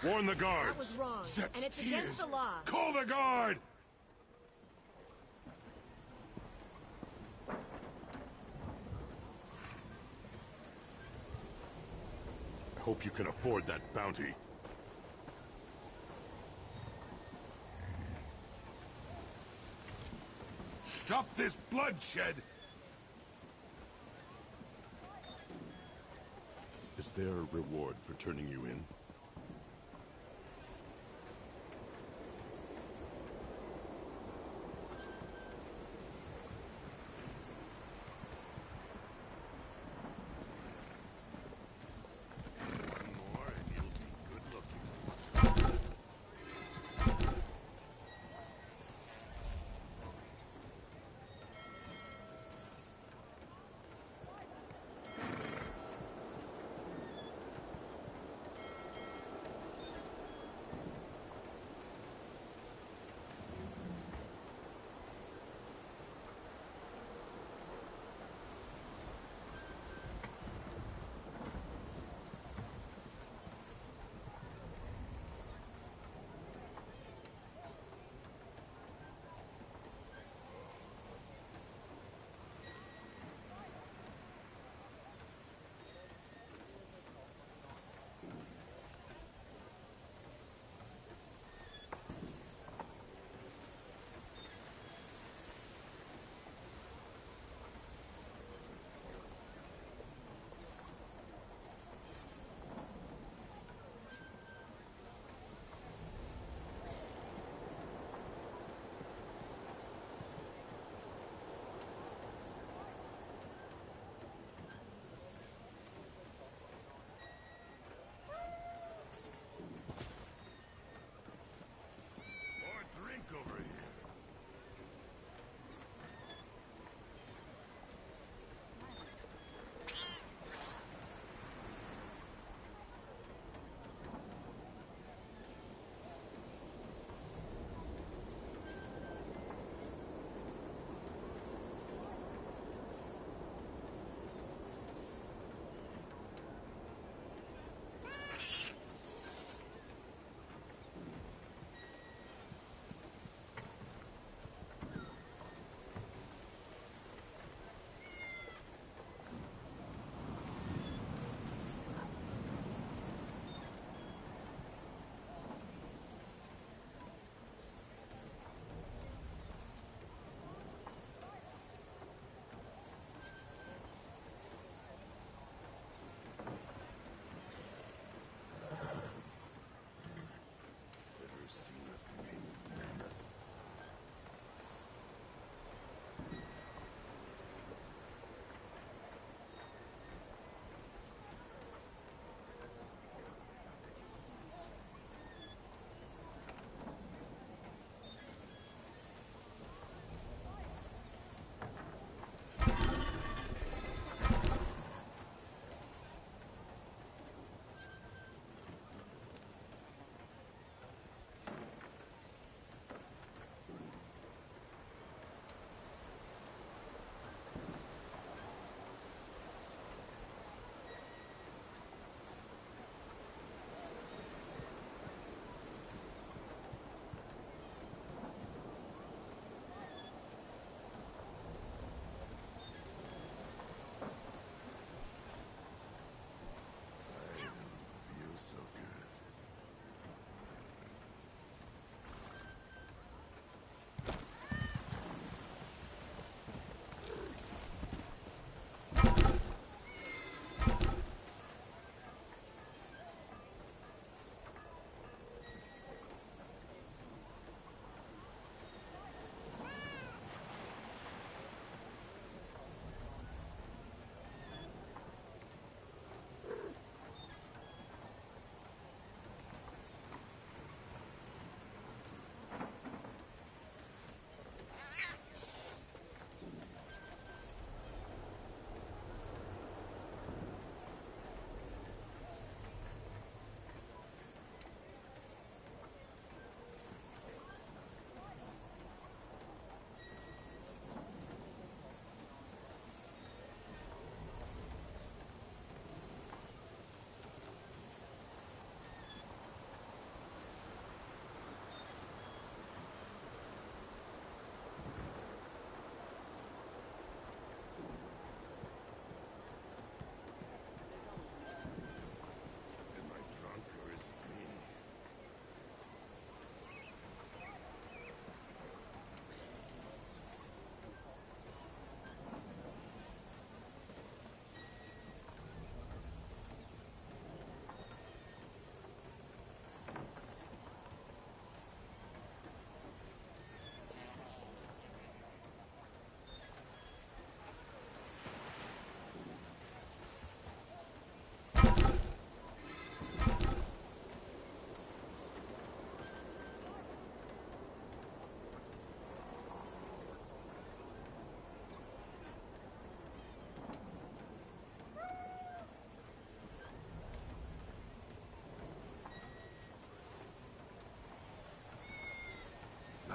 Warn the guards. That was wrong, Zep's and it's tears. against the law. Call the guard! I hope you can afford that bounty. Stop this bloodshed! Is there a reward for turning you in?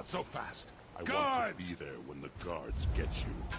Not so fast. I Guards! want to be there when the guards get you.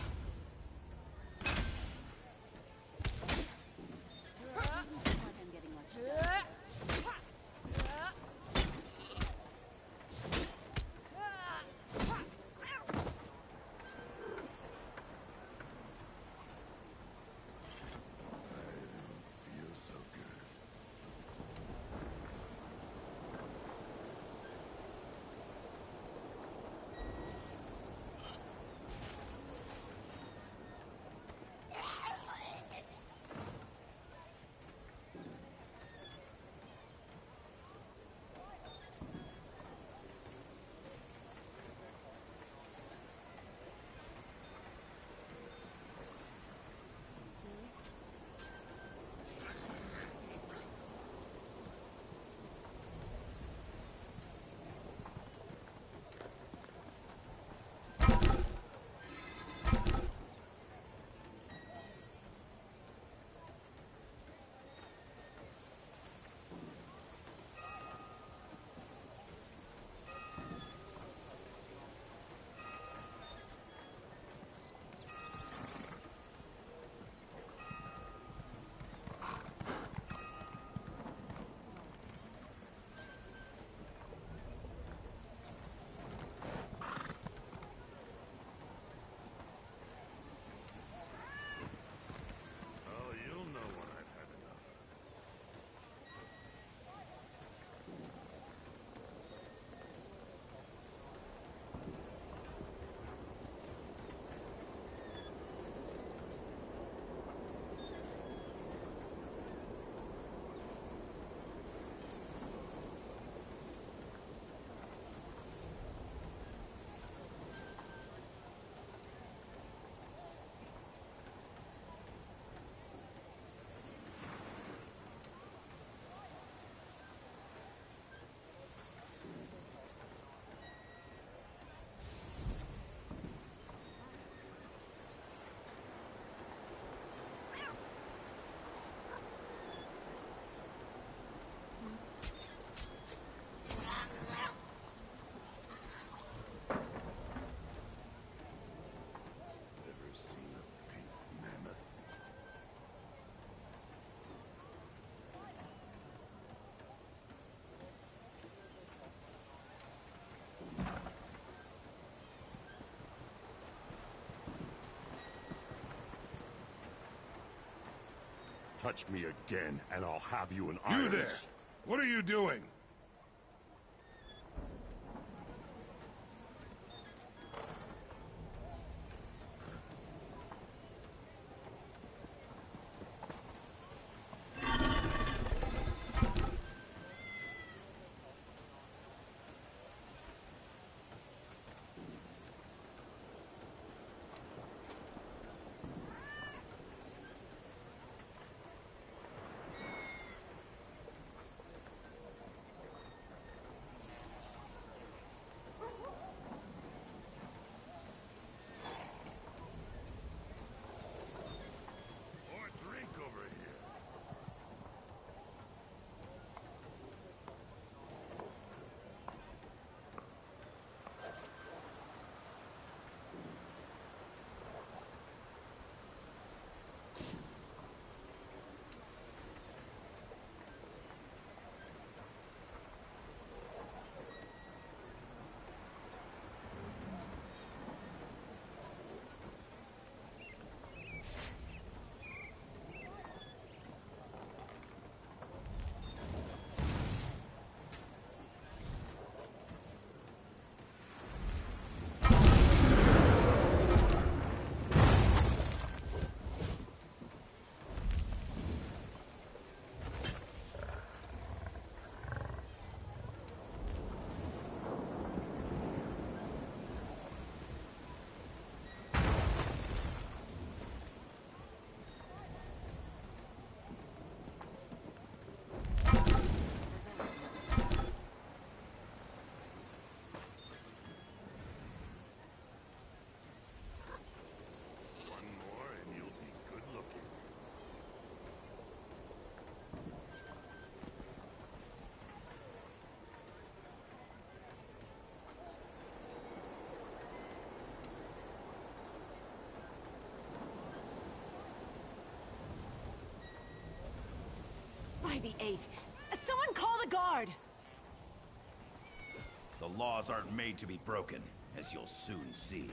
Touch me again, and I'll have you in irons. You there! What are you doing? by the 8. Someone call the guard! The laws aren't made to be broken, as you'll soon see.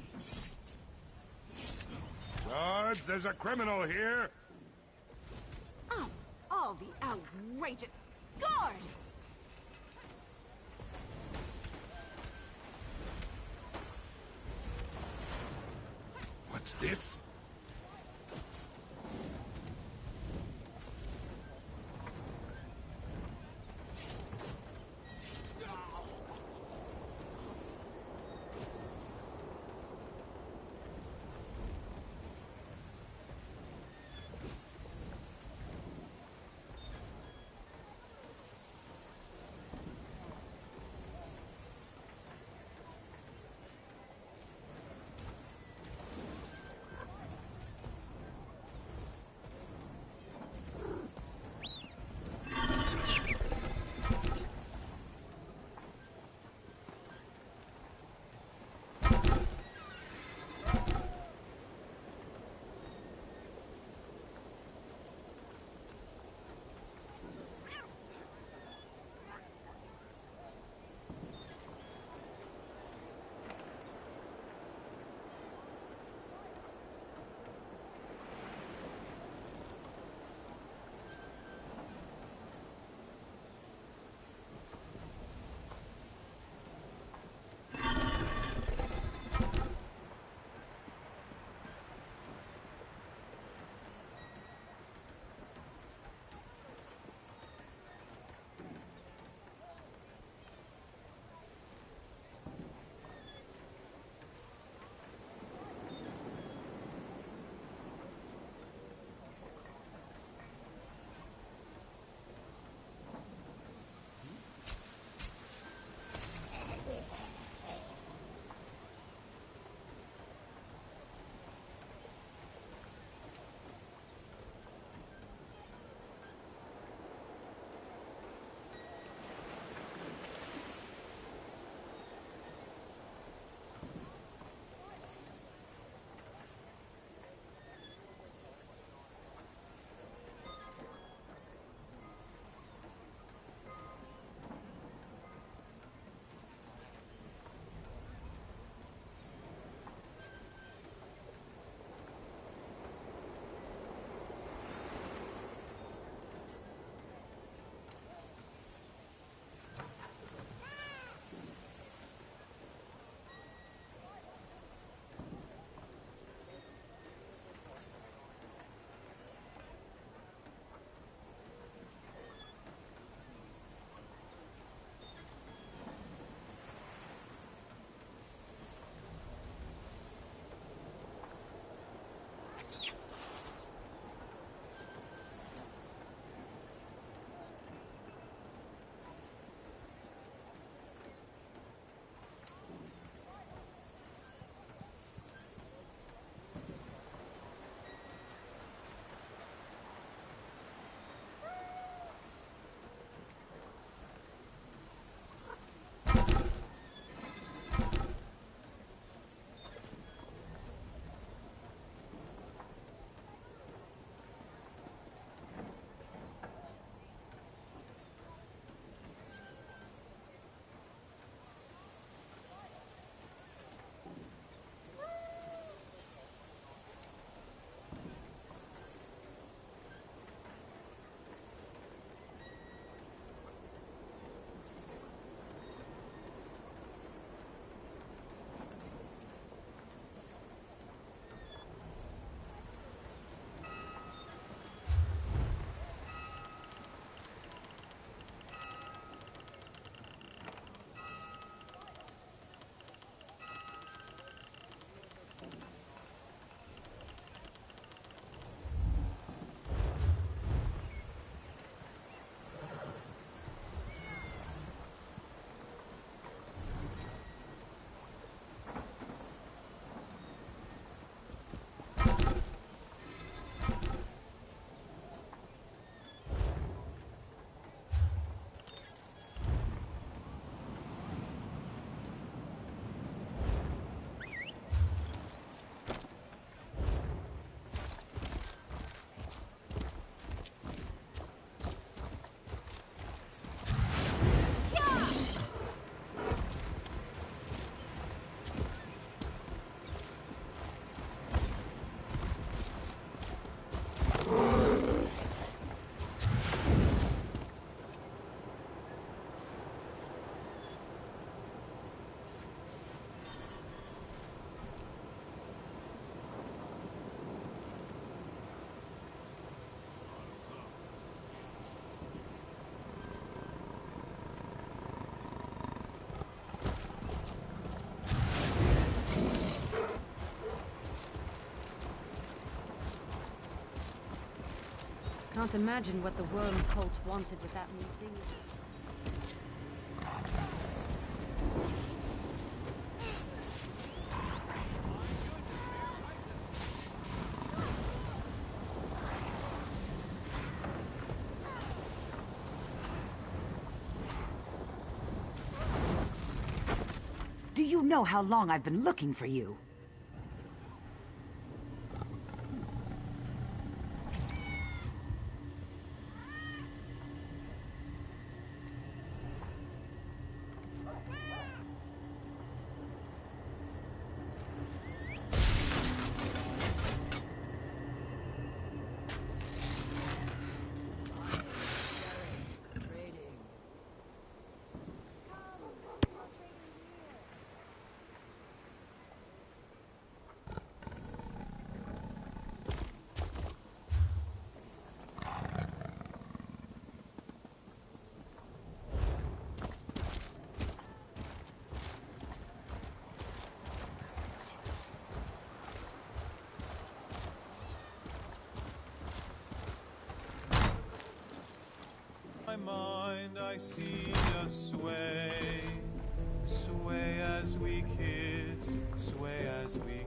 Guards, there's a criminal here! Oh, all the outrageous... Guard! What's this? Can't imagine what the worm cult wanted with that new thing. Do you know how long I've been looking for you? My mind I see us sway, sway as we kiss, sway as we kiss.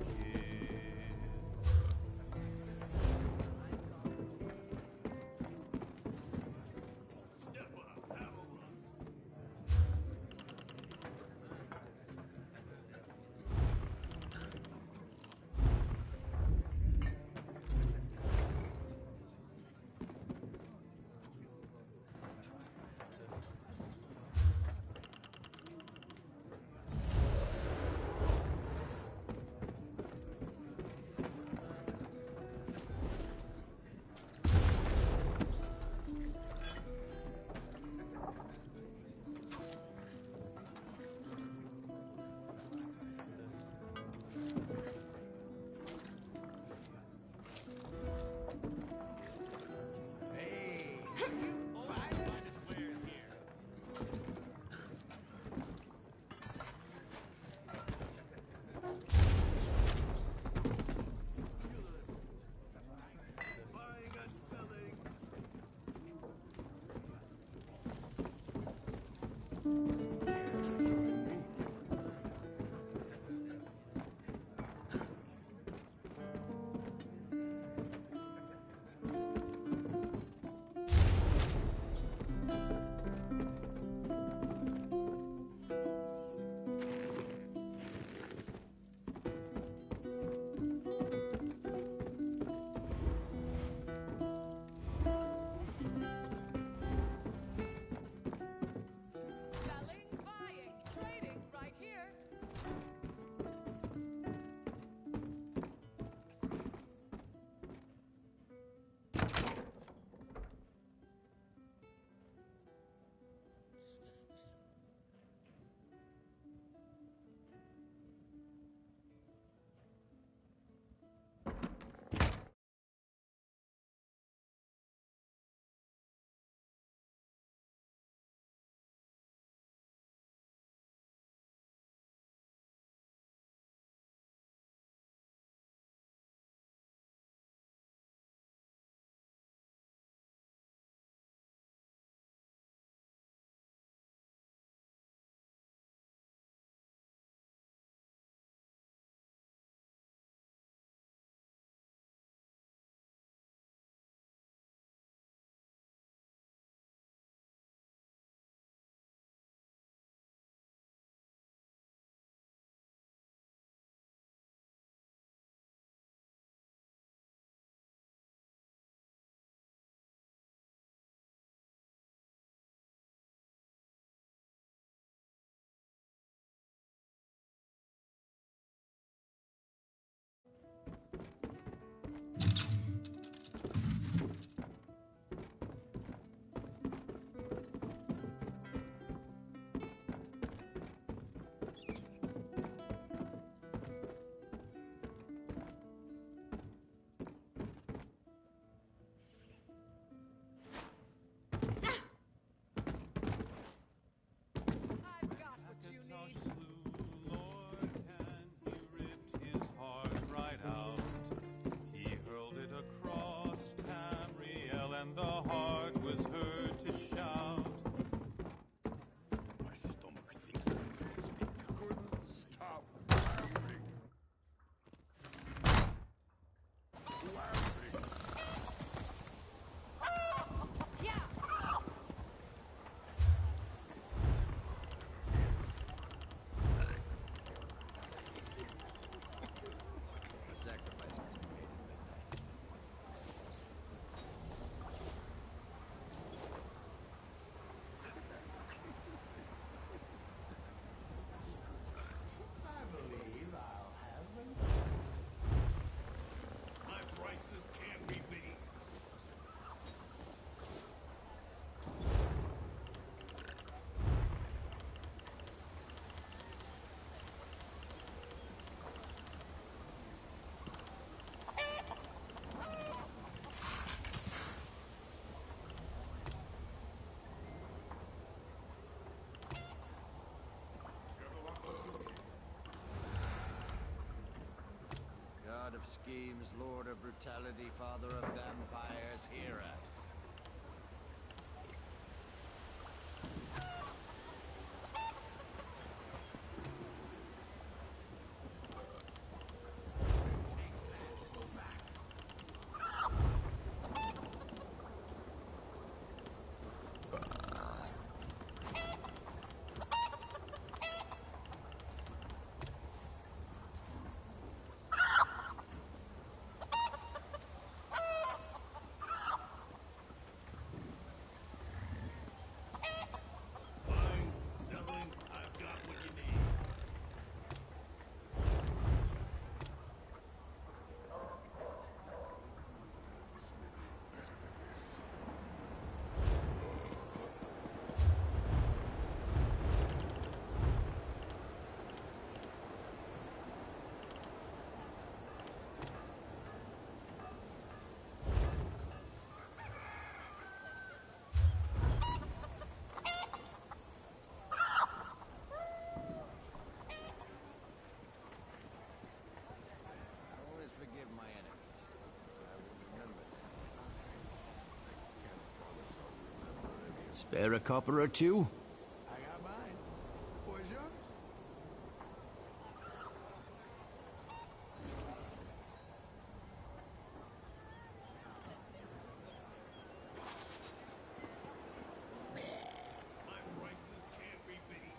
of schemes, lord of brutality, father of vampires, hear us. Spare a copper or two? I got mine. Where's yours? My prices can't be beat.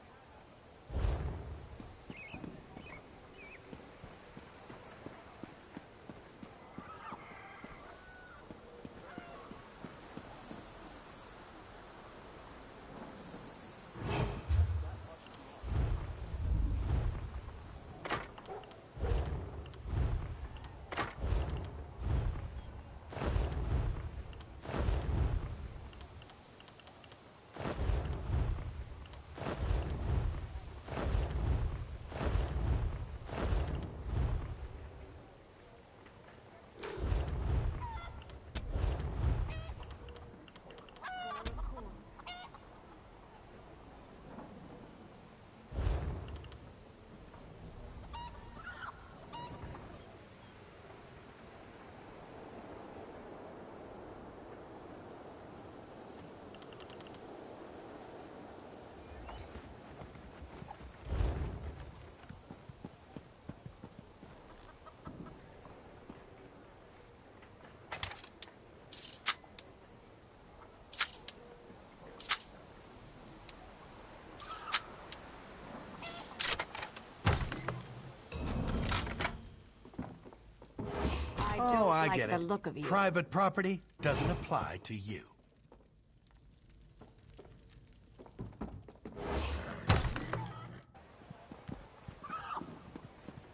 Oh, I like get the it. look of you. Private property doesn't apply to you.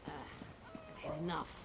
I've had enough.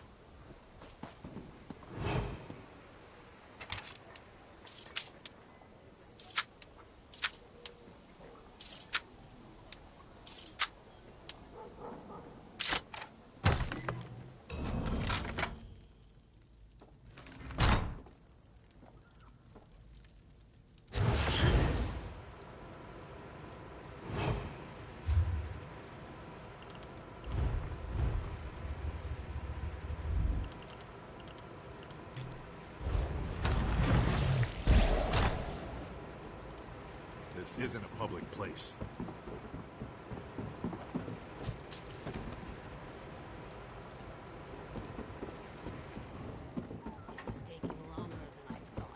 This isn't a public place. This is taking longer than I thought.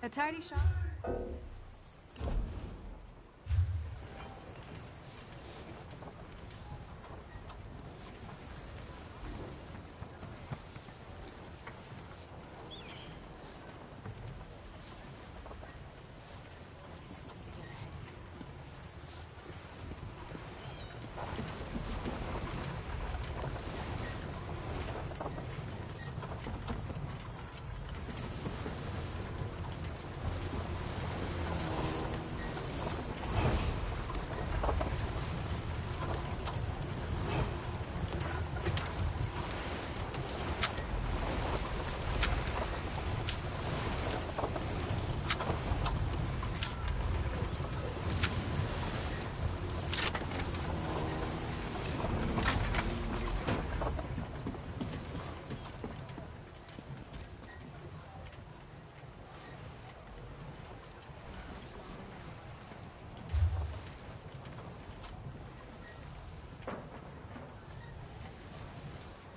A tidy shop?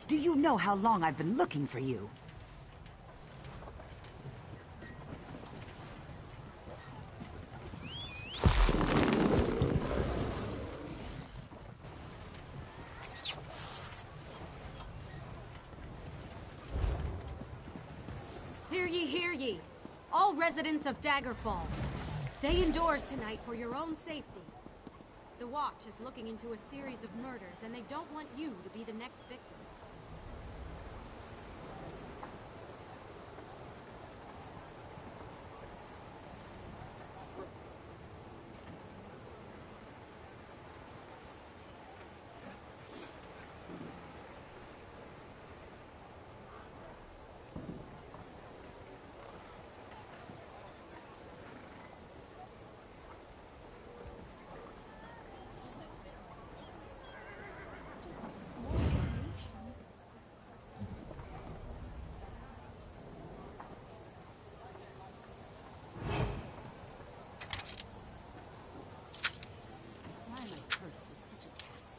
Do you know how long I've been looking for you? Hear ye, hear ye! All residents of Daggerfall, stay indoors tonight for your own safety. The Watch is looking into a series of murders, and they don't want you to be the next victim. Why am I cursed with such a task?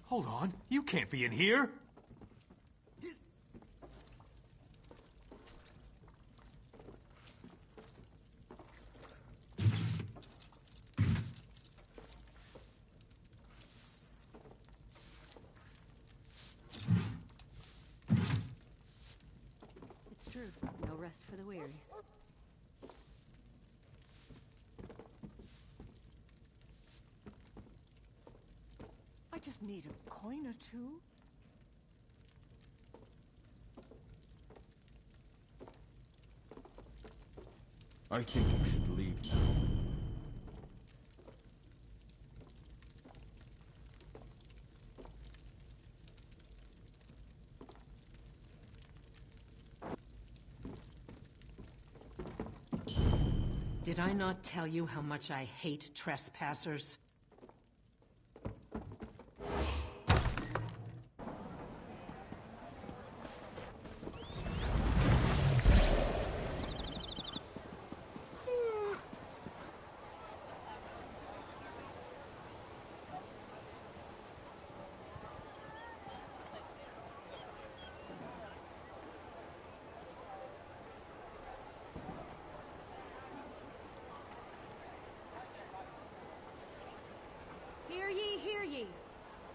Hold on. You can't be in here. It's true. No rest for the weary. I just need a coin or two. I think you should leave now. Did I not tell you how much I hate trespassers? Hear ye, hear ye!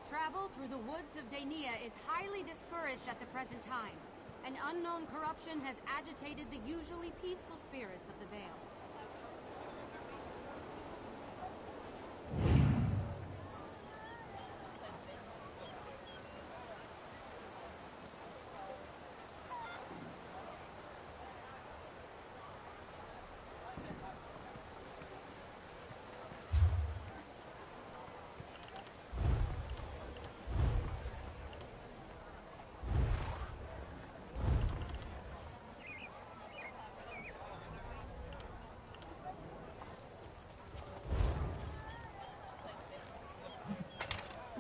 Travel through the woods of Daenia is highly discouraged at the present time. An unknown corruption has agitated the usually peaceful spirits of the Vale.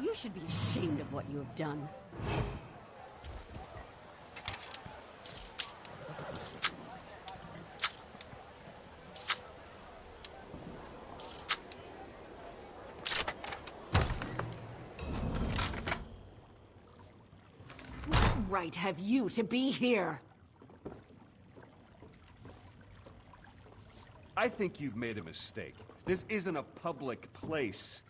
You should be ashamed of what you have done. right have you to be here? I think you've made a mistake. This isn't a public place.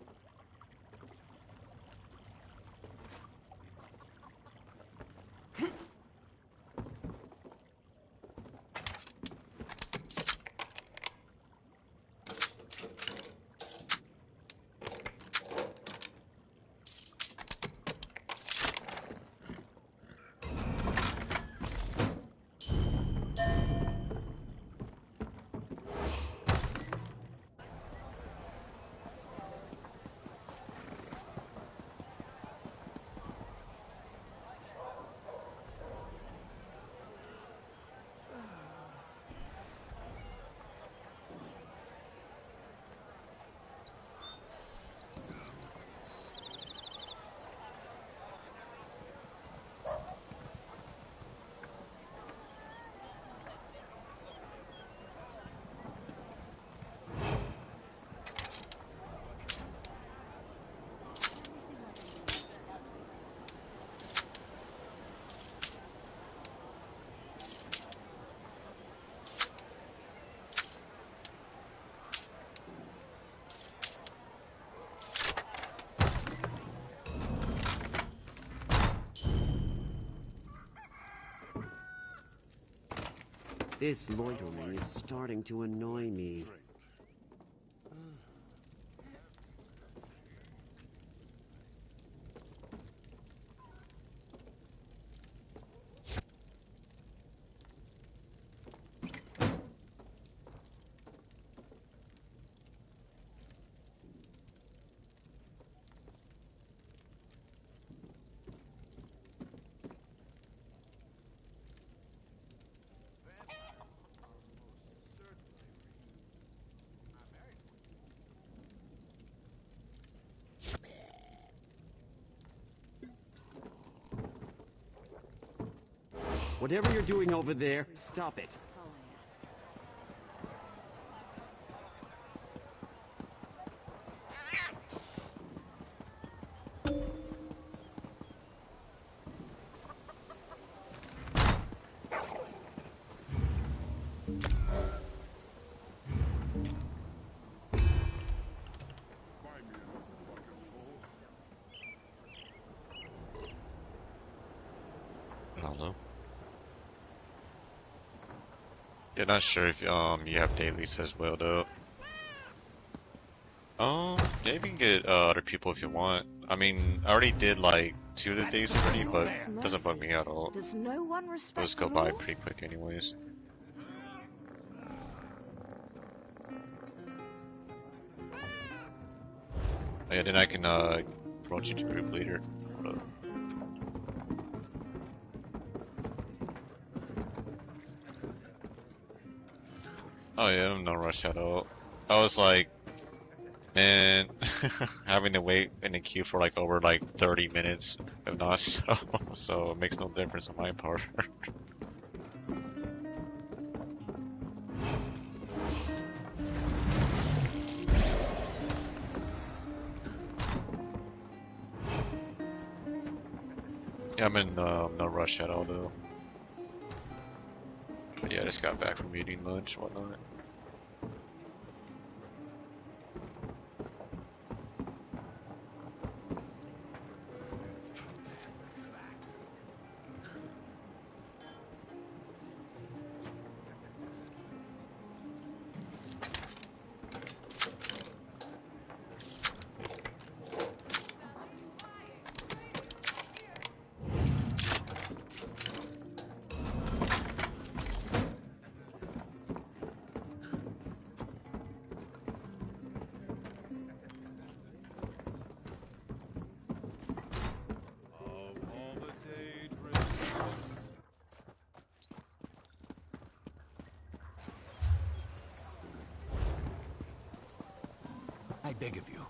This loitering is starting to annoy me. Whatever you're doing over there, stop it. Hello. Yeah, not sure if you have dailies as well though. Yeah, you can get other people if you want. I mean, I already did like 2 of the days already, but it doesn't bug me at all. Does no one respect Those go by pretty quick anyways. Yeah, then I can promote you to group leader. Hold up. Oh yeah, I'm no rush at all. I was like, man, having to wait in the queue for like over like 30 minutes, if not so it makes no difference on my part. Yeah, I'm in no rush at all though. But yeah, I just got back from eating lunch, whatnot. I beg of you.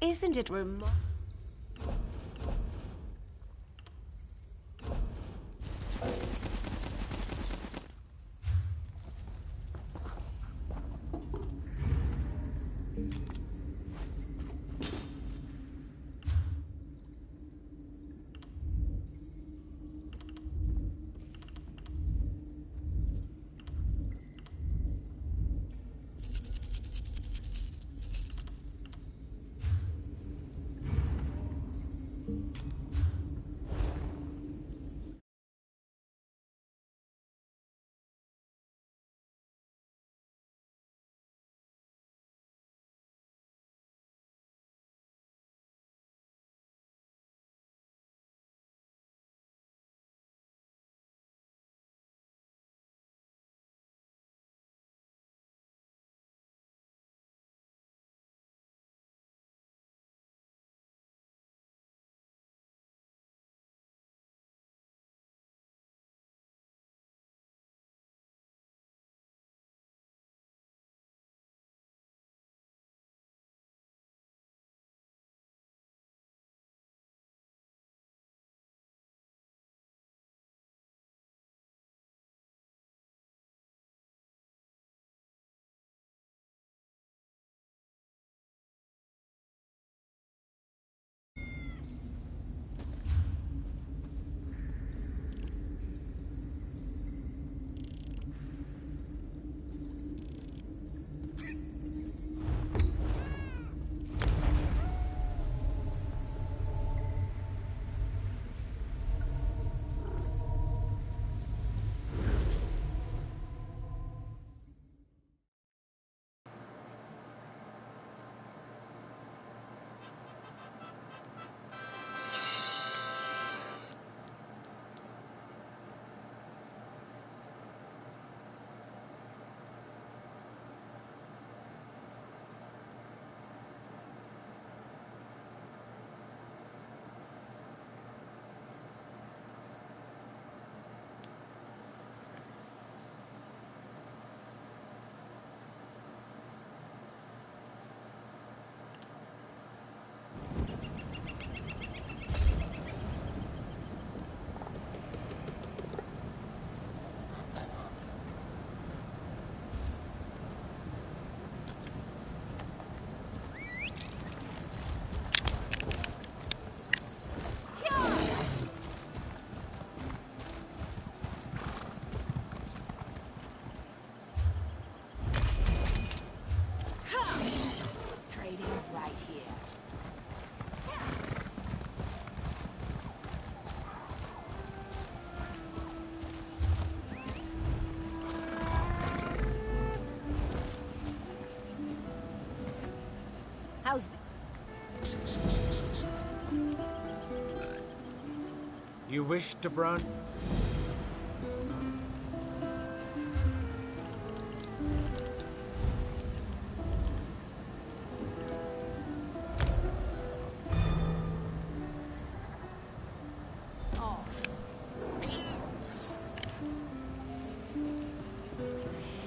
Isn't it remarkable? How's You wish to run?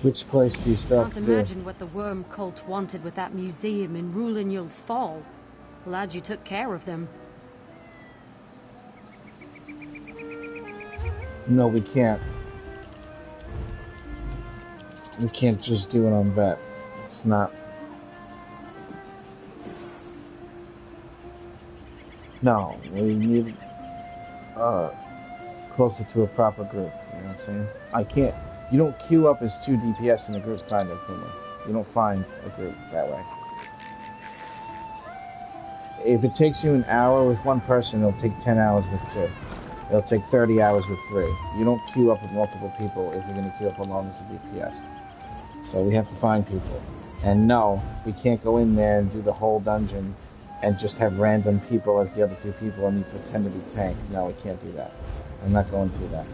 Which place do you start Can't to imagine what the worm cult wanted with that museum in Rulinul's Fall. Glad you took care of them. No, we can't. We can't just do it on vet. It's not. No, we need closer to a proper group. You know what I'm saying? I can't. You don't queue up as 2 DPS in a group kind of thing. You don't find a group that way. If it takes you an hour with one person, it'll take 10 hours with 2. It'll take 30 hours with 3. You don't queue up with multiple people if you're going to queue up alone as a DPS. So we have to find people. And no, we can't go in there and do the whole dungeon and just have random people as the other 2 people and you pretend to be tank. No, we can't do that. I'm not going to do that.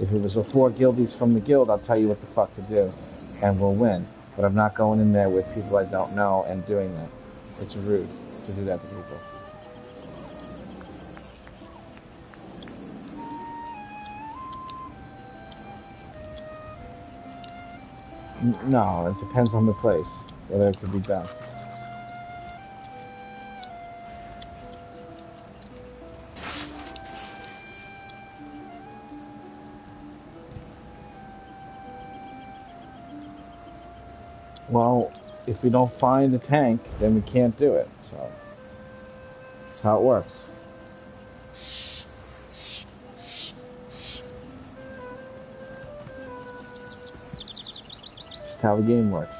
If it was the 4 guildies from the guild, I'll tell you what the fuck to do, and we'll win. But I'm not going in there with people I don't know and doing that. It's rude to do that to people. No, it depends on the place, whether it could be done. Well, if we don't find the tank, then we can't do it. So that's how it works. Just how the game works.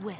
Well,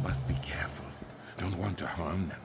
Must be careful. Don't want to harm them.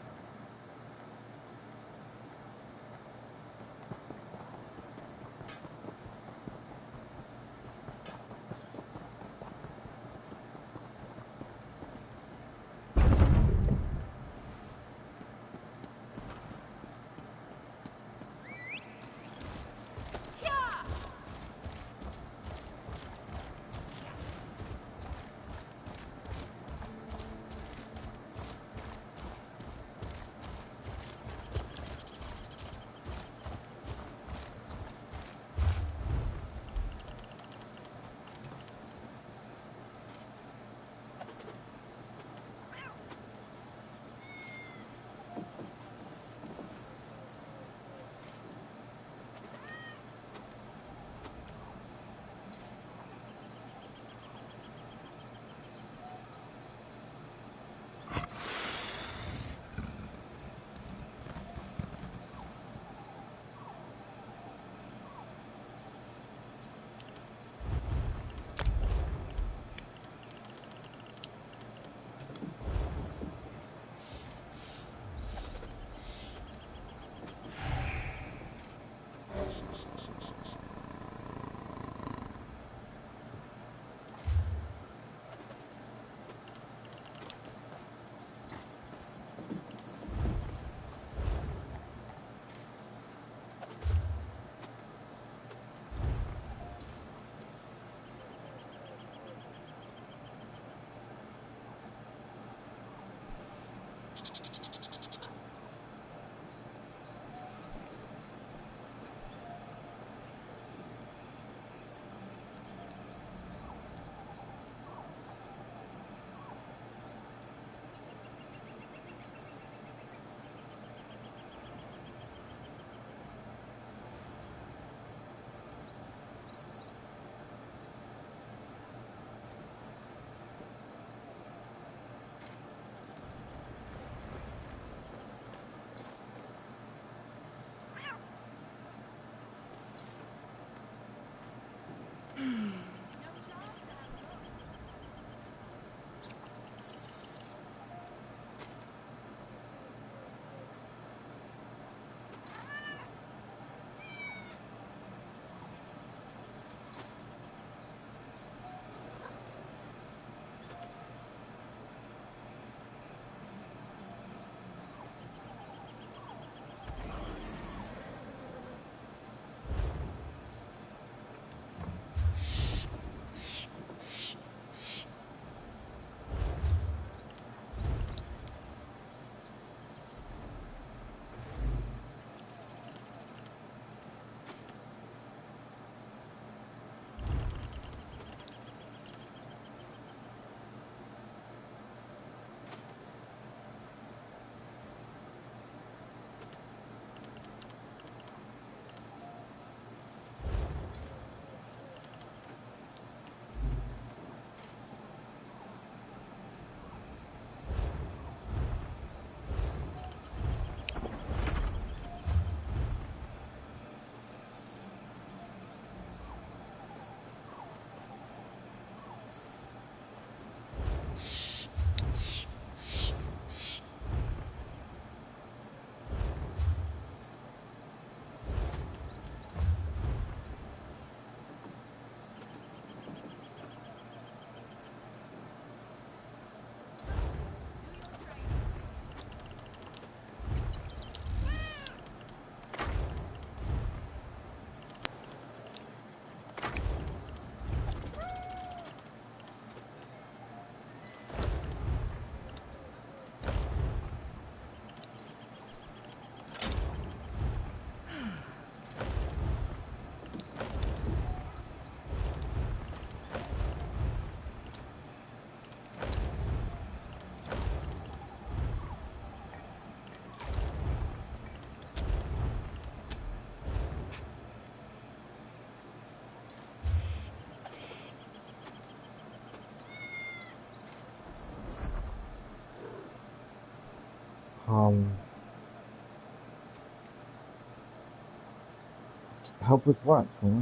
Help with what? Huh?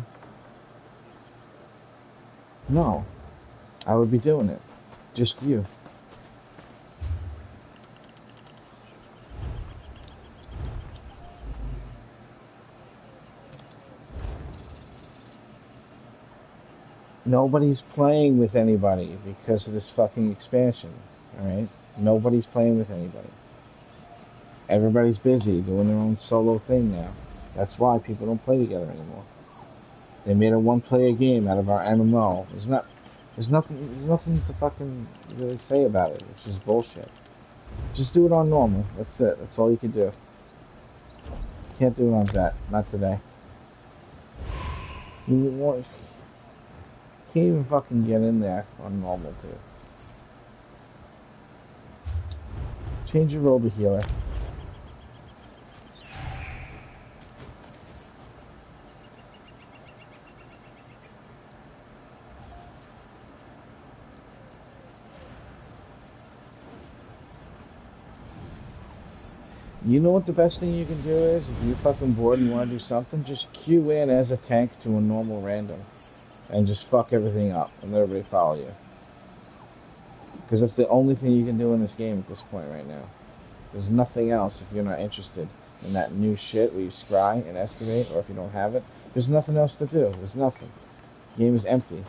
No. I would be doing it. Just you. Nobody's playing with anybody because of this fucking expansion, alright? Nobody's playing with anybody. Everybody's busy doing their own solo thing now. That's why people don't play together anymore. They made a one-player game out of our MMO. There's nothing to fucking really say about it, which is bullshit. Just do it on normal. That's it. That's all you can do. Can't do it on that. Not today. You can't even fucking get in there on normal, too. Change your role to healer. You know what the best thing you can do is? If you're fucking bored and you want to do something, just queue in as a tank to a normal random. And just fuck everything up and let everybody follow you. Because that's the only thing you can do in this game at this point right now. There's nothing else if you're not interested in that new shit where you scry and excavate, or if you don't have it. There's nothing else to do. There's nothing. The game is empty.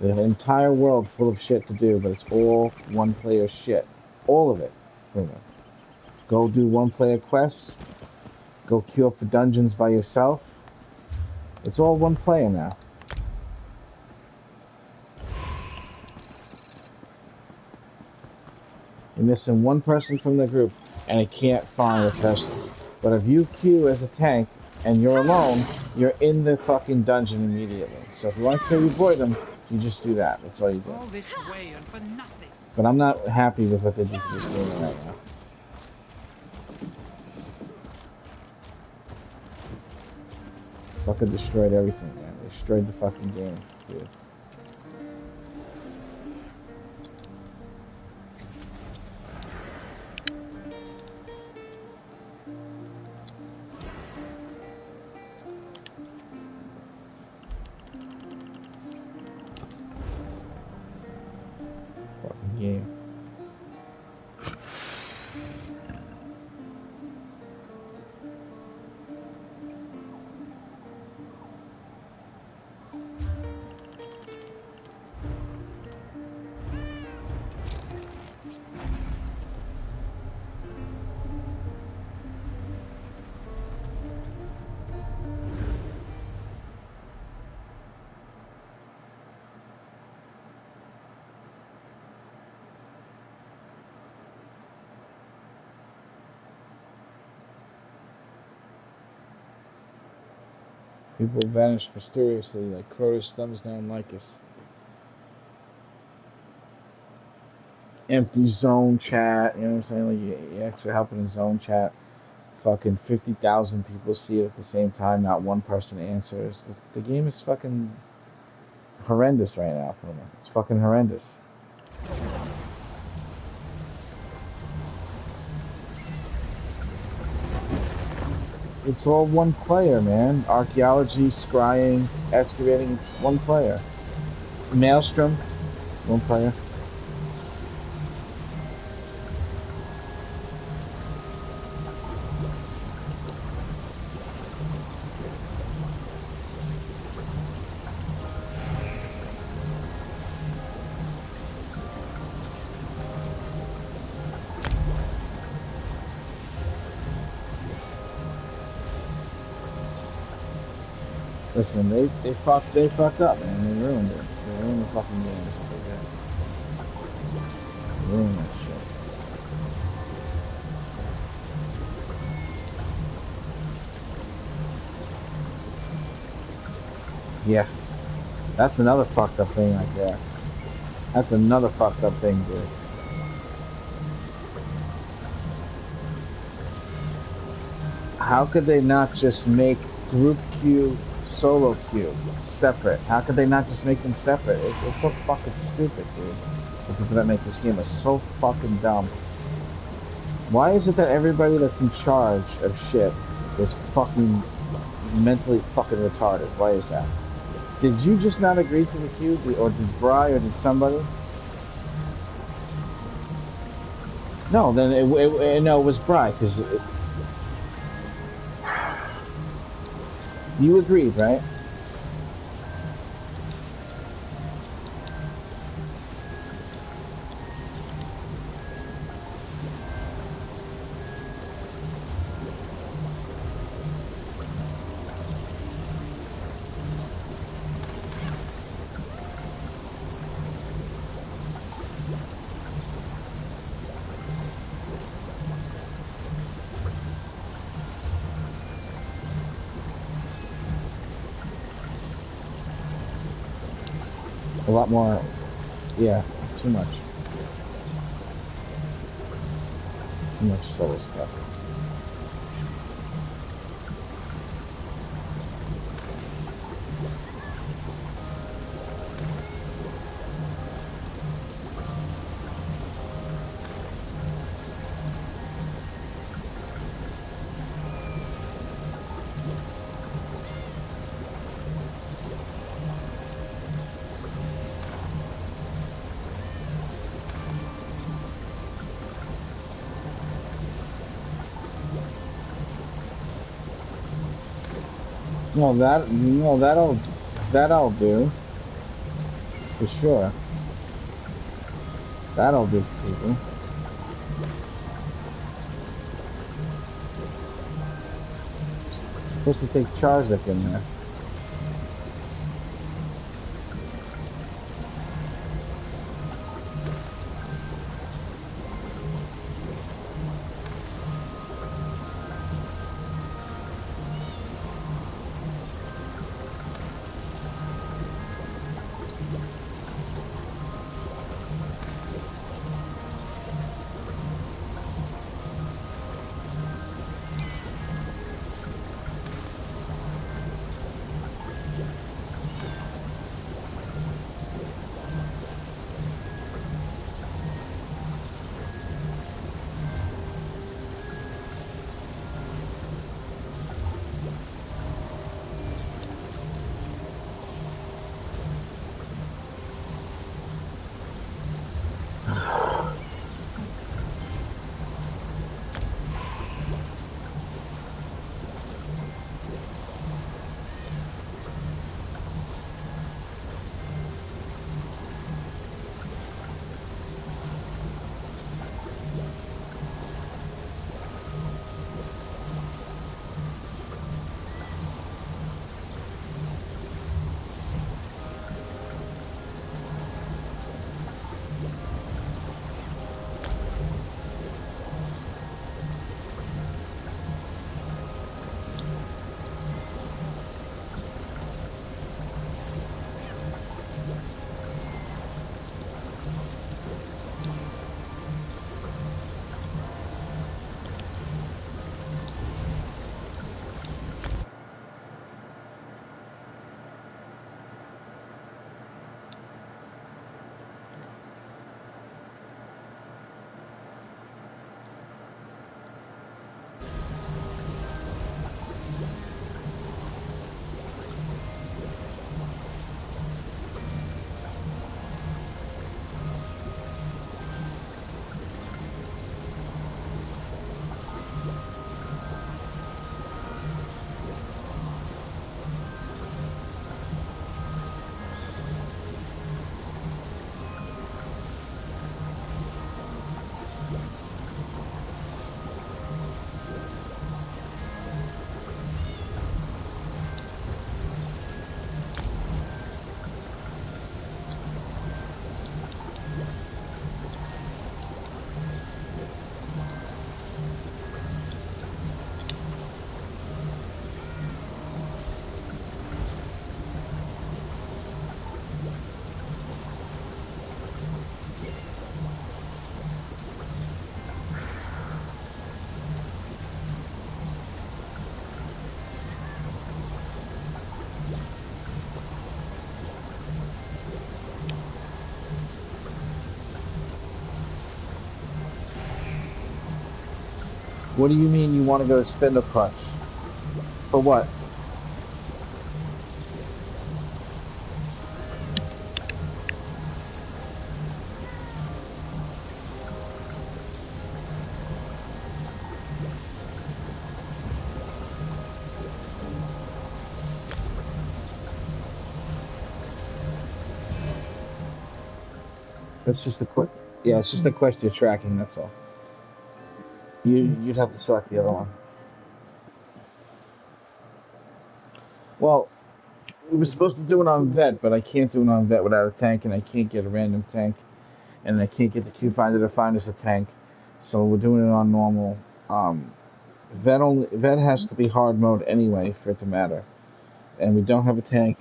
There's an entire world full of shit to do, but it's all one-player shit. All of it. Pretty much. Go do one-player quests. Go queue up for dungeons by yourself. It's all one player now. You're missing one person from the group, and it can't find a person. But if you queue as a tank, and you're alone, you're in the fucking dungeon immediately. So if you want to kill your boydom, you just do that. That's all you do. All this way and for nothing. But I'm not happy with what they did to this game right now. Fucking destroyed everything, man. They destroyed the fucking game, dude. Fucking game. People vanish mysteriously like Crotus thumbs down Lycus. Empty zone chat, you know what I'm saying? Like you ask for help in a zone chat. Fucking 50,000 people see it at the same time, not one person answers. The game is fucking horrendous right now for me. It's fucking horrendous. It's all one player, man. Archaeology, scrying, excavating, it's one player. Maelstrom, one player. Listen, they fucked up, man. They ruined it. They ruined the fucking game. They ruined that shit. Yeah. That's another fucked up thing right there. That's another fucked up thing, dude. How could they not just make group queue, solo queue separate? How could they not just make them separate? It's so fucking stupid, dude. The people that make this game are so fucking dumb. Why is it that everybody that's in charge of shit is fucking mentally fucking retarded? Why is that? Did you just not agree to the queue, or did Bry, or did somebody? No, then no, it was Bry, because you agreed, right? A lot more, yeah, too much. Too much solo stuff. No, that'll do. For sure. That'll do for people. Supposed to take Charzak in there. What do you mean you want to go to Spindle Crunch? For what? That's just a quick. Yeah, it's just a quest you're tracking. That's all. You'd have to select the other one. Well, we were supposed to do it on Vet, but I can't do it on Vet without a tank, and I can't get a random tank, and I can't get the Q Finder to find us a tank. So we're doing it on normal. Vet has to be hard mode anyway for it to matter, and we don't have a tank.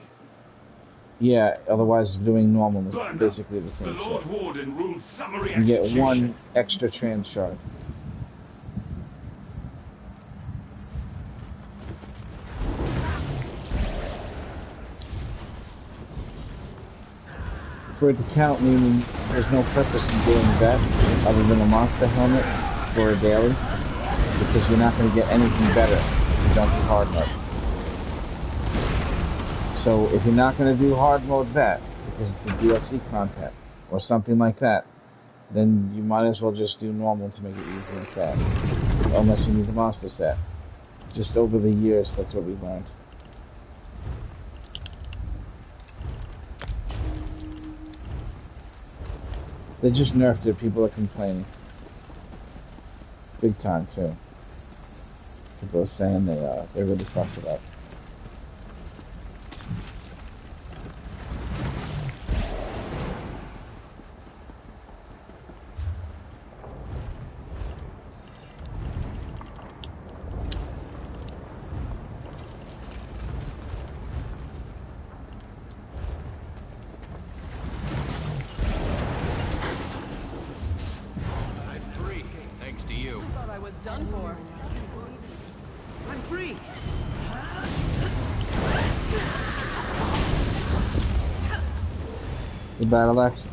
Yeah, otherwise doing normal is basically the same shit. You get one extra trans shard. For it to count, meaning there's no purpose in doing that other than a monster helmet for a daily, because you're not going to get anything better if you don't do hard mode. So if you're not going to do hard mode Vet, because it's a DLC content, or something like that, then you might as well just do normal to make it easy and fast. Unless you need the monster set. Just over the years, that's what we learned. They just nerfed it, people are complaining. Big time, too. People are saying they really fucked it up. Done for. I'm free. The battle axe.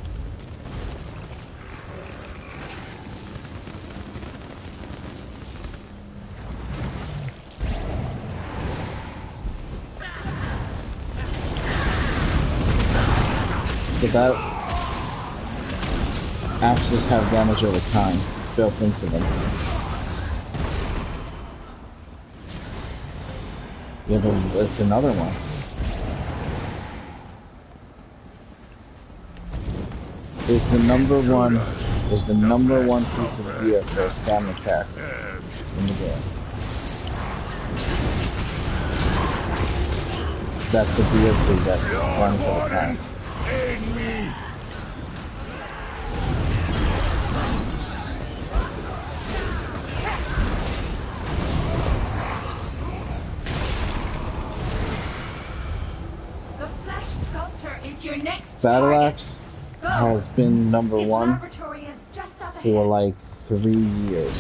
The battle axes have damage over time built into them. Yeah, but it's another one. Is the number one piece of gear for a stamina character in the game. That's the DLC that's running for the time. Battle Axe has been number one for like 3 years.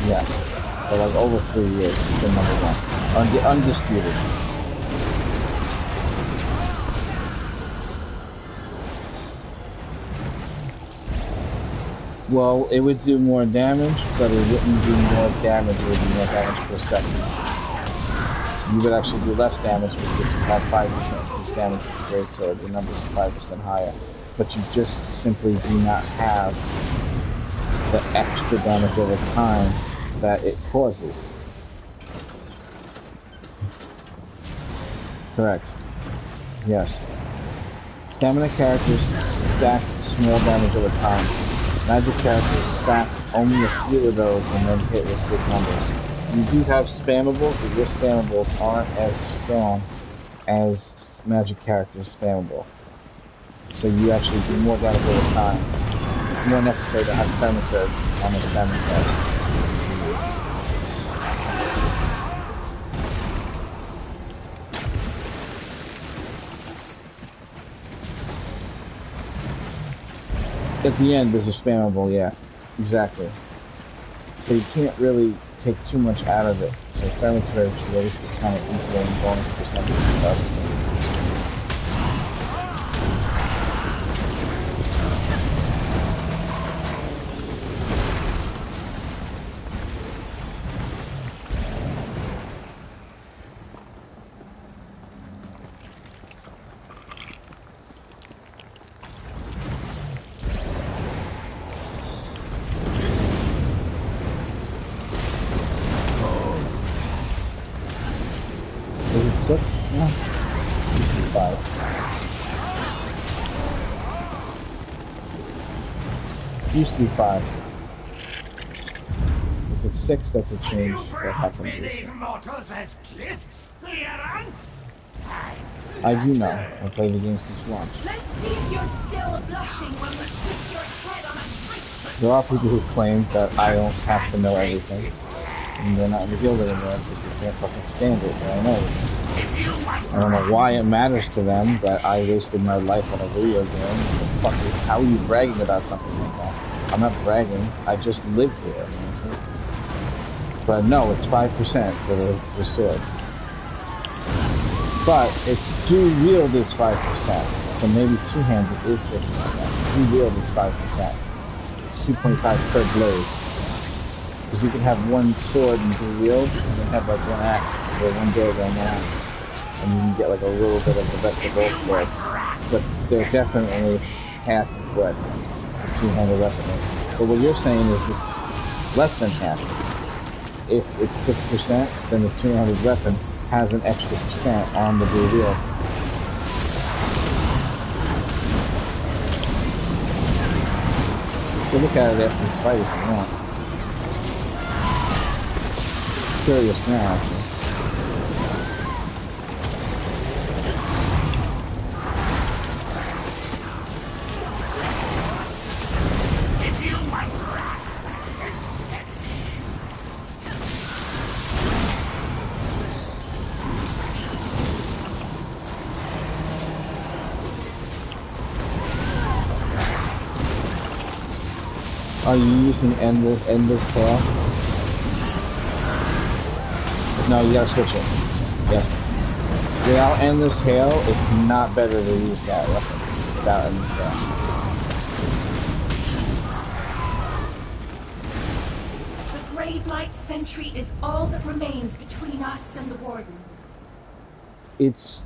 Yeah, for like over 3 years it's been number one. Undisputed. Well, it would do more damage, but it wouldn't do more damage. It would do more damage per second. You would actually do less damage with just about 5% increased damage with the great sword. The numbers are 5% higher, but you just simply do not have the extra damage over time that it causes. Correct. Yes. Stamina characters stack small damage over time. Magic characters stack only a few of those and then hit with big numbers. You do have spammables, but your spammables aren't as strong as magic characters' spammable. So you actually do more damage over time. It's more necessary to have stamina curve on the stamina character. At the end, there's a spammable, yeah. Exactly. So you can't really take too much out of it. So stamina curve should always be kind of equal in bonus percentage and stuff. Is it 6? No. Used to be 5. Used to be 5. If it's 6, that's a change that happens. These mortals as gifts, I do know. I played the game since launch. Let's see if you're still blushing when we stick your head on a pipe. There are people who claim that I don't have to know everything. And they're not in the guild anymore because they can't fucking stand it, and I know it. I don't know why it matters to them that I wasted my life on a video game. How are you bragging about something like that? I'm not bragging, I just live here. You know? But no, it's 5% for the sword. But it's dual wield is 5%. So maybe two-handed is 6%. Dual wield is 5%. It's 2.5 per blade. Because you can have one sword and dual wield, and then have like one axe, or one dagger and one axe. And you can get like a little bit of the best of both worlds. But they're definitely half of what the two-handed weapon is. But what you're saying is it's less than half. If it's 6%, then the two-handed weapon has an extra % on the dual wield. So look at it after this fight if you want. Curious now, actually. Are you using endless tail? No, you gotta switch it. Yes. Without endless hail, it's not better to use that weapon without endless hail. The Grave Light Sentry is all that remains between us and the Warden. It's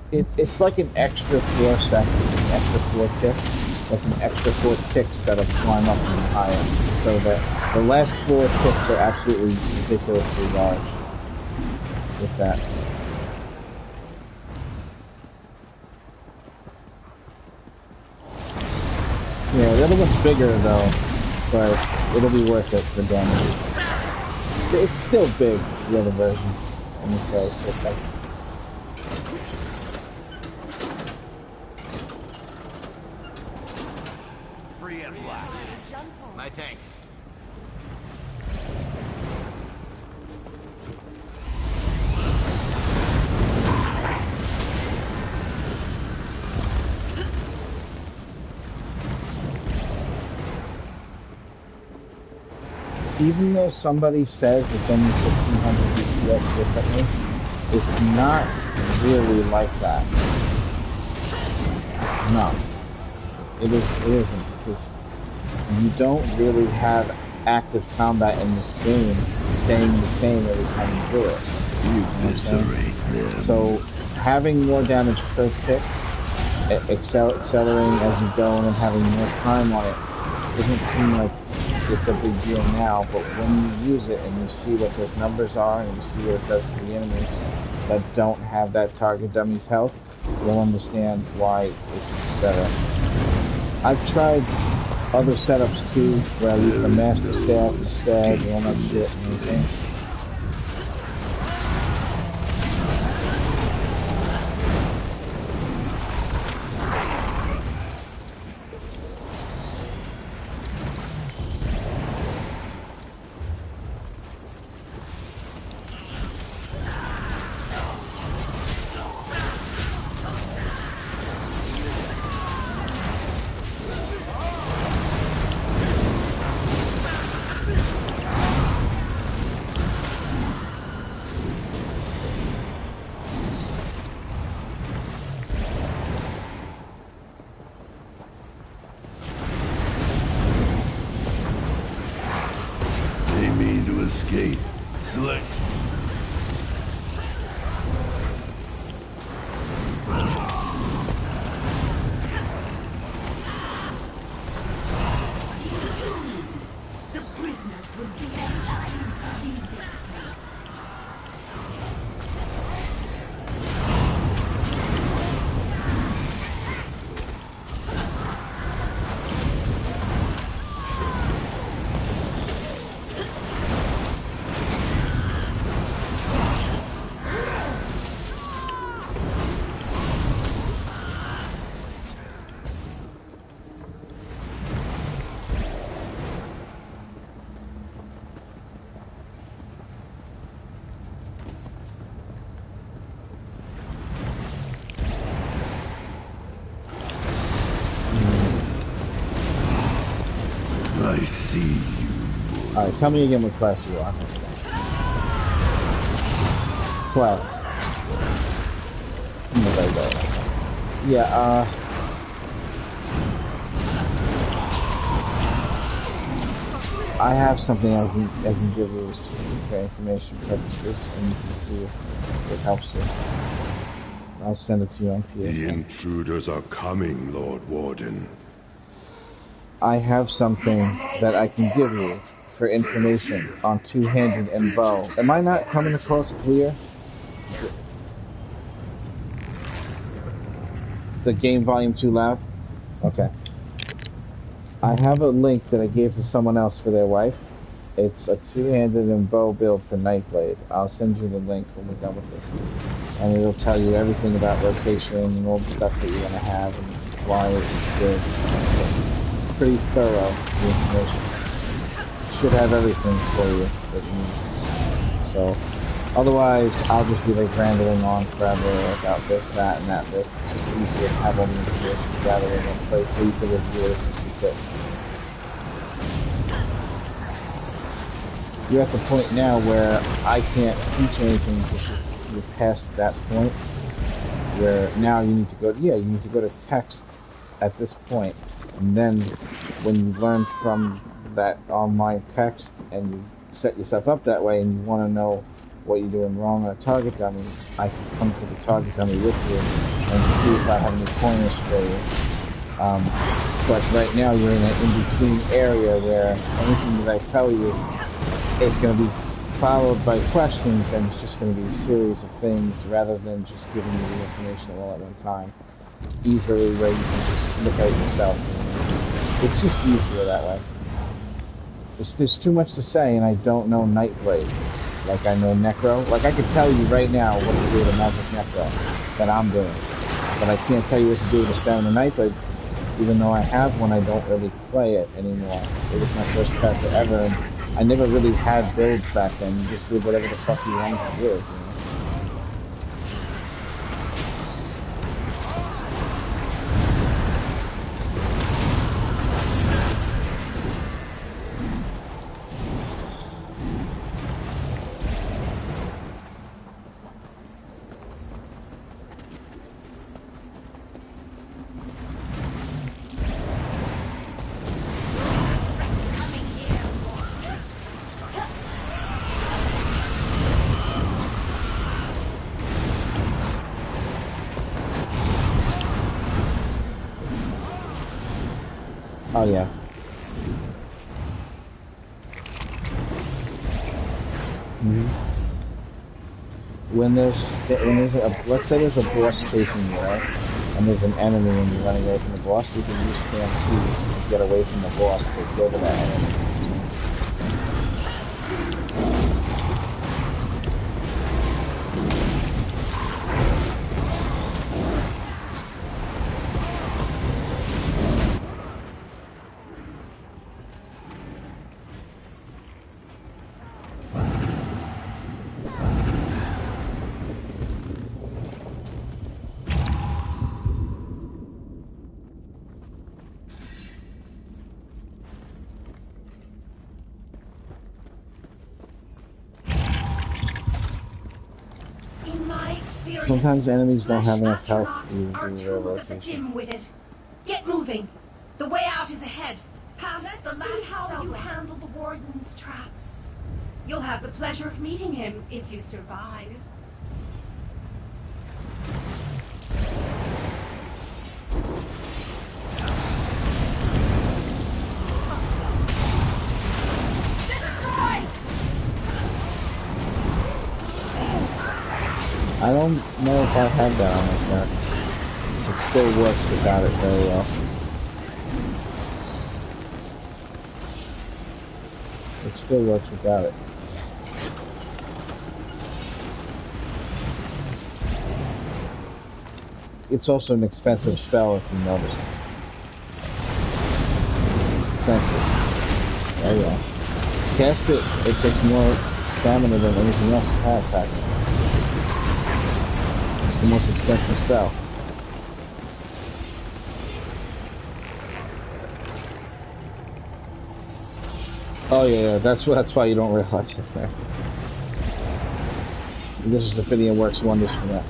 like an extra 4 seconds, an extra 4 ticks. That's an extra 4 ticks that'll climb up even higher. So that the last 4 ticks are absolutely ridiculously large with that. Yeah, the other one's bigger though, but it'll be worth it for damage. It's still big, the other version, and this guy's still big. My thanks. Even though somebody says it's only 1500 DPS differently, it's not really like that. No. It isn't, because you don't really have active combat in this game staying the same every time you do it. You know what I'm saying? So having more damage per tick, accelerating as you go and then having more time on it, doesn't seem like it's a big deal now, but when you use it and you see what those numbers are and you see what it does to the enemies that don't have that target dummy's health, you'll understand why it's better. I've tried other setups too, where I use the master staff instead and all that shit and everything. Alright, tell me again what class you are. Class. Yeah, I have something I can give you for information purposes, and you can see if it helps you. I'll send it to you on PSN. The intruders are coming, Lord Warden. I have something that I can give you for information on Two-Handed and Bow. Am I not coming across clear? The game volume too loud? Okay. I have a link that I gave to someone else for their wife. It's a Two-Handed and Bow build for Nightblade. I'll send you the link when we're done with this. And it'll tell you everything about rotation and all the stuff that you're going to have and why it's good. It's pretty thorough, the information. Should have everything for you that you need. So, otherwise, I'll just be like rambling on forever about this, that, and that list. It's just easier to have all the information gathered in one place so you can review it as you see fit. You're at the point now where I can't teach anything because you're past that point where now you need to go, you need to go to text at this point, and then when you learn from that online text and you set yourself up that way and you want to know what you're doing wrong on a target dummy, I can come to the target dummy with you and see if I have any pointers for you. But right now you're in an in-between area where anything that I tell you is going to be followed by questions, and it's just going to be a series of things rather than just giving you the information all at one time easily, where you can just look at it yourself. It's just easier that way. There's too much to say, and I don't know Nightblade like I know Necro. Like, I could tell you right now what to do with a Magic Necro that I'm doing, but I can't tell you what to do with a Stamina Nightblade. Even though I have one, I don't really play it anymore. It was my first character ever, and I never really had builds back then. You just did whatever the fuck you wanted to do. You know? Oh yeah. When there's let's say there's a boss chasing you, right? And there's an enemy and you're running away from the boss, you can use Stampede to get away from the boss to kill that enemy. Sometimes enemies don't have enough health to do their rotation. Get moving. The way out is ahead. Past the last how you handle the warden's traps. You'll have the pleasure of meeting him if you survive. I don't know if I have that on my chart. It still works without it very well. It still works without it. It's also an expensive spell if you notice. Expensive. There you go. Cast it, it takes more stamina than anything else to have practically. The most expensive spell. Oh yeah, that's why you don't realize it there. This is Ophidian works wonders for that.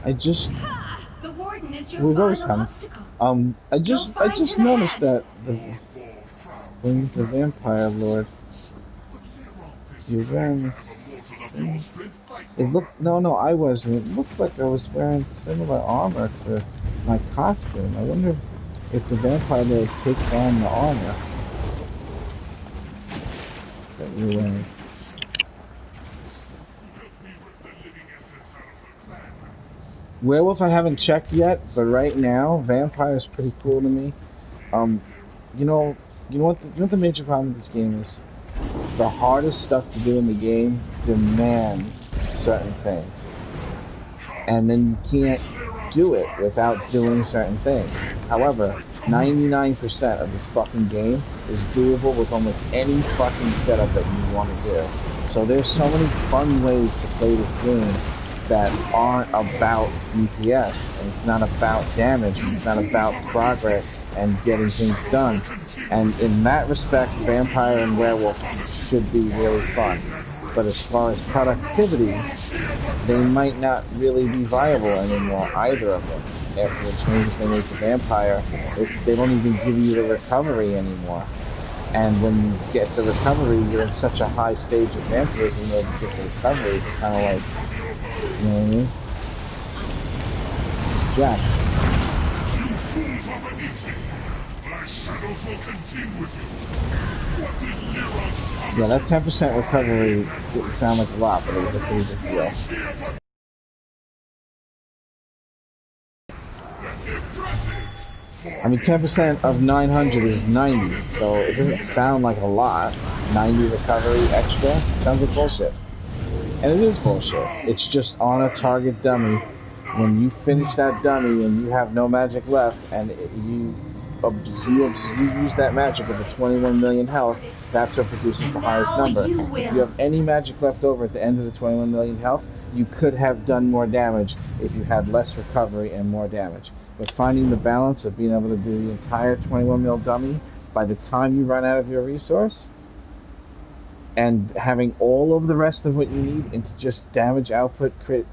I just The warden is your we've always final had obstacle. I just noticed that when the vampire lord you're wearing this it looked no I wasn't. It looked like I was wearing similar armor to my costume. I wonder if the vampire lord takes on the armor that you're wearing. Werewolf I haven't checked yet, but right now Vampire is pretty cool to me. You know what the major problem with this game is? The hardest stuff to do in the game demands certain things, and then you can't do it without doing certain things. However, 99% of this fucking game is doable with almost any fucking setup that you want to do. So there's so many fun ways to play this game that aren't about DPS, and it's not about damage, and it's not about progress and getting things done. And in that respect, Vampire and Werewolf should be really fun. But as far as productivity, they might not really be viable anymore, either of them. After the changes they made to Vampire, they don't even give you the recovery anymore. And when you get the recovery, you're in such a high stage of vampirism, in order to get the recovery, it's kind of like, you know what I mean? Jack. Yeah, that 10% recovery didn't sound like a lot, but it was a pretty big deal. I mean, 10% of 900 is 90, so it doesn't sound like a lot. 90 recovery extra sounds like bullshit. And it is bullshit. It's just on a target dummy. When you finish that dummy and you have no magic left, and you use that magic with a 21 million health, that's what produces the highest number. If you have any magic left over at the end of the 21 million health, you could have done more damage if you had less recovery and more damage. But finding the balance of being able to do the entire 21 mil dummy by the time you run out of your resource, and having all of the rest of what you need into just damage output, crit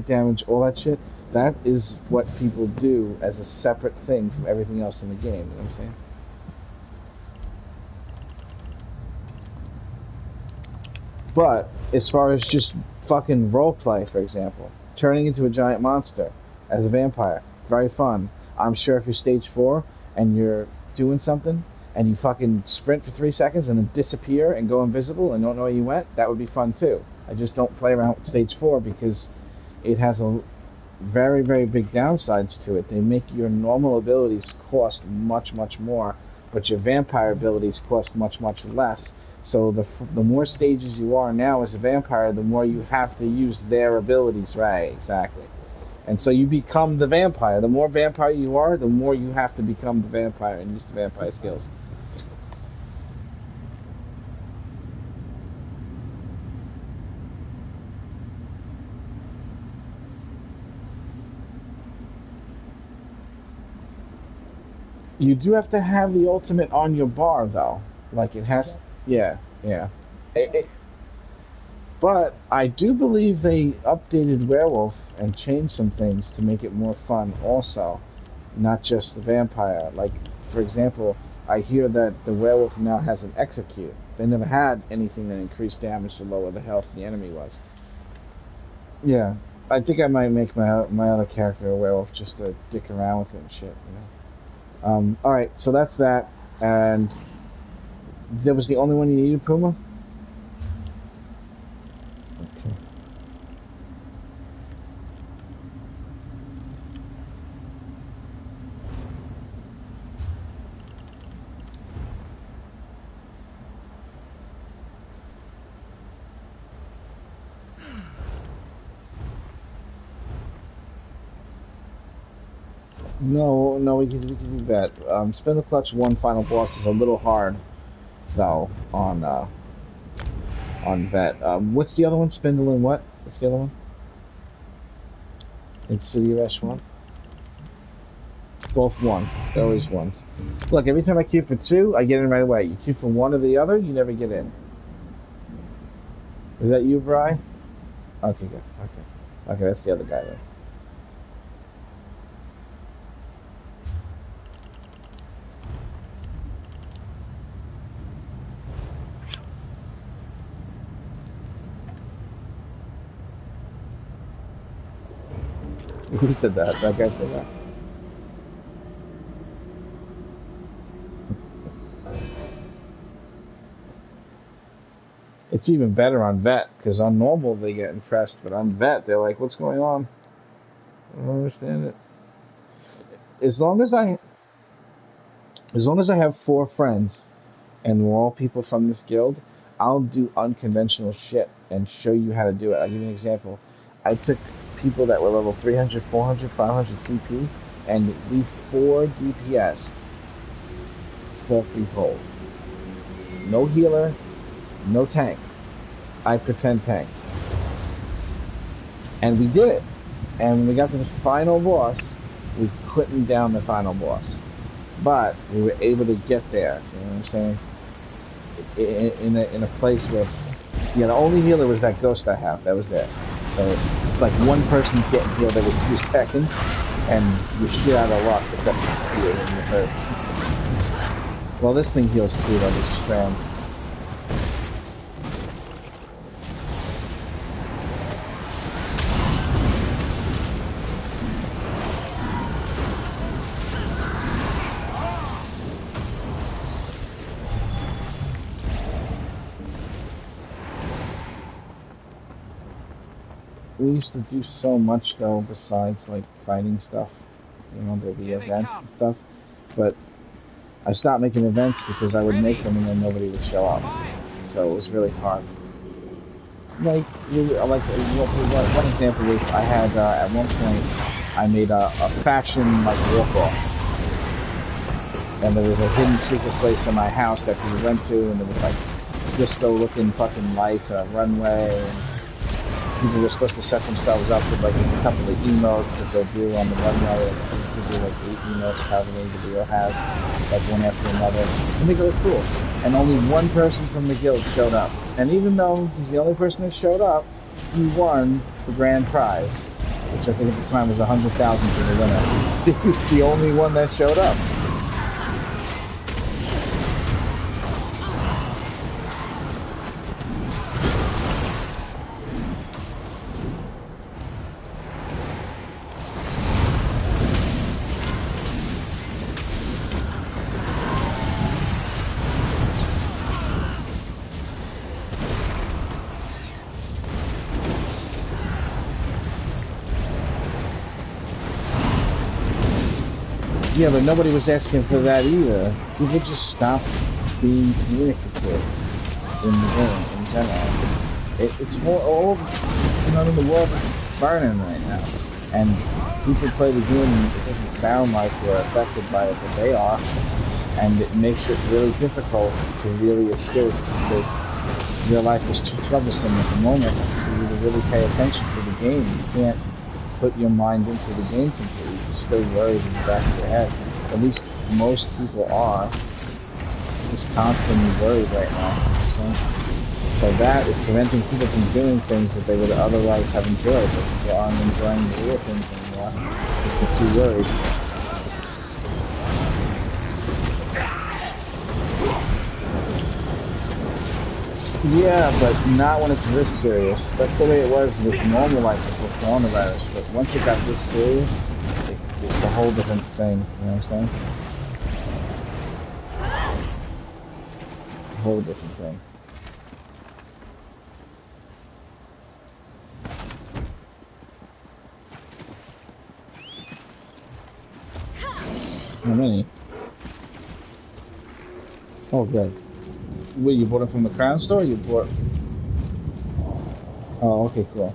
damage, all that shit, that is what people do as a separate thing from everything else in the game, you know what I'm saying? But, as far as just fucking roleplay, for example, turning into a giant monster as a vampire, very fun. I'm sure if you're stage 4 and you're doing something, and you fucking sprint for 3 seconds and then disappear and go invisible and don't know where you went, that would be fun too. I just don't play around with stage 4 because it has a very, very big downsides to it. They make your normal abilities cost much, much more, but your vampire abilities cost much, much less. So the more stages you are now as a vampire, the more you have to use their abilities. Right, exactly. And so you become the vampire. The more vampire you are, the more you have to become the vampire and use the vampire skills. You do have to have the ultimate on your bar, though. Like, it has... Yeah. But I do believe they updated Werewolf and changed some things to make it more fun also. Not just the vampire. Like, for example, I hear that the Werewolf now has an execute. They never had anything that increased damage to lower the health the enemy was. Yeah. I think I might make my other character a Werewolf just to dick around with it and shit, you know. Alright, so that's that, and that was the only one you needed, Puma? Okay. No, no, we can do that. Spin the clutch one final boss is a little hard, though, on vet. What's the other one? Spindle and what? What's the other one? In City Rush 1? Both one. They're always ones. Look, every time I queue for 2, I get in right away. You queue for 1 or the other, you never get in. Is that you, Bri? Okay, good. Okay. Okay, that's the other guy then. Who said that? That guy said that. It's even better on vet, because on normal they get impressed, but on vet they're like, what's going on? I don't understand it. As long as I have 4 friends and we're all people from this guild, I'll do unconventional shit and show you how to do it. I'll give you an example. I took people that were level 300, 400, 500 CP, and we 4 DPS for threefold. No healer, no tank. I pretend tank. And we did it. And when we got to the final boss, we couldn't down the final boss. But we were able to get there, you know what I'm saying? In a place where, yeah, the only healer was that ghost I have, that was there. So it's like one person's getting healed every 2 seconds, and you're shit out of luck if that's heal when you're hurt. Well, this thing heals too, though, this strand. We used to do so much though besides like fighting stuff, you know, there'd be events and stuff, but I stopped making events because I would make them and then nobody would show up, so it was really hard. Like one example is I had at one point I made a faction like walk-off, and there was a hidden secret place in my house that we went to, and there was like disco looking fucking lights, a runway, and people were supposed to set themselves up with like a couple of emotes that they'll do on the runway, and people do like 8 emotes, however many the video has, like one after another, and they go cool. And only one person from the guild showed up. And even though he's the only person that showed up, he won the grand prize, which I think at the time was 100,000 for the winner. He was the only one that showed up. Yeah, but nobody was asking for that either. People just stopped being communicative in the game in general. It's more all, you know, the world is burning right now, and people play the game and it doesn't sound like they're affected by it, but they are, and it makes it really difficult to really escape because your life is too troublesome at the moment for you to really pay attention to the game. You can't put your mind into the game completely. You're still worried in the back of your head. At least most people are just constantly worried right now. So that is preventing people from doing things that they would otherwise have enjoyed. But people aren't enjoying the real things anymore because they're too worried. Yeah, but not when it's this serious. That's the way it was with normal life before coronavirus. But once it got this serious, it's a whole different thing. You know what I'm saying? A whole different thing. How many? Oh, good. Wait, you bought it from the Crown store? Or you bought? Oh, okay, cool.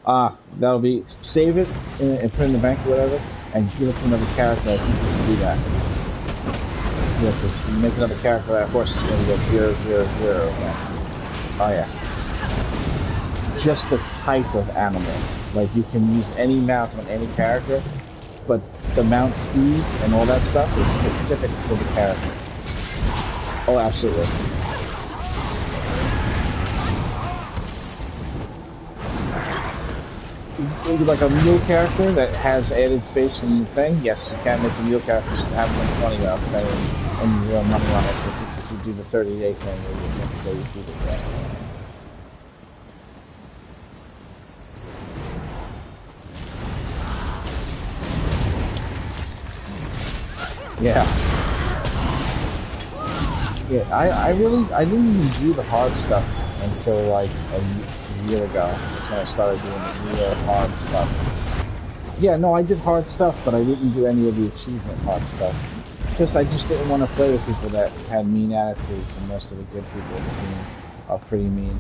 That'll be, save it and put it in the bank or whatever, and give it to another character. I think you can do that. Yeah, just make another character. That horse is going to get 0, 0, 0. Oh yeah. Just the type of animal. Like you can use any mount on any character, but the mount speed and all that stuff is specific to the character. Oh, absolutely. Like a mule character that has added space from the thing, yes, you can make the mule characters have them 20 rounds better and you real money on it if you do the 30-day thing or the next day you do the thing. Yeah. Yeah, I didn't even do the hard stuff until like a year ago. That's when I started doing the real hard stuff. Yeah, no, I did hard stuff, but I didn't do any of the achievement hard stuff. Because I just didn't want to play with people that had mean attitudes, and most of the good people are pretty mean.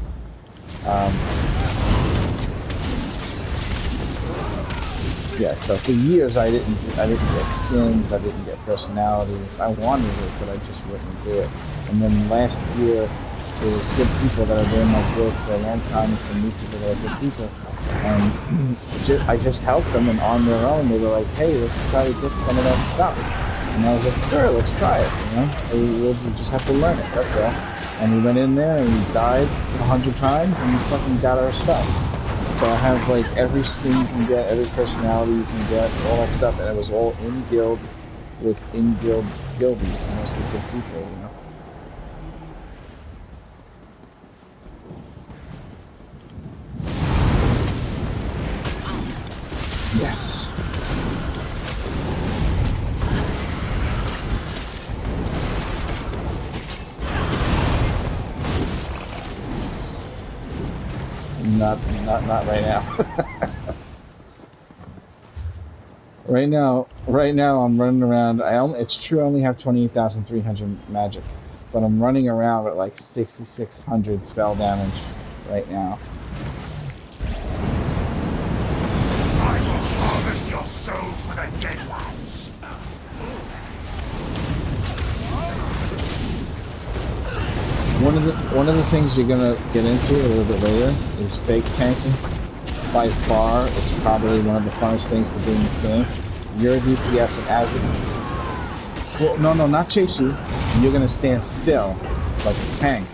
Yeah, so for years I didn't get skins, I didn't get personalities. I wanted it, but I just wouldn't do it. And then last year, there was good people that have been in my group for a long time, and some new people that are good people. And I just helped them, and on their own, they were like, hey, let's try to get some of that stuff. And I was like, sure, let's try it, you know? We just have to learn it, that's all. And we went in there, and we died 100 times, and we fucking got our stuff. So I have, like, every skin you can get, every personality you can get, all that stuff, and it was all in guild with in-guild guildies, mostly good people, you know? Yes. Not right now. Right now I'm running around. It's true I only have 28,300 magic, but I'm running around at like 6,600 spell damage right now. I will harvest your soul for the dead ones. One of the things you're gonna get into a little bit later is fake tanking. By far, it's probably one of the funnest things to do in this game. You're a DPS, and as it... Well, no, not chase you. You're gonna stand still, like a tank.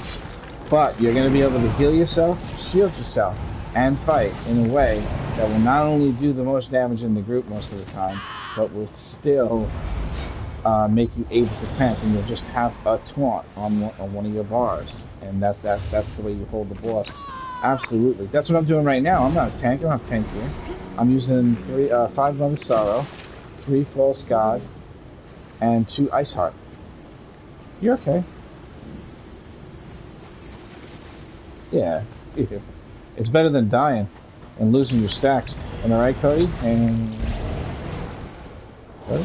But you're gonna be able to heal yourself, shield yourself, and fight in a way that will not only do the most damage in the group most of the time, but will still make you able to tank, and you'll just have a taunt on one of your bars, and that's the way you hold the boss. Absolutely, that's what I'm doing right now. I'm not a tank. I don't have tank gear. I'm using 5 Mother Sorrow, 3 False God, and 2 Ice Heart. You're okay. Yeah, it's better than dying and losing your stacks. Am I right, Cody? And what?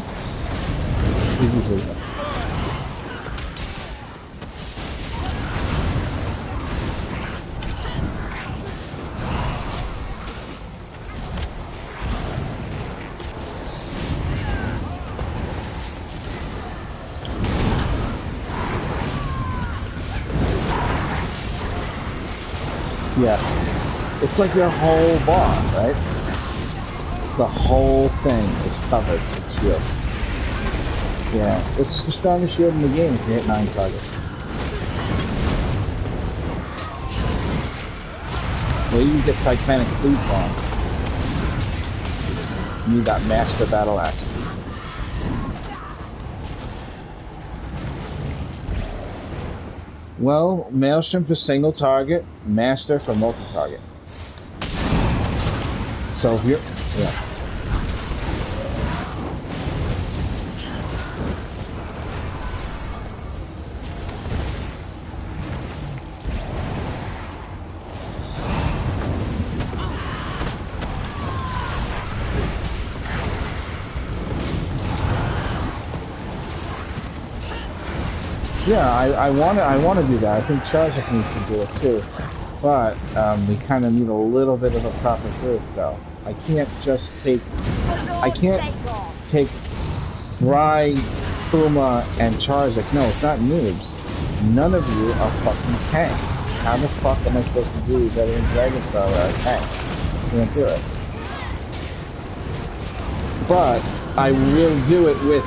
Yeah, it's like your whole bar, right? The whole thing is covered with shield. Yeah, it's the strongest shield in the game if you hit 9 targets. Well, you get Titanic Fleet Bomb. You need that Master Battle Axe. Well, Maelstrom for single target, Master for multi-target. So if you're... Yeah. Yeah, I want to do that. I think Charzik needs to do it too. But we kind of need a little bit of a proper group, though. I can't just take. I can't take Bry, Puma, and Charizard. No, it's not noobs. None of you are fucking tanks. How the fuck am I supposed to do better than Dragon Star where I tank? Can't do it. But I will do it with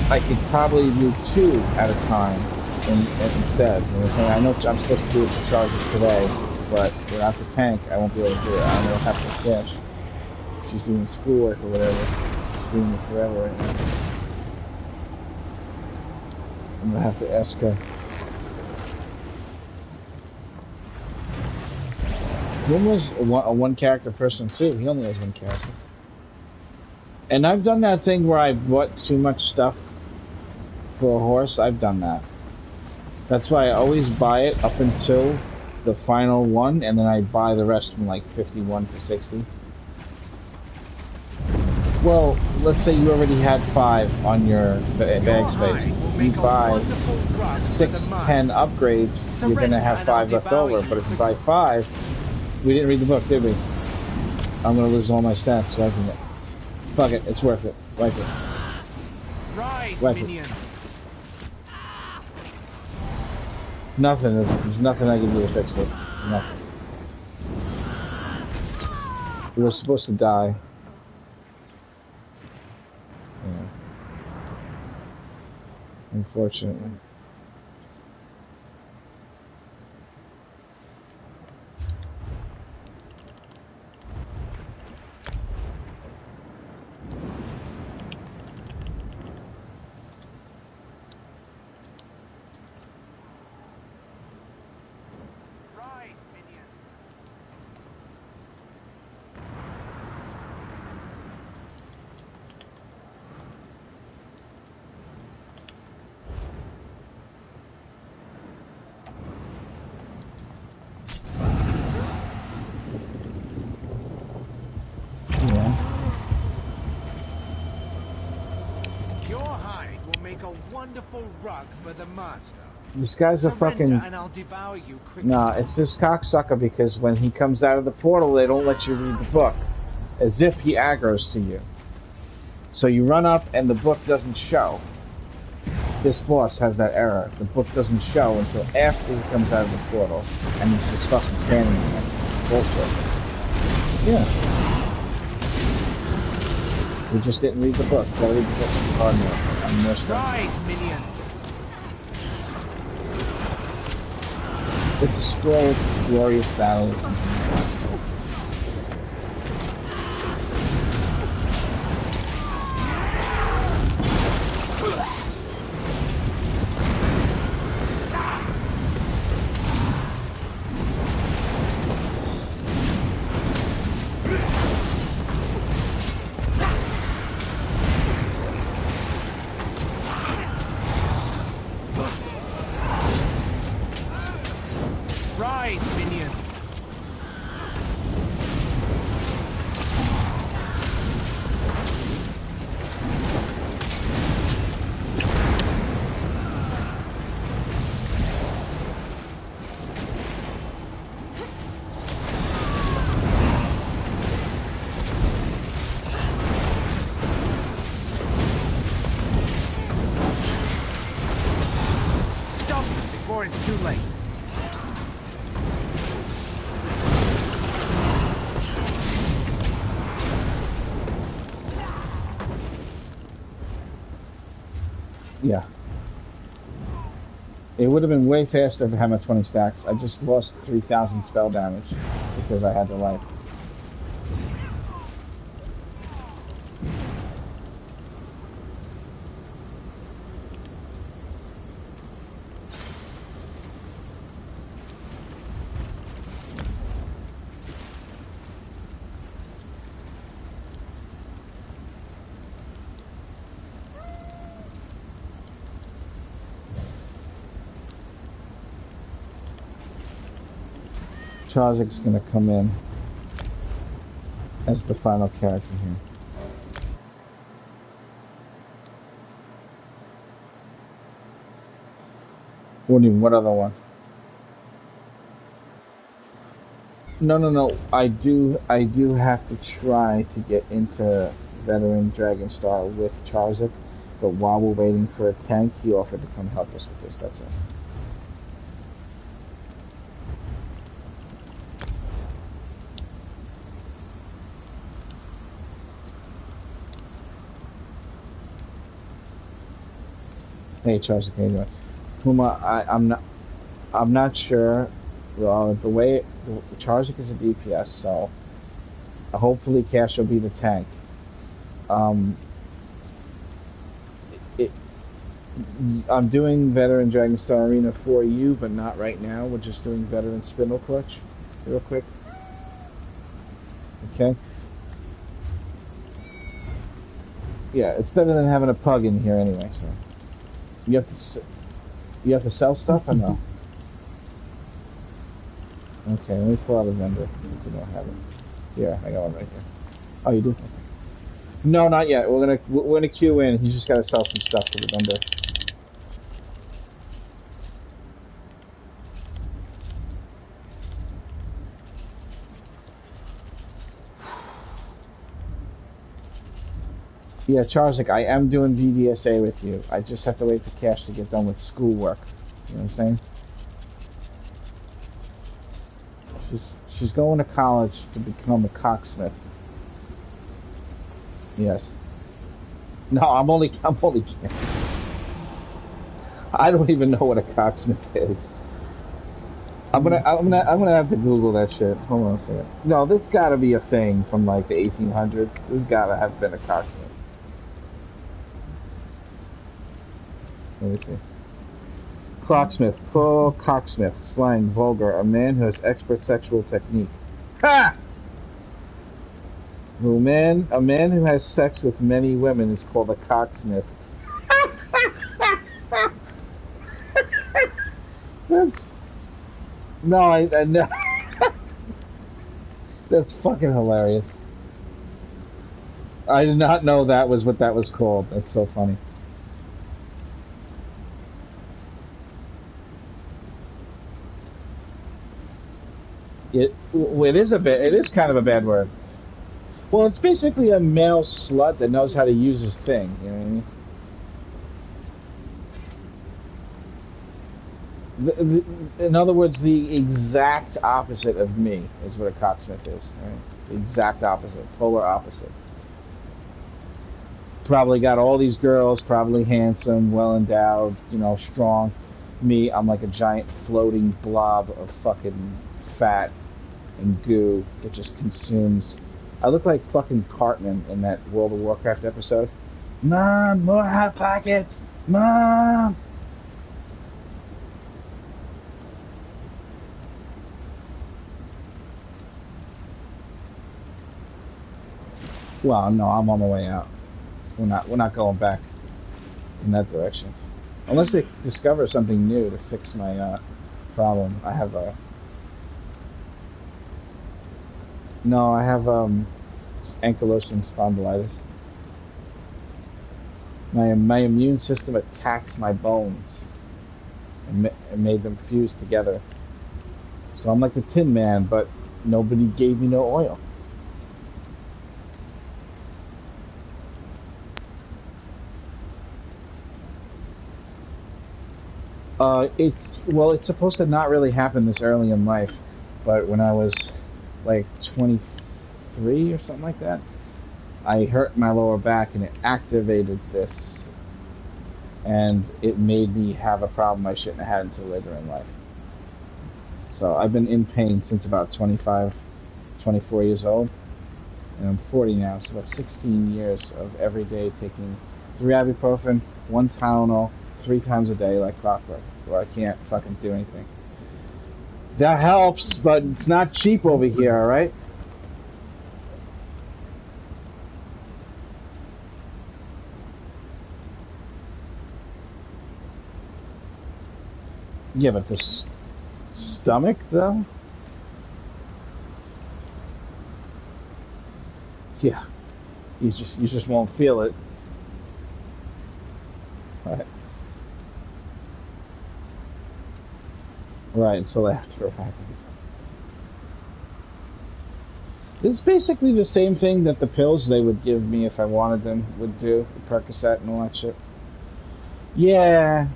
I could probably do 2 at a time instead. You know what I'm saying? I know I'm supposed to do it for Chargers today, but without the tank, I won't be able to do it. I don't know what happened to Cash. She's doing schoolwork or whatever. She's doing it forever right now. I'm gonna have to ask her. Jim was a one-character person too. He only has 1 character. And I've done that thing where I bought too much stuff for a horse. I've done that. That's why I always buy it up until the final one, and then I buy the rest from like 51 to 60. Well, let's say you already had 5 on your bag space. You buy 6, 10 upgrades, you're going to have 5 left over. But if you buy 5, we didn't read the book, did we? I'm going to lose all my stats, so I can get... Fuck it, it's worth it. Wipe it. Rise, Wipe minions. it. Nothing. There's nothing I can do to fix this. Nothing. We were supposed to die. Yeah. Unfortunately. Rug for the master. This guy's a fucking... And I'll devour you quickly. Nah, it's this cocksucker because when he comes out of the portal, they don't let you read the book. As if he aggroes to you. So you run up and the book doesn't show. This boss has that error. The book doesn't show until after he comes out of the portal. And he's just fucking standing there. Bullshit. Yeah. We just didn't read the book. Gotta read the book from Cardinal. Rise, minions! It's a scroll, glorious battles. Yeah. It would have been way faster if I had my 20 stacks. I just lost 3,000 spell damage because I had the life. Chazik's gonna come in as the final character here. What other one? No. I do have to try to get into Veteran Dragonstar with Charzuk, but while we're waiting for a tank, he offered to come help us with this, that's it. Hey Charzuk, how you doing? Puma, I'm not sure. Well, the way Charzuk is a DPS, so hopefully Cash will be the tank. I'm doing Veteran Dragonstar Arena for you, but not right now. We're just doing Veteran Spindle Clutch, real quick. Okay. Yeah, it's better than having a pug in here anyway. So you have to sell stuff or no? Okay, let me pull out a vendor if you don't have it. Yeah, I got one right here. Oh, you do? Okay. No, not yet. We're gonna queue in. He's just gotta sell some stuff to the vendor. Yeah, Charzuk, I am doing VDSA with you. I just have to wait for Cash to get done with schoolwork. You know what I'm saying? She's going to college to become a cocksmith. Yes. No, I'm only kidding. I don't even know what a cocksmith is. I'm gonna have to Google that shit. Hold on a second. No, this gotta be a thing from like the 1800s. This gotta have been a cocksmith. Let me see. Clocksmith, pro cocksmith, slang, vulgar, a man who has expert sexual technique. Ha! A man who has sex with many women is called a cocksmith. That's no, I no. That's fucking hilarious. I did not know that was what that was called. That's so funny. It is kind of a bad word. Well, it's basically a male slut that knows how to use his thing, you know what I mean? In other words, the exact opposite of me is what a cocksmith is, right? The exact opposite, polar opposite. Probably got all these girls, probably handsome, well endowed, you know, strong. Me, I'm like a giant floating blob of fucking fat and goo that just consumes. I look like fucking Cartman in that World of Warcraft episode. Mom, more Hot Pockets! Mom! Well, no, I'm on my way out. We're not going back in that direction. Unless they discover something new to fix my problem. I have a... No, I have ankylosing spondylitis. My immune system attacks my bones and made them fuse together. So I'm like the Tin Man, but nobody gave me no oil. It's supposed to not really happen this early in life, but when I was like 23 or something like that, I hurt my lower back and it activated this, and it made me have a problem I shouldn't have had until later in life. So I've been in pain since about 25, 24 years old, and I'm 40 now, so about 16 years of every day taking 3 ibuprofen, 1 Tylenol, 3 times a day like clockwork, where I can't fucking do anything. That helps, but it's not cheap over here, alright? Yeah, but the stomach, though? Yeah. You just won't feel it. Right. Right, until after it happens. It's basically the same thing that the pills they would give me if I wanted them would do, the Percocet and all that shit. Yeah,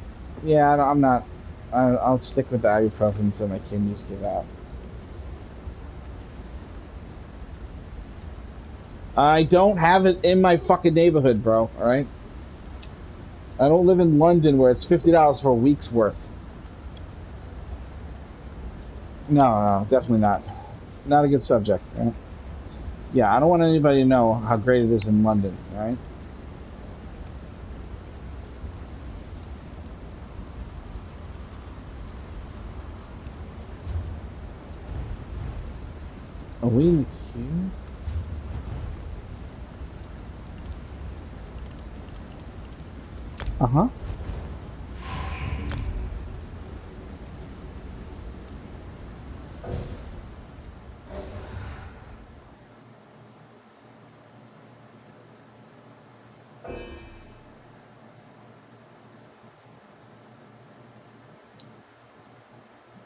I'm not. I'll stick with the ibuprofen until my kidneys give out. I don't have it in my fucking neighborhood, bro, alright? I don't live in London where it's $50 for a week's worth. No, definitely not. Not a good subject, right? Yeah, I don't want anybody to know how great it is in London, alright? Are we in the queue? Uh-huh.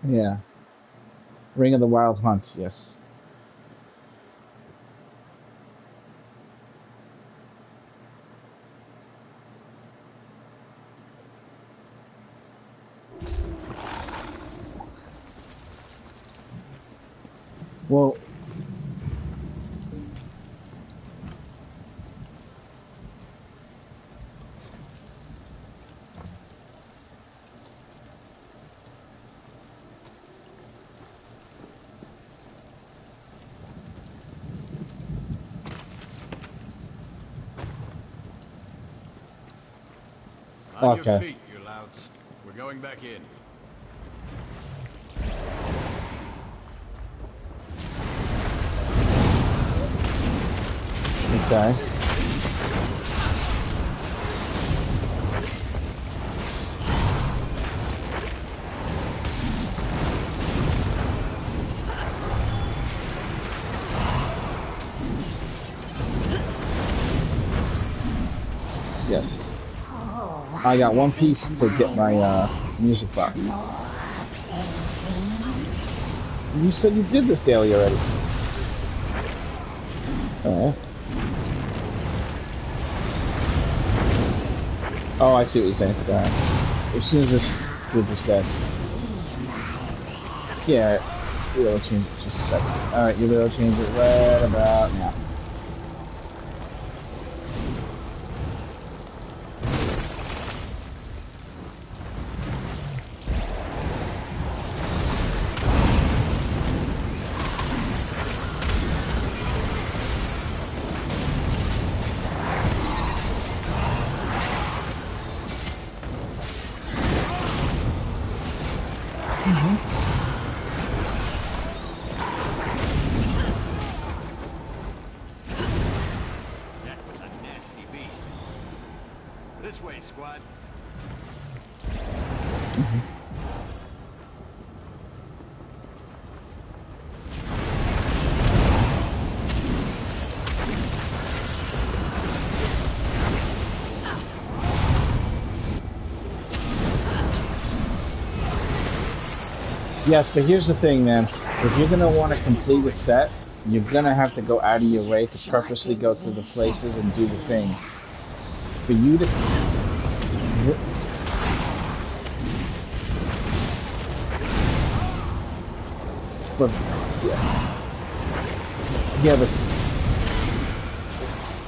Yeah. Ring of the Wild Hunt, yes. Well, On okay. your feet, you louts. We're going back in. Okay. Yes. I got one piece to get my music box. You said you did this daily already. Oh. Oh, I see what you're saying. As soon as this group is dead. Yeah, we'll change it just a second. Alright, you will change it right about now. Yes, but here's the thing, man. If you're gonna want to complete a set, you're gonna have to go out of your way to purposely go through the places and do the things. For you to... But, yeah, but...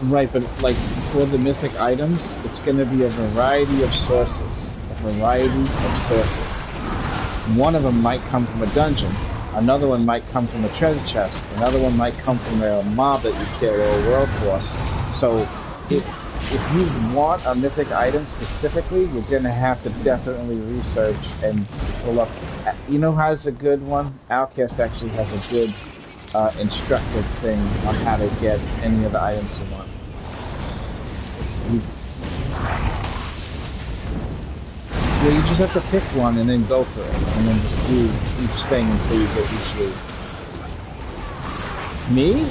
Right, but like, for the mythic items, it's gonna be a variety of sources. One of them might come from a dungeon, another one might come from a treasure chest, another one might come from a mob that you kill or a world boss. So if you want a mythic item specifically, you're gonna have to definitely research and pull up. You know how's a good one? Outcast actually has a good instructive thing on how to get any of the items you want. Yeah, you just have to pick one and then go for it, and then just do each thing until you get each loot. Me?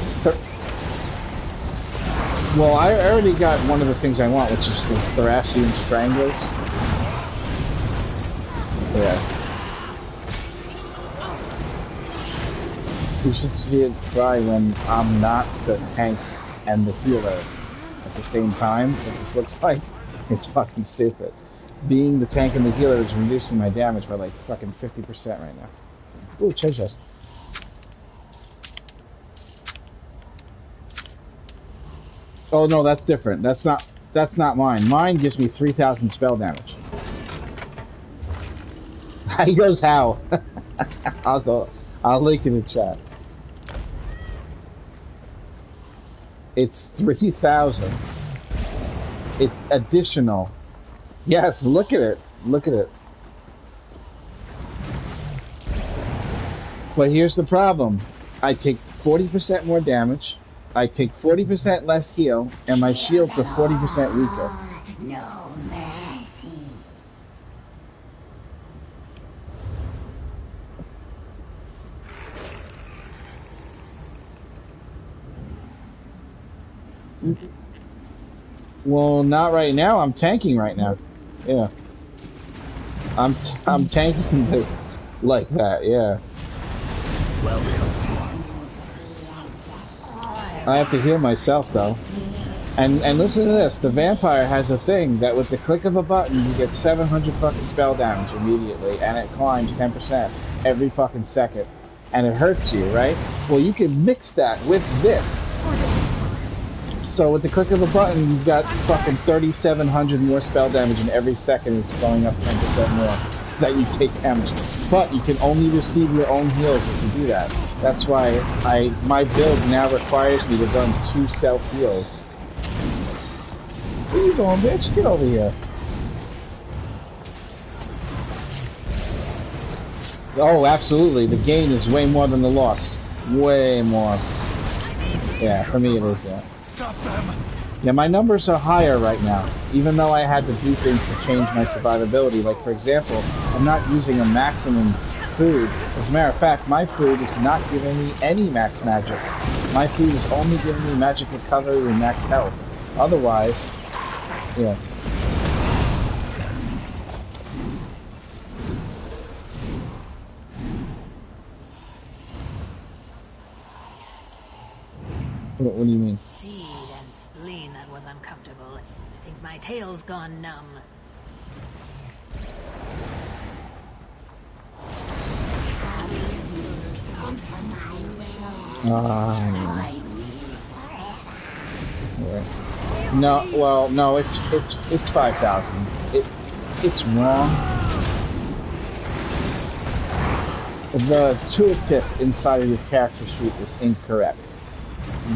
Well, I already got one of the things I want, which is the Thracian Stranglers. Yeah. You should see it try when I'm not the tank and the healer at the same time. What this looks like, it's fucking stupid. Being the tank and the healer is reducing my damage by like fucking 50% right now. Ooh, treasure chest. Oh no, that's different. That's not mine. Mine gives me 3,000 spell damage. He goes how? I'll link in the chat. It's 3,000. It's additional. Yes, look at it. Look at it. But here's the problem. I take 40% more damage. I take 40% less heal, and my shields are 40% weaker. No mercy. Well, not right now. I'm tanking right now. Yeah. I'm tanking this like that. Yeah. I have to heal myself though. And listen to this. The vampire has a thing that with the click of a button, you get 700 fucking spell damage immediately, and it climbs 10% every fucking second, and it hurts you, right? Well, you can mix that with this. So with the click of a button, you've got fucking 3,700 more spell damage, and every second it's going up 10% more that you take damage. But you can only receive your own heals if you do that. That's why my build now requires me to run 2 self heals. Where you going, bitch? Get over here. Oh, absolutely. The gain is way more than the loss. Way more. Yeah, for me it is, yeah. Yeah, my numbers are higher right now, even though I had to do things to change my survivability. Like, for example, I'm not using a maximum food. As a matter of fact, my food is not giving me any max magic. My food is only giving me magic recovery and max health. Otherwise, yeah. What do you mean? Seed and spleen, that was uncomfortable. I think my tail's gone numb. No, well, no, it's 5,000. It's wrong. The tooltip inside of your character sheet is incorrect.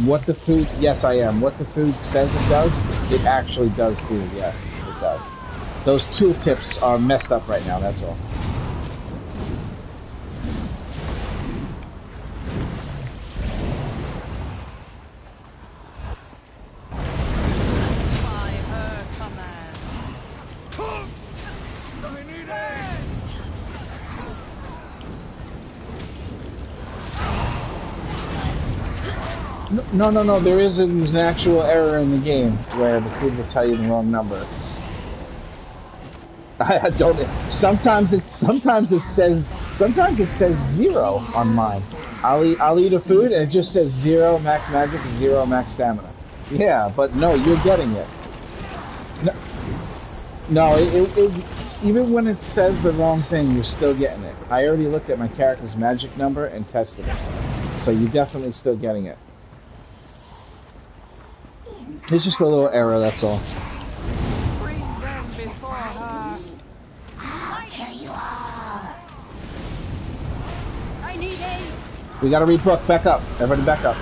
What the food, yes I am. What the food says it does, it actually does do, yes, it does. Those tooltips are messed up right now, that's all. No, there is an actual error in the game where the food will tell you the wrong number. I don't. Sometimes it says 0 on mine. I'll eat a food and it just says 0 max magic, 0 max stamina. Yeah, but no, you're getting it. No, even when it says the wrong thing, you're still getting it. I already looked at my character's magic number and tested it, so you're definitely still getting it. It's just a little error, that's all. Bring them before her. I'll kill you all. I need aid. We gotta read book. Back up. Everybody back up.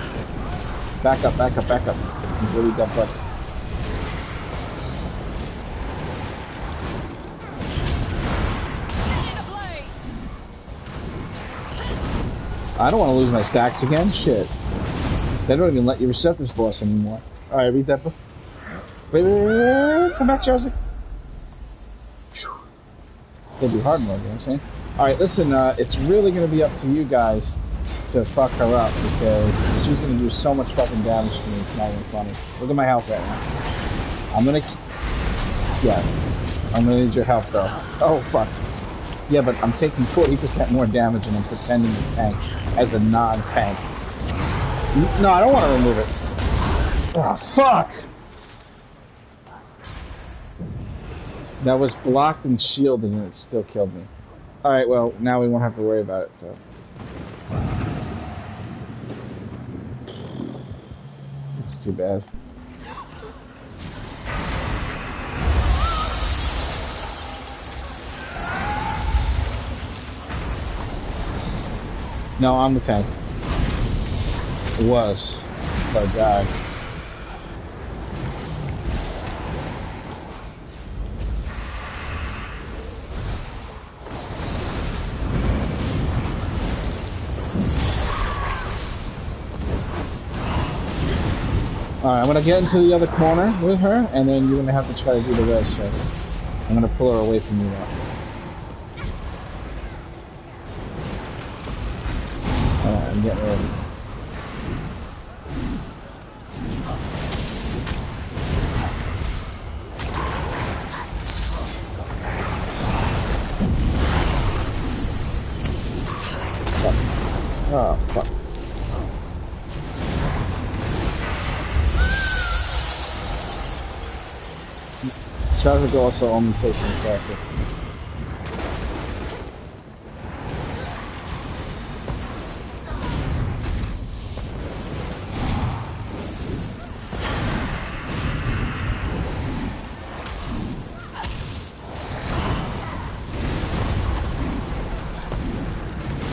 Back up. We'll read that book. I don't want to lose my stacks again. Shit. They don't even let you reset this boss anymore. Alright, read that book. Wait. Come back, Chelsea. It'll be hard mode, you know what I'm saying? Alright, listen, it's really going to be up to you guys to fuck her up, because she's going to do so much fucking damage to me, it's not even funny. Look at my health right now. I'm going to need your help, though. Oh, fuck. Yeah, but I'm taking 40% more damage and I'm pretending to tank as a non-tank. No, I don't want to remove it. Oh, fuck! That was blocked and shielded and it still killed me. Alright, well, now we won't have to worry about it, so... It's too bad. No, I'm the tank. It was. So I died. Alright, I'm gonna get into the other corner with her, and then you're gonna have to try to do the rest first. I'm gonna pull her away from you now. Alright, I'm getting ready. Fuck. Oh, fuck. Traffic also only takes in traffic.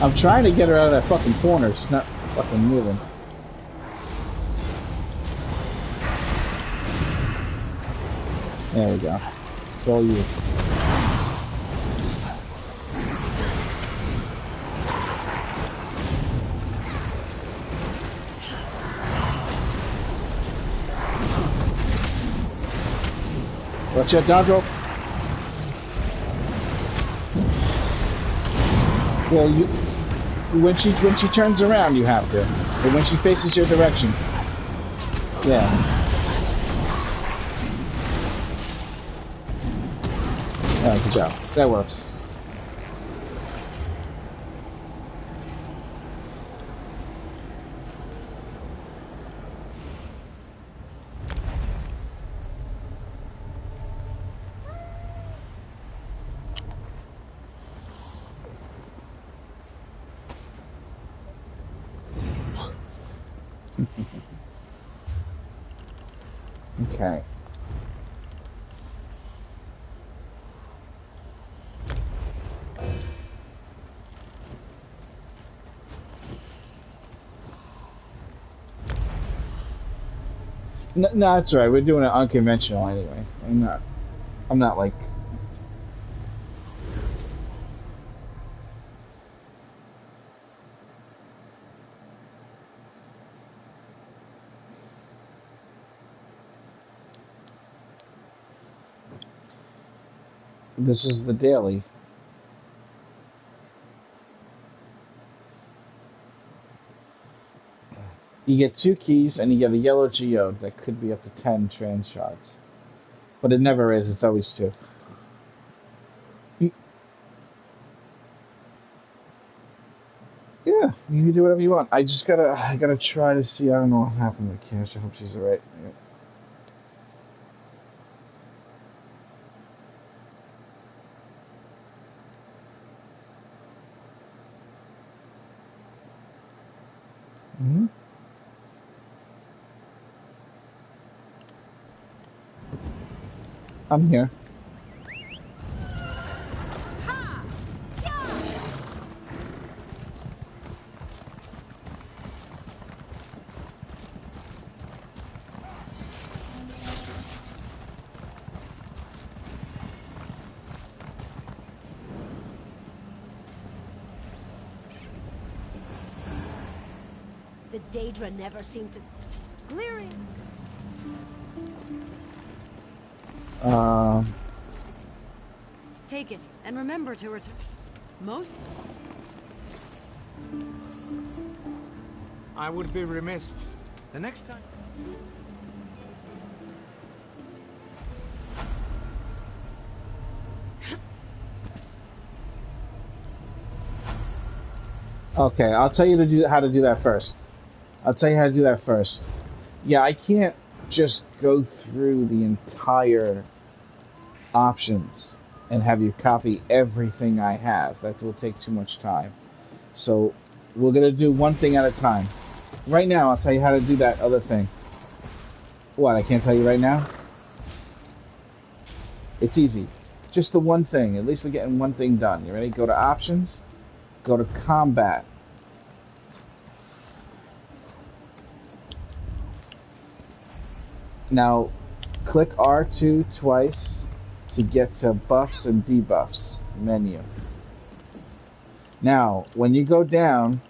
I'm trying to get her out of that fucking corner. She's not fucking moving. There we go. It's all you. Watch out, dodge rope. Well, you when she turns around, you have to. But when she faces your direction, yeah. Alright, good job. That works. Okay. No, that's right. We're doing it unconventional anyway. I'm not like. This is the daily. You get 2 keys and you get a yellow geode that could be up to 10 trans shards. But it never is, it's always 2. Yeah, you can do whatever you want. I gotta try to see, I don't know what happened with Cash. I hope she's alright. Yeah. Mm-hmm. I'm here. The Daedra never seemed to... Clearing! Take it, and remember to return... Most? I would be remiss. The next time... Okay, I'll tell you how to do that first. I'll tell you how to do that first. Yeah, I can't just go through the entire options and have you copy everything I have. That will take too much time. So we're going to do one thing at a time. Right now, I'll tell you how to do that other thing. What, I can't tell you right now? It's easy. Just the one thing. At least we're getting one thing done. You ready? Go to options. Go to combat. Now, click R2 twice to get to buffs and debuffs menu. Now, when you go down,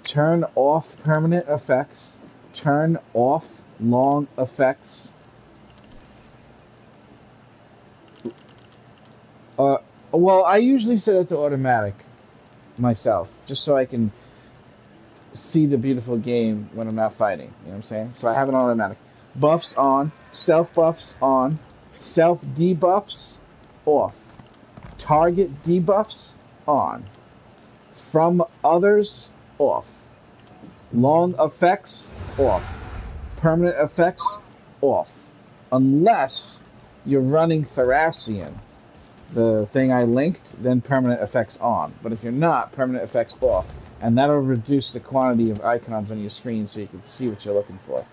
turn off permanent effects, turn off long effects. Well, I usually set it to automatic myself, just so I can see the beautiful game when I'm not fighting. You know what I'm saying? So I have it on automatic. Buffs on, self buffs on, self debuffs off, target debuffs on, from others off, long effects off, permanent effects off, unless you're running Thracian, the thing I linked, then permanent effects on. But if you're not, permanent effects off, and that'll reduce the quantity of icons on your screen so you can see what you're looking for.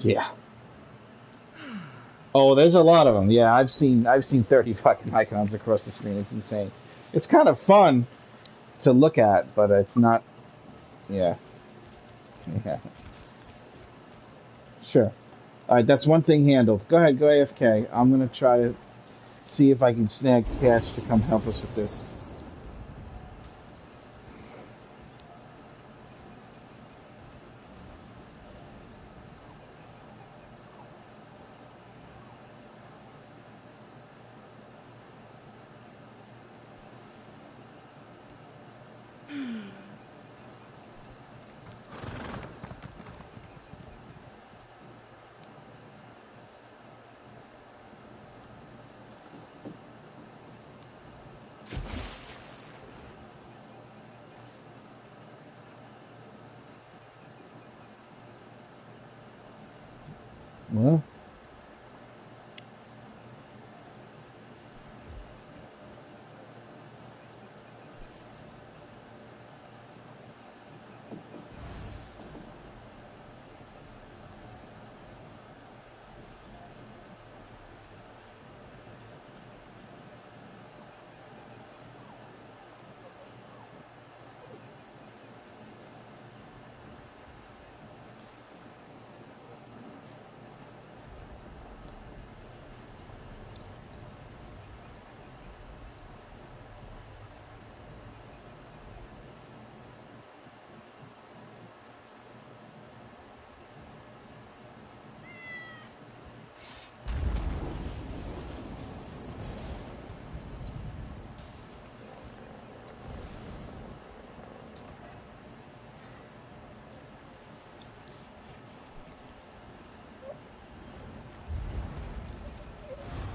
Yeah. Oh, there's a lot of them. Yeah, I've seen 30 fucking icons across the screen. It's insane. It's kind of fun to look at, but it's not. Yeah. Yeah. Sure. All right, that's one thing handled. Go ahead, go AFK. I'm gonna try to see if I can snag Cash to come help us with this. Well.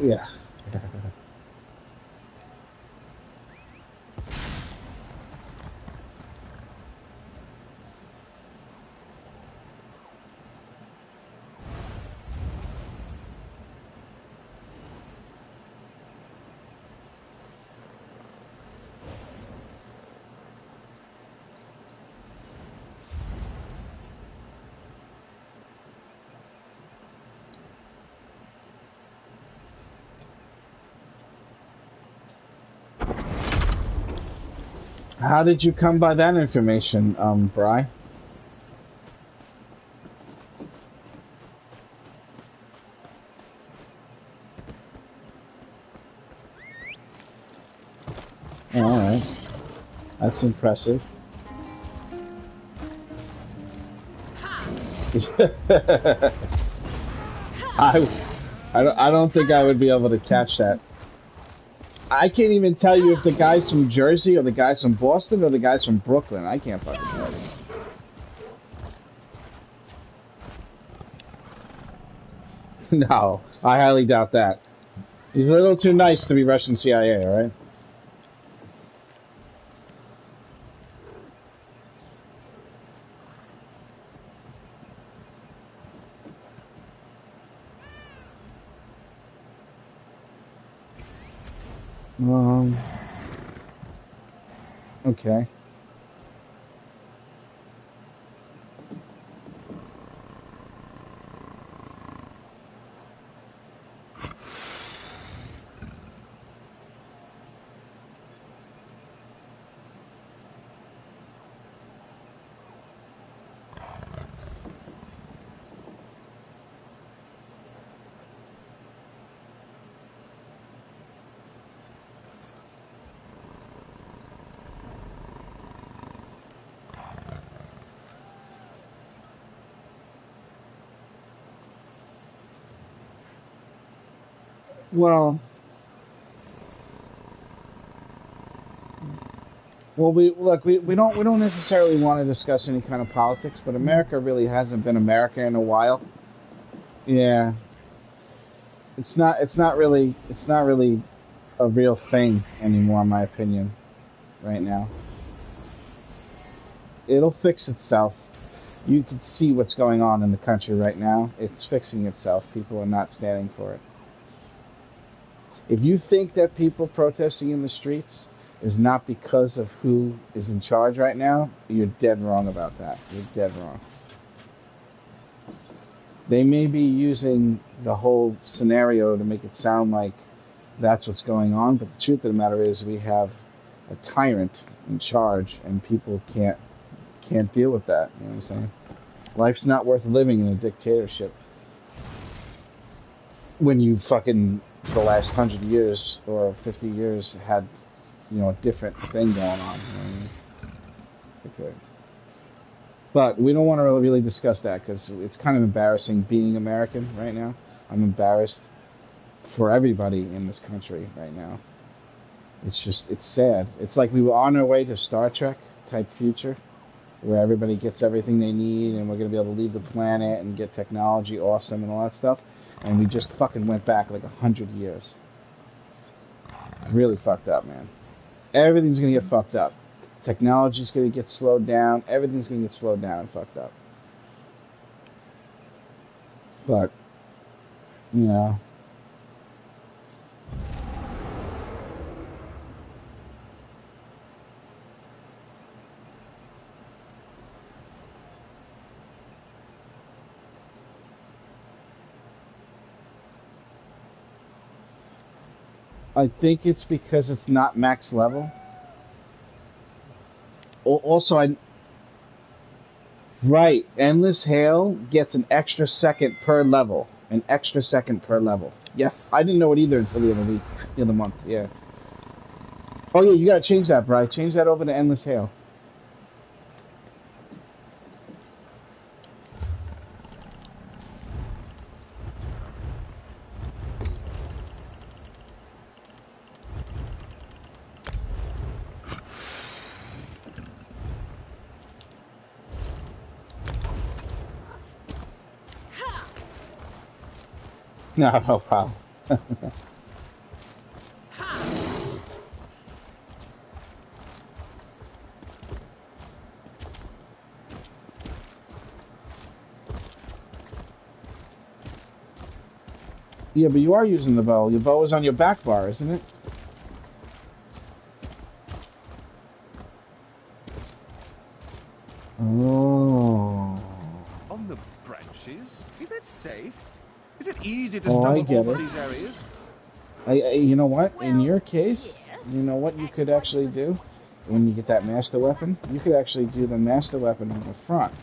Yeah. How did you come by that information, Bri? Alright. That's impressive. I don't think I would be able to catch that. I can't even tell you if the guy's from Jersey or the guy's from Boston or the guy's from Brooklyn. I can't fucking tell you. No, I highly doubt that. He's a little too nice to be Russian CIA, right? Okay. Well, we don't necessarily want to discuss any kind of politics, but America really hasn't been America in a while. Yeah, it's not really a real thing anymore, in my opinion, right now. It'll fix itself. You can see what's going on in the country right now. It's fixing itself. People are not standing for it. If you think that people protesting in the streets is not because of who is in charge right now, you're dead wrong about that. You're dead wrong. They may be using the whole scenario to make it sound like that's what's going on, but the truth of the matter is we have a tyrant in charge, and people can't deal with that. You know what I'm saying? Life's not worth living in a dictatorship when you fucking, for the last 100 years or 50 years, had, a different thing going on. You know what I mean? Okay. But we don't want to really discuss that because it's kind of embarrassing being American right now. I'm embarrassed for everybody in this country right now. It's sad. It's like we were on our way to Star Trek type future where everybody gets everything they need and we're going to be able to leave the planet and get technology awesome and all that stuff. And we just fucking went back like 100 years. Really fucked up, man. Everything's going to get fucked up. Technology's going to get slowed down. Everything's going to get slowed down and fucked up. But, I think it's because it's not max level. Also, right, Endless Hail gets an extra second per level. An extra second per level. Yes, I didn't know it either until the other week, the other month, yeah. Oh yeah, you gotta change that, Bri. Change that over to Endless Hail. No problem. Yeah, but you are using the bow. Your bow is on your back bar, isn't it? Oh. On the branches? Is that safe? Is it easy to I stumble get over it. these areas? You know what? In your case, you know what you could actually do? When you get that master weapon, you could actually do the master weapon on the front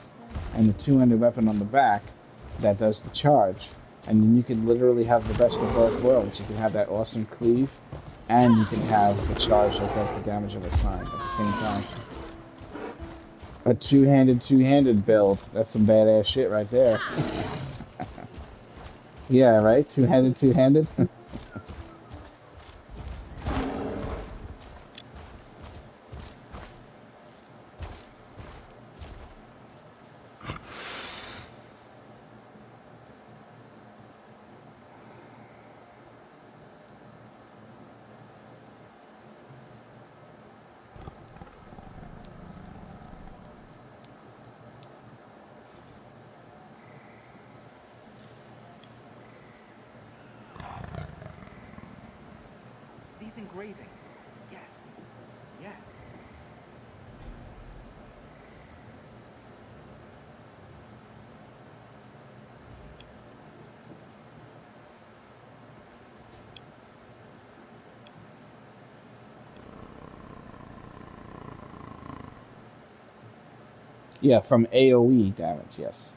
and the two-handed weapon on the back that does the charge. And then you can literally have the best of both worlds. You can have that awesome cleave, and you can have the charge that does the damage of a time at the same time. A two-handed build. That's some badass shit right there. Yeah, right? Two-handed? engravings. Yes. Yes. Yeah, from AoE damage, yes.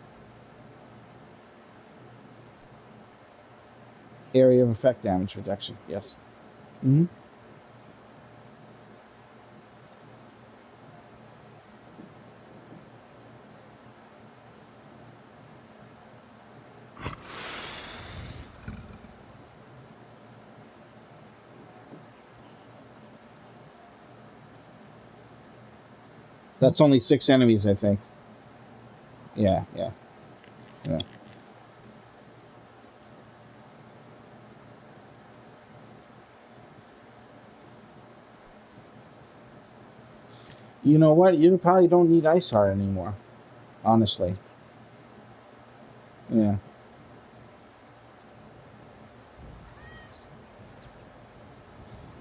Area of effect damage reduction, yes. Mm-hmm. That's only 6 enemies, I think. Yeah. You know what? You probably don't need Ice Heart anymore. Honestly. Yeah.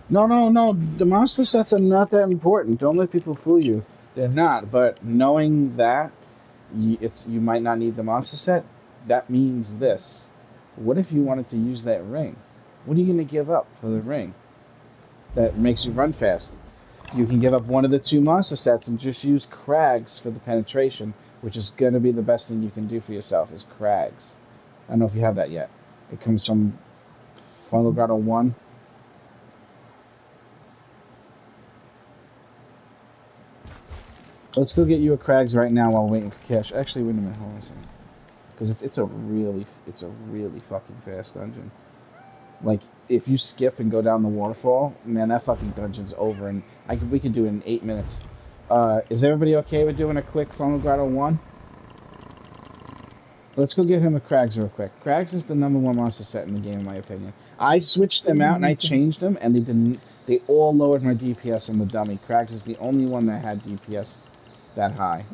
No. The monster sets are not that important. Don't let people fool you. They're not. But knowing that you might not need the monster set, that means this. What if you wanted to use that ring? What are you going to give up for the ring that makes you run fast? You can give up one of the 2 monster sets and just use Crags for the penetration, which is going to be the best thing you can do for yourself, is Crags. I don't know if you have that yet. It comes from Fungal Grotto 1. Let's go get you a Crags right now while waiting for Cash. Actually, wait a minute, hold on a second. Because it's a really fucking fast dungeon. Like, if you skip and go down the waterfall, man, that fucking dungeon's over, and we could do it in 8 minutes. Is everybody okay with doing a quick Fungal Grotto 1? Let's go get him a Crags real quick. Crags is the #1 monster set in the game, in my opinion. I switched them out and I changed them, and they all lowered my DPS on the dummy. Crags is the only one that had DPS that high.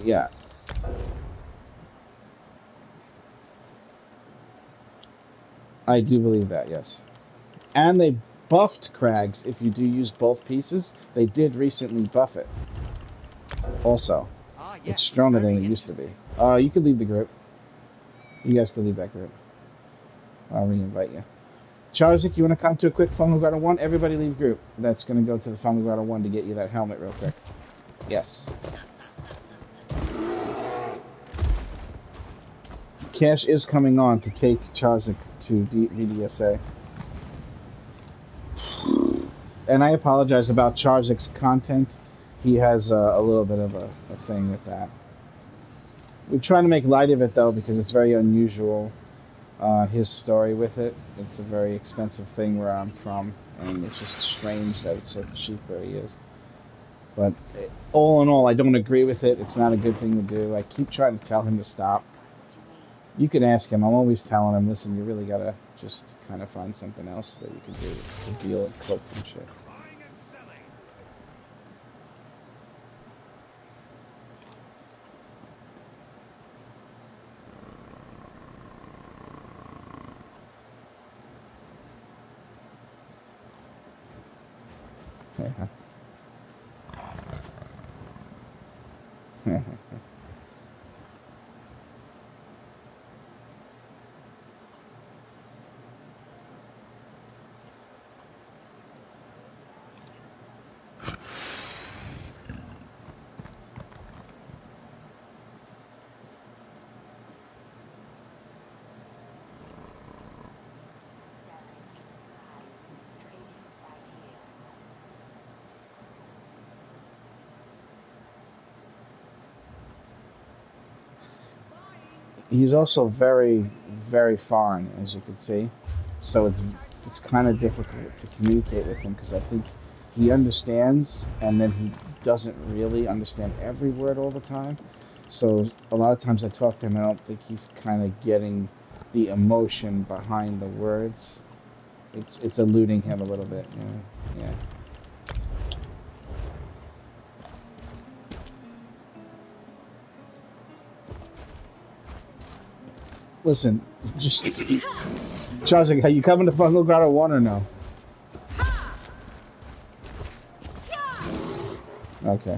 Yeah. I do believe that, yes. And they buffed Crags if you do use both pieces. They did recently buff it. Also. It's stronger than it used to be. You could leave the group. You guys could leave that group. I'll re-invite you. Charzik, you want to come to a quick Fungal Grotto 1? Everybody leave group. That's going to go to the Fungal Grotto 1 to get you that helmet real quick. Yes. Cash is coming on to take Charzik to VDSA. And I apologize about Charzik's content. He has a little bit of a thing with that. We're trying to make light of it, though, because it's very unusual, his story with it. It's a very expensive thing where I'm from, and it's just strange that it's so cheap where he is. But all in all, I don't agree with it. It's not a good thing to do. I keep trying to tell him to stop. You can ask him. I'm always telling him, listen, you really got to just kind of find something else that you can do to deal with cope and shit. He's also very, very foreign, as you can see. So it's kind of difficult to communicate with him because I think he understands, and then he doesn't really understand every word all the time. So a lot of times I talk to him, I don't think he's kind of getting the emotion behind the words. It's eluding him a little bit, you know? Yeah. Listen, just Charles, are you coming to Fungal Grotto 1 or no? Okay.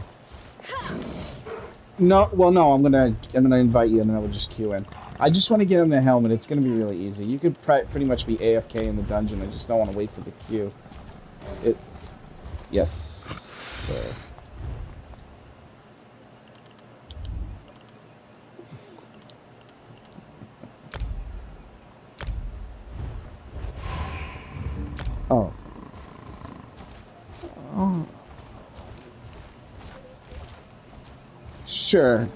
No, well, no, I'm gonna invite you, and then I will just queue in. I just want to get him the helmet. It's gonna be really easy. You could pretty much be AFK in the dungeon. I just don't want to wait for the queue. Yes, sir. Oh. Oh. Sure.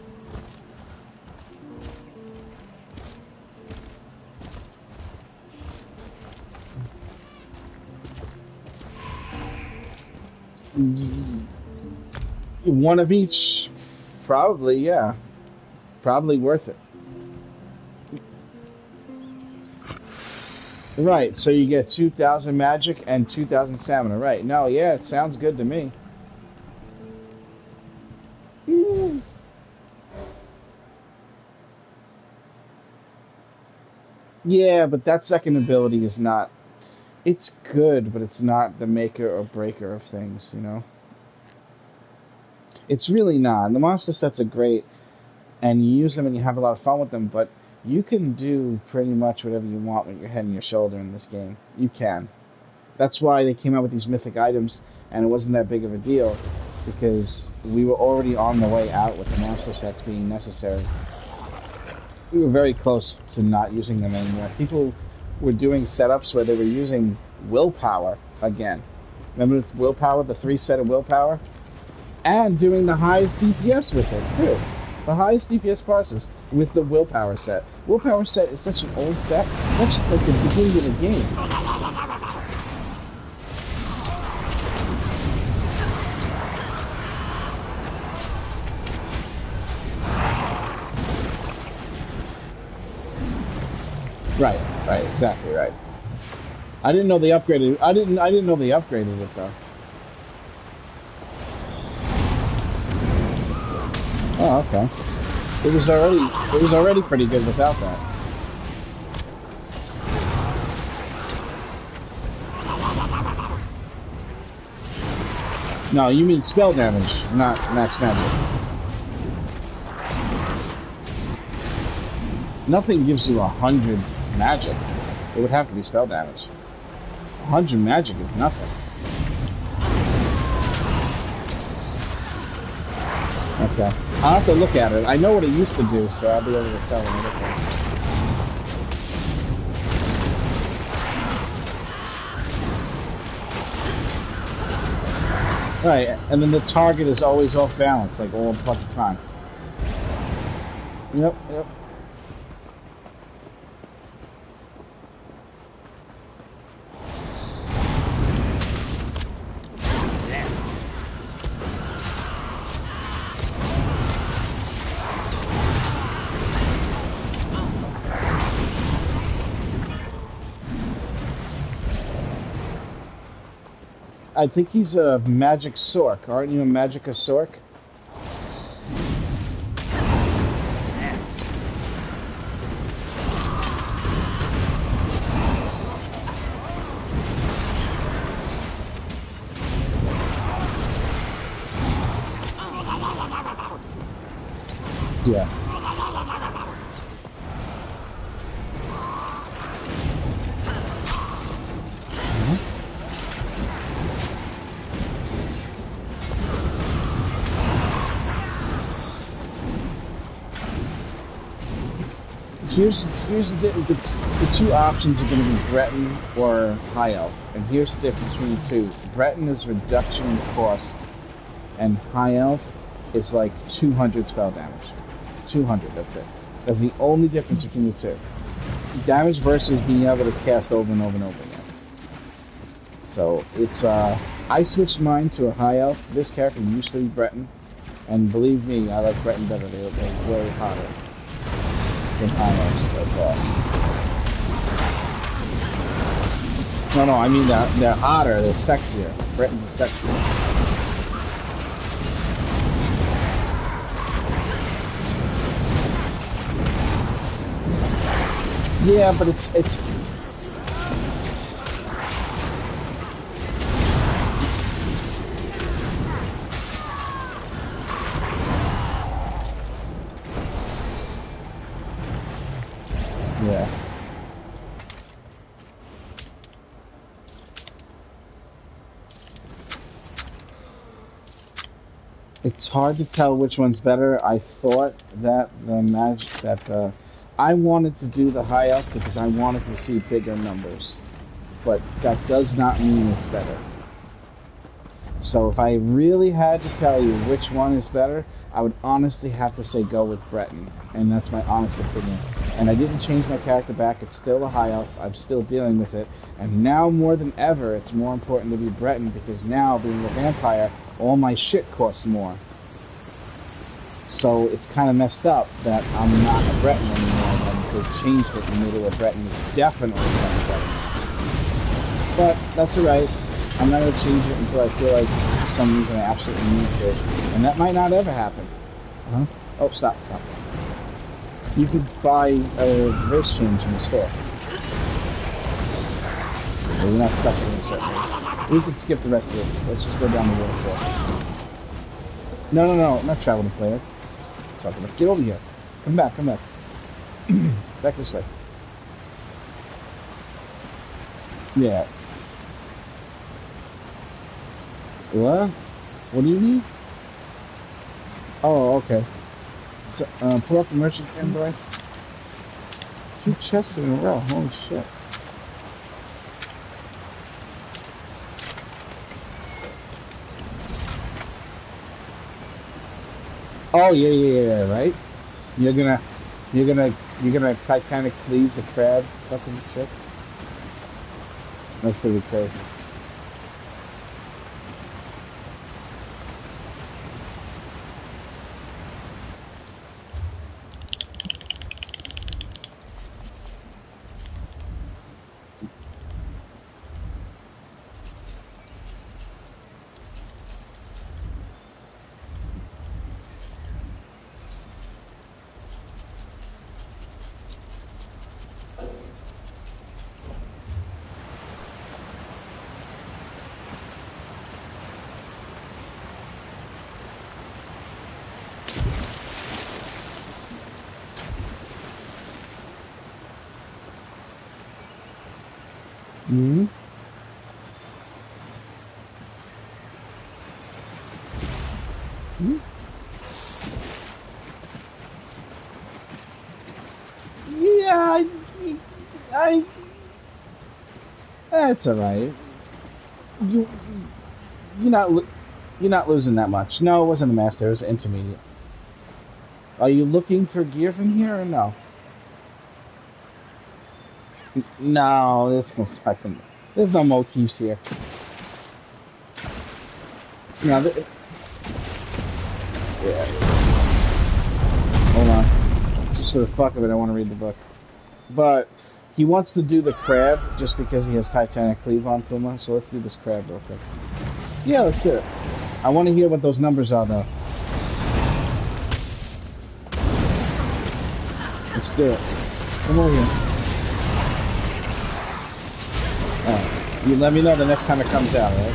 One of each? Probably, yeah. Probably worth it. Right, so you get 2,000 magic and 2,000 stamina. Right, no, yeah, it sounds good to me. Yeah, but that second ability is not... It's good, but it's not the maker or breaker of things, you know? It's really not. And the monster sets are great, and you use them and you have a lot of fun with them, but you can do pretty much whatever you want with your head and your shoulder in this game. You can. That's why they came out with these mythic items, and it wasn't that big of a deal, because we were already on the way out with the monster sets being necessary. We were very close to not using them anymore. People were doing setups where they were using willpower again. Remember with willpower, the 3 set of willpower? And doing the highest DPS with it, too. The highest DPS parses with the willpower set. Willpower set is such an old set. That's just like the beginning of the game. Right, exactly right. I didn't know they upgraded. I didn't know they upgraded it though. Oh, okay. It was already pretty good without that. No, you mean spell damage, not max magic. Nothing gives you 100 magic. It would have to be spell damage. 100 magic is nothing. Okay. I'll have to look at it. I know what it used to do, so I'll be able to tell when I look at it. Right, and then the target is always off balance, like all the fucking time. Yep. I think he's a magic sork. Aren't you a magic sork? Yeah. Here's the two options are going to be Breton or High Elf, and here's the difference between the two. Breton is reduction in cost, and High Elf is like 200 spell damage. 200, that's it. That's the only difference between the two. Damage versus being able to cast over and over and over again. So it's I switched mine to a High Elf. This character used to be Breton, and believe me, I like Breton better. They're way hotter than High Elves. No, I mean they're hotter, they're sexier. Bretons are sexier. Yeah, but it's Yeah. It's hard to tell which one's better. I thought that I wanted to do the high elf because I wanted to see bigger numbers, but that does not mean it's better. So if I really had to tell you which one is better, I would honestly have to say go with Breton, and that's my honest opinion. And I didn't change my character back. It's still a high elf. I'm still dealing with it. And now more than ever, it's more important to be Breton because now, being a vampire, all my shit costs more. So it's kind of messed up that I'm not a Breton anymore when they've changed it and made it where Breton is definitely better. But that's alright. I'm not going to change it until I feel like for some reason I absolutely need to. And that might not ever happen. Huh? Oh, stop. You could buy a race change in the store. So you're not stuck in a certain race. We could skip the rest of this. Let's just go down the waterfall. No, not travel to player. Talking about. Get over here. Come back. Back this way. Yeah. What? What do you need? Oh, okay. So, pull up the merchant inventory. 2 chests in a row. Holy shit. Oh yeah, right? You're gonna Titanic cleave the crab fucking shit. That's gonna be crazy. Hmm? Hmm? Yeah, that's all right. You're not losing that much. No, it wasn't a master. It was an intermediate. Are you looking for gear from here or no? No, there's no motifs here. No, yeah. Hold on. Just for the fuck of it, I want to read the book. But he wants to do the crab just because he has Titanic cleave on Puma, so let's do this crab real quick. Yeah, let's do it. I want to hear what those numbers are, though. Let's do it. Come over here. Alright. You let me know the next time it comes out, right?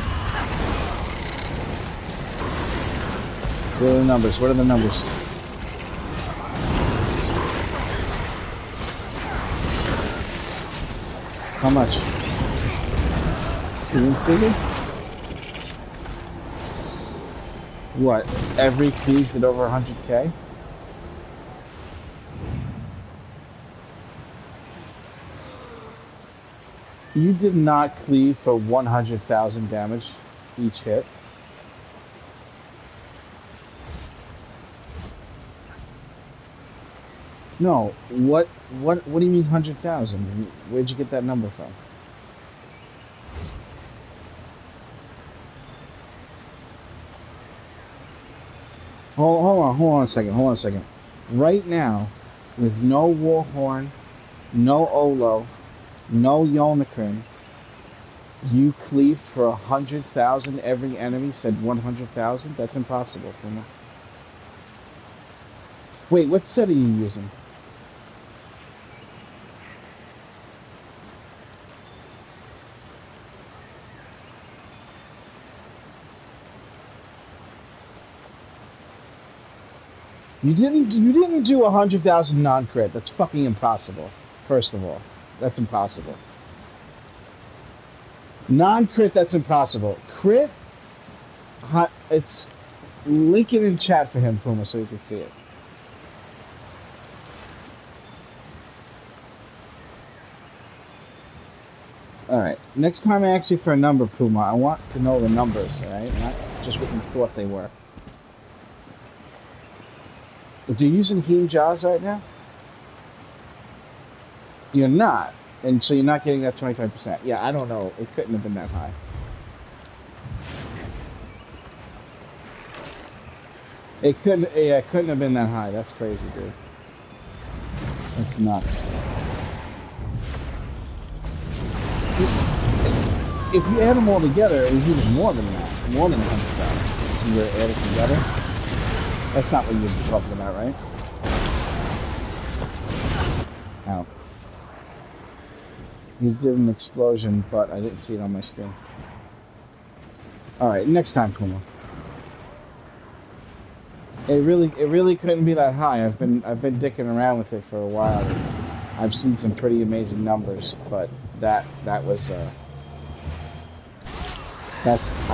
What are the numbers? What are the numbers? How much? Can you figure? What? Every cleave did over 100k? You did not cleave for 100,000 damage each hit. No, what do you mean 100,000? Where'd you get that number from? Hold on a second. Right now, with no Warhorn, no Olo, no Yolnakrin, you cleave for 100,000 every enemy said 100,000? That's impossible for me. Wait, what set are you using? You didn't do 100,000 non-crit. That's fucking impossible. First of all, that's impossible. Non-crit, that's impossible. Crit, it's... Link it in chat for him, Puma, so you can see it. Alright, next time I ask you for a number, Puma, I want to know the numbers, alright? Not just what you thought they were. Are you using Healing Jaws right now? You're not. And so you're not getting that 25%. Yeah, I don't know. It couldn't have been that high. It couldn't have been that high. That's crazy, dude. That's nuts. If you add them all together, it was even more than that. More than 100,000. You were added together. That's not what you're talking about, right? Ow. You did an explosion, but I didn't see it on my screen. Alright, next time, Kuma. It really couldn't be that high. I've been dicking around with it for a while. I've seen some pretty amazing numbers, but that was I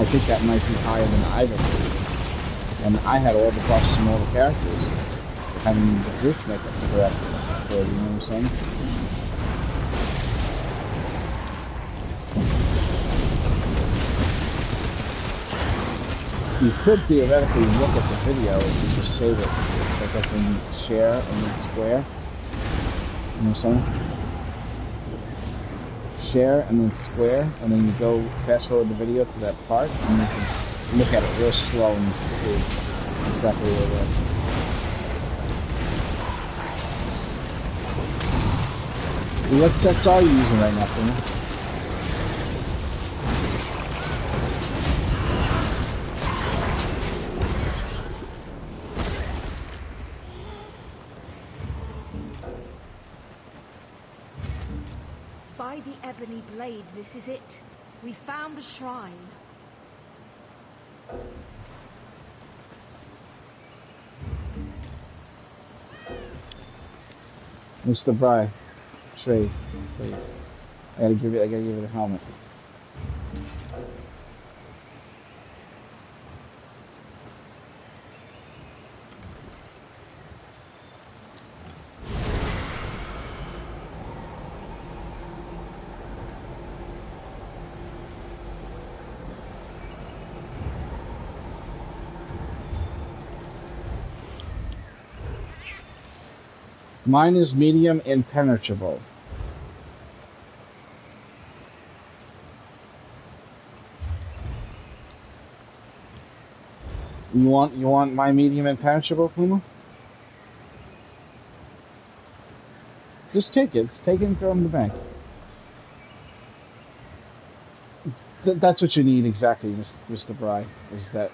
think that might be higher than I've ever seen. And I had all the buffs from all the characters. Having the group makeup correct, you know what I'm saying? You could theoretically look at the video and you just save it. Like I said, share and then square. You know what I'm saying? Share and then square, and then you go fast forward the video to that part, and you can look at it real slow and you can see exactly what it is. What sets are you using right now, Puma? By the ebony blade, this is it. We found the shrine. Mr. Bry, trade, please. I gotta give you the helmet. Mine is medium impenetrable. You want my medium impenetrable, Puma? Just take it. Just take it and throw it in the bank. That's what you need exactly, Mr. Bry. Is that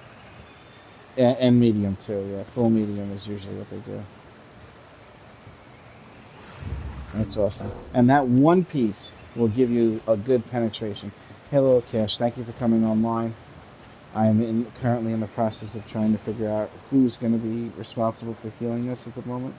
and medium too? Yeah, full medium is usually what they do. That's awesome. And that one piece will give you a good penetration. Hello, Cash. Thank you for coming online. I am currently in the process of trying to figure out who's going to be responsible for healing us at the moment.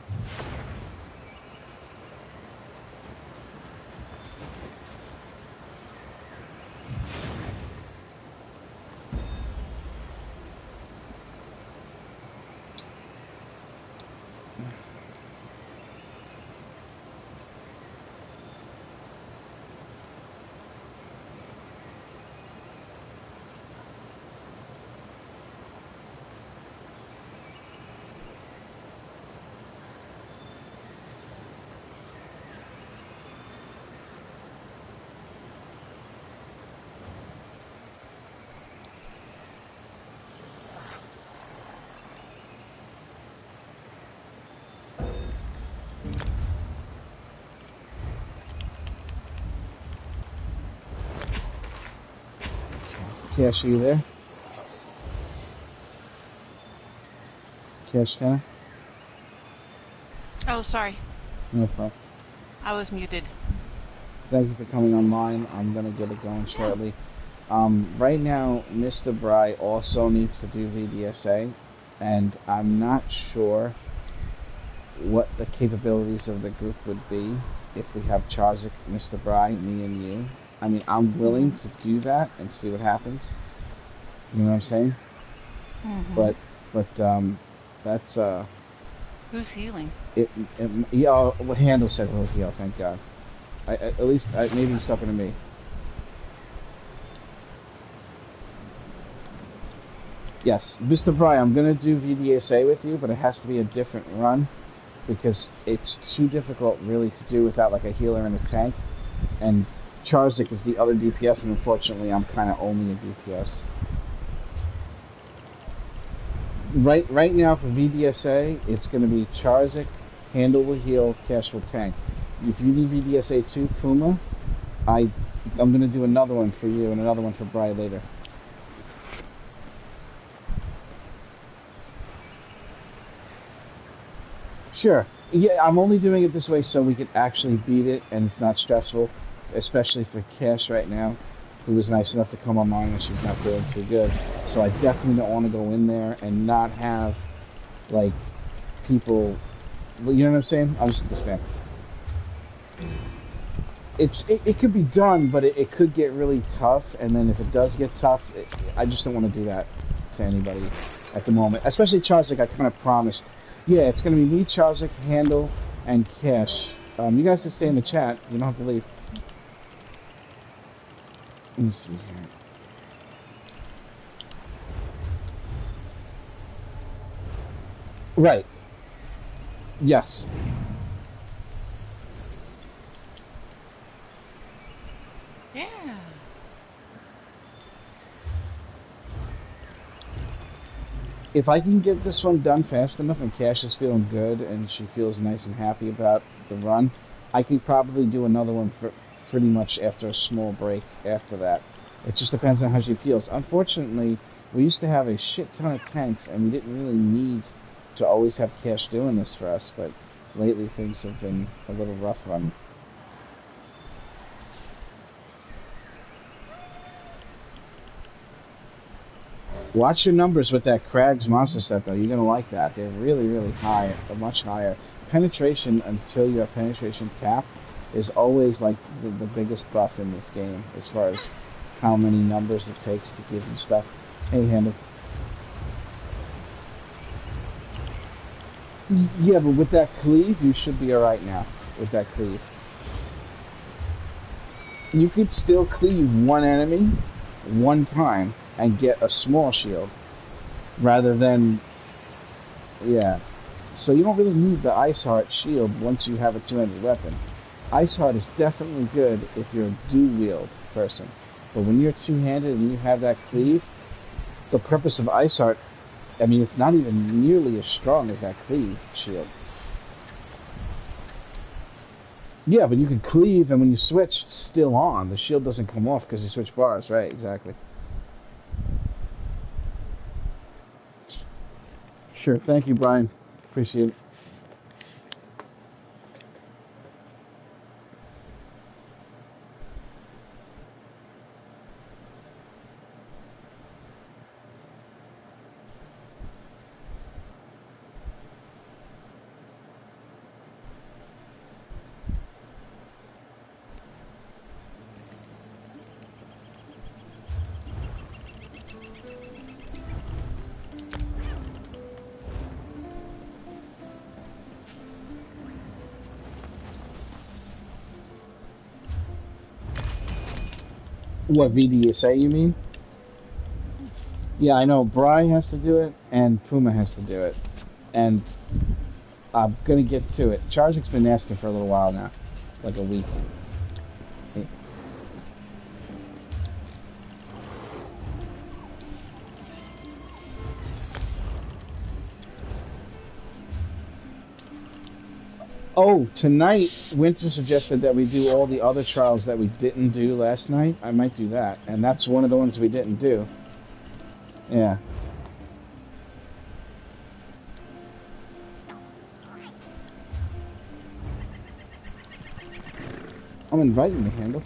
Cash, are you there? Cash, can Oh, sorry. No problem. I was muted. Thank you for coming online. I'm gonna get it going shortly. Right now, Mr. Bry also needs to do VDSA, and I'm not sure what the capabilities of the group would be if we have Charzik, Mr. Bry, me, and you. I mean, I'm willing to do that and see what happens. You know what I'm saying? But that's Who's healing? Yeah, what Handel said he'll heal. Thank God. At least maybe he's talking to me. Yes, Mr. Bry, I'm gonna do VDSA with you, but it has to be a different run because it's too difficult really to do without like a healer and a tank. And Charzik is the other DPS, and unfortunately, I'm kind of only a DPS. Right now for VDSA, it's going to be Charzik, Handel will heal, Cash will tank. If you need VDSA 2, Puma, I'm going to do another one for you and another one for Bry later. Sure. Yeah, I'm only doing it this way so we could actually beat it and it's not stressful, especially for Cash right now, who was nice enough to come online when she was not feeling too good. So I definitely don't want to go in there and not have, like, people... You know what I'm saying? I'm just this man. It could be done, but it could get really tough, and then if it does get tough, I just don't want to do that to anybody at the moment. Especially Charzik, I kind of promised. Yeah, it's going to be me, Charzik, Handel, and Cash. You guys can stay in the chat. You don't have to leave. Let me see here. Right. Yes. Yeah. If I can get this one done fast enough and Cash is feeling good and she feels nice and happy about the run, I can probably do another one for pretty much after a small break after that. It just depends on how she feels. Unfortunately, we used to have a shit ton of tanks and we didn't really need to always have Cash doing this for us, but lately things have been a little rough on. Watch your numbers with that Krag's monster set though, you're gonna like that. They're really, really high, much higher. Penetration until your penetration cap is always like the biggest buff in this game as far as how many numbers it takes to give you stuff. Hey, Handel. Yeah, but with that cleave, you should be alright now. With that cleave. You could still cleave one enemy one time and get a small shield rather than, yeah. So you don't really need the Ice Heart shield once you have a two-handed weapon. Ice Heart is definitely good if you're a dual-wield person. But when you're two-handed and you have that cleave, the purpose of Ice Heart, I mean, it's not even nearly as strong as that cleave shield. Yeah, but you can cleave, and when you switch, it's still on. The shield doesn't come off because you switch bars, right? Exactly. Sure, thank you, Brian. Appreciate it. What, VDSA you mean? Yeah, I know Bry has to do it, and Puma has to do it. And I'm gonna get to it. Charzik's been asking for a little while now. Like a week. Oh, tonight, Winter suggested that we do all the other trials that we didn't do last night. I might do that. And that's one of the ones we didn't do. Yeah. I'm inviting the Handel.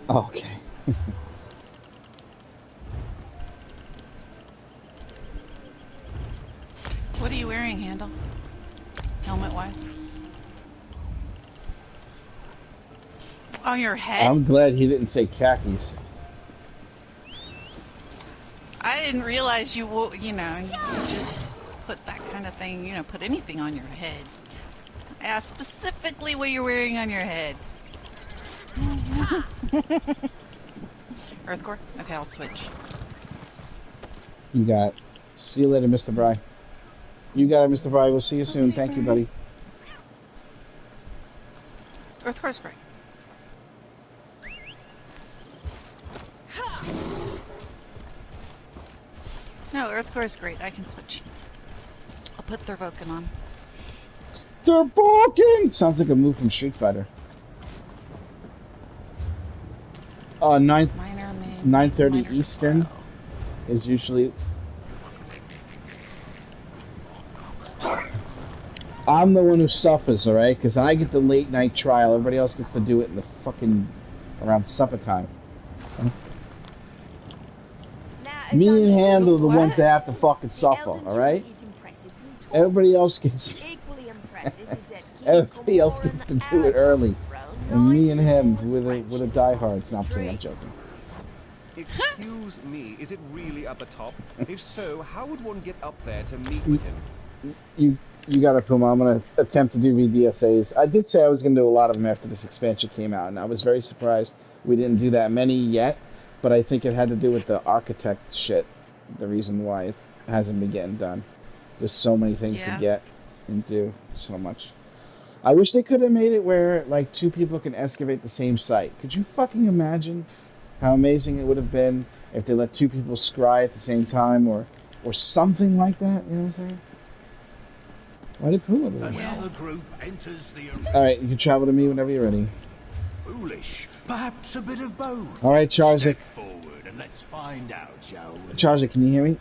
Oh, okay. What are you wearing, Handle? Helmet-wise? On your head? I'm glad he didn't say khakis. I didn't realize you just put that kind of thing, put anything on your head. I asked specifically what you're wearing on your head. Earthcore? Okay, I'll switch. You got it. See you later, Mr. Bry. You got it, Mr. Bry. We'll see you soon. Thank you, buddy. Earthcore's great. No, Earthcore's great. I can switch. I'll put Thurvoken on. Thurvoken! Sounds like a move from Street Fighter. 9:30 Eastern is usually. I'm the one who suffers, alright? Because I get the late night trial. Everybody else gets to do it in the fucking around supper time. Me and Handle are the ones that have to fucking suffer, alright? Everybody else gets. Everybody else gets to do it early. And me and him, with a diehards. Not kidding, I'm joking. Excuse me, is it really at the top? If so, how would one get up there to meet with him? You got it, Puma. I'm gonna attempt to do VDSAs. I did say I was gonna do a lot of them after this expansion came out, and I was very surprised we didn't do that many yet. But I think it had to do with the architect shit. The reason why it hasn't been getting done. There's so many things to get and do. So much. I wish they could have made it where, like, 2 people can excavate the same site. Could you fucking imagine how amazing it would have been if they let 2 people scry at the same time, or something like that? You know what I'm saying? Why did Puma do that? Another group enters the arena. Alright, you can travel to me whenever you're ready. Foolish, perhaps a bit of both. Alright, Charzak. Step forward and let's find out, shall we? Charzak, can you hear me?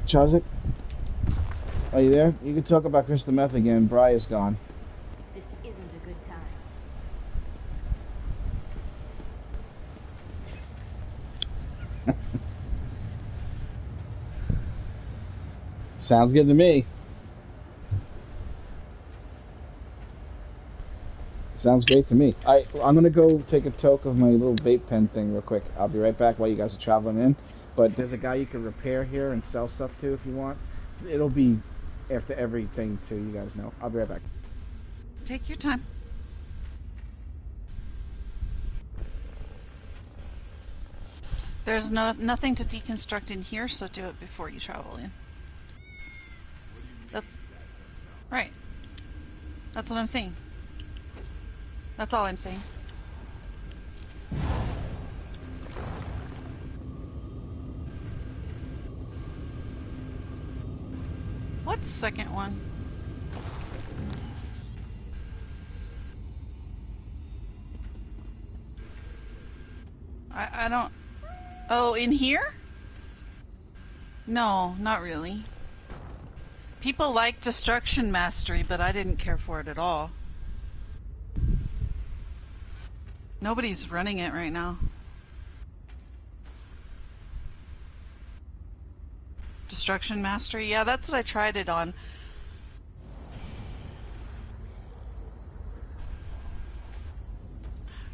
Charzak? Are you there? You can talk about crystal meth again. Bry is gone. This isn't a good time. Sounds good to me. Sounds great to me. I'm gonna go take a toke of my little vape pen thing real quick. I'll be right back while you guys are traveling in. But there's a guy you can repair here and sell stuff to if you want. It'll be after everything too, you guys know. I'll be right back. Take your time. There's nothing to deconstruct in here, so do it before you travel in. That's right. That's what I'm saying. That's all I'm saying. What's the second one? I don't... Oh, in here? No, not really. People like Destruction Mastery, but I didn't care for it at all. Nobody's running it right now. Destruction Mastery? Yeah, that's what I tried it on.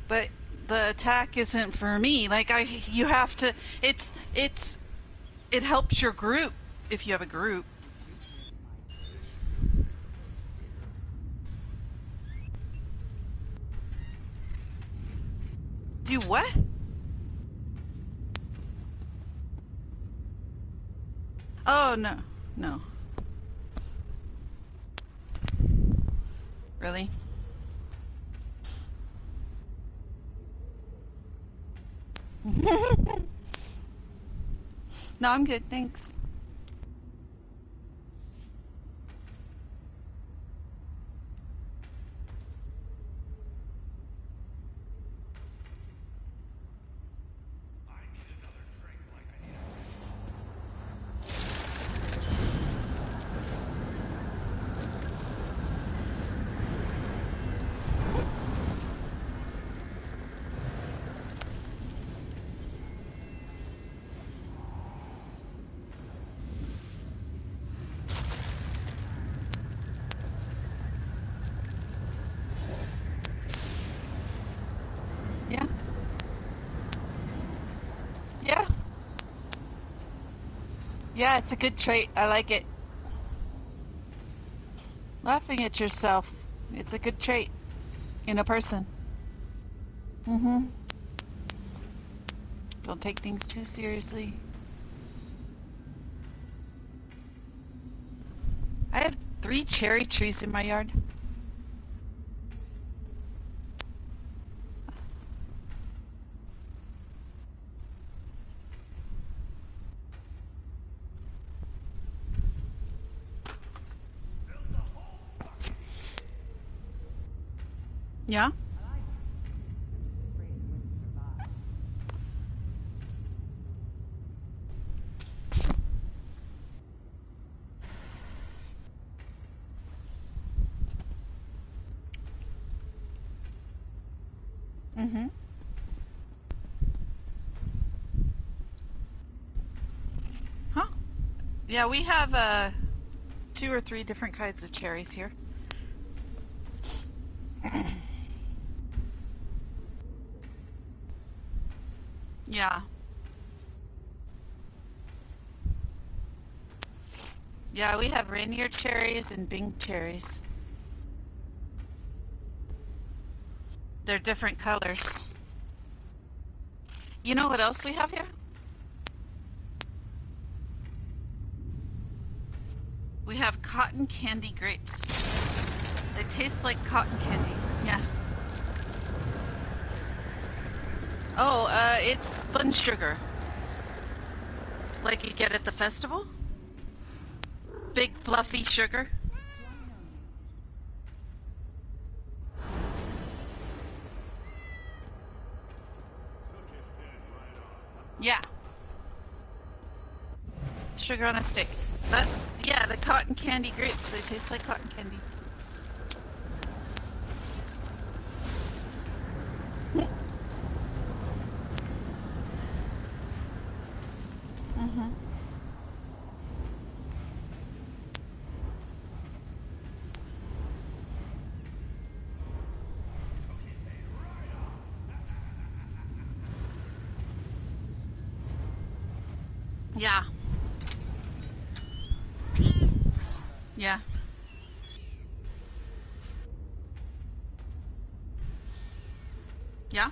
But the attack isn't for me. Like, you have to, it helps your group if you have a group. Do what? Oh, no. No. Really? No, I'm good, thanks. Yeah, it's a good trait. I like it. Laughing at yourself. It's a good trait in a person. Mm-hmm. Don't take things too seriously. I have 3 cherry trees in my yard. Yeah? Mm-hmm. Huh? Yeah, we have 2 or 3 different kinds of cherries here. Yeah. Yeah, we have Rainier cherries and Bing cherries. They're different colors. You know what else we have here? We have cotton candy grapes. They taste like cotton candy. Yeah. Oh, it's spun sugar. Like you get at the festival? Big fluffy sugar. Yeah. Sugar on a stick. Yeah, the cotton candy grapes. They taste like cotton candy. Mm-hmm. Yeah. Yeah. Yeah.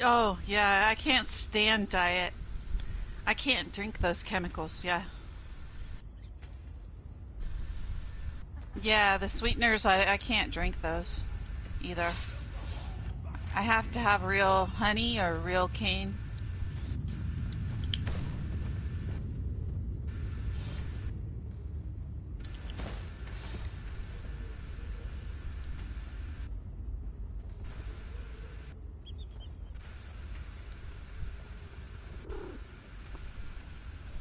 Oh, yeah, I can't stand diet. I can't drink those chemicals, yeah. Yeah, the sweeteners, I can't drink those either. I have to have real honey or real cane.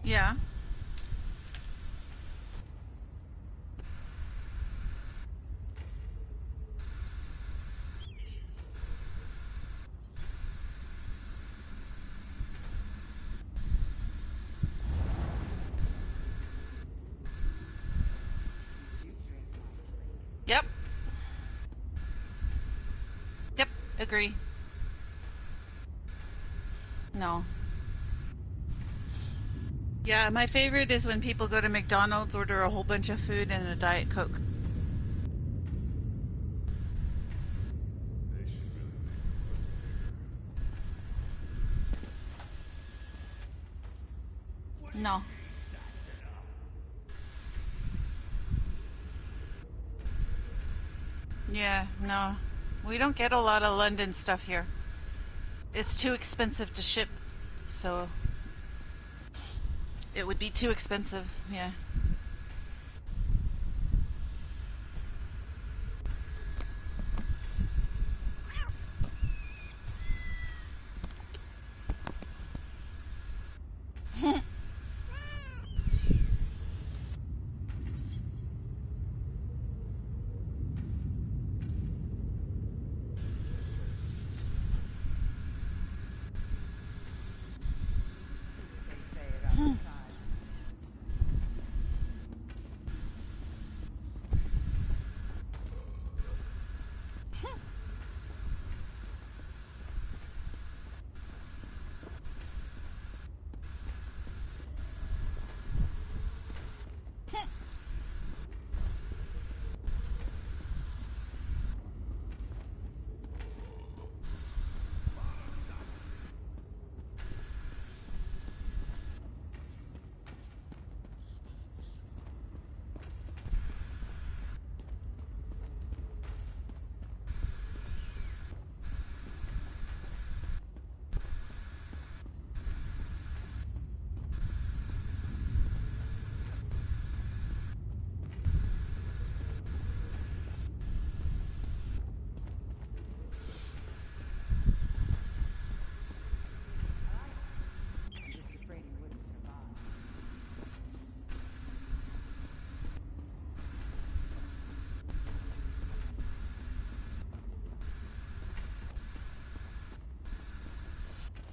Yeah. Yep. Yep, agree. No. Yeah, my favorite is when people go to McDonald's, order a whole bunch of food and a Diet Coke. No. Yeah, no. We don't get a lot of London stuff here. It's too expensive to ship, so it would be too expensive, yeah.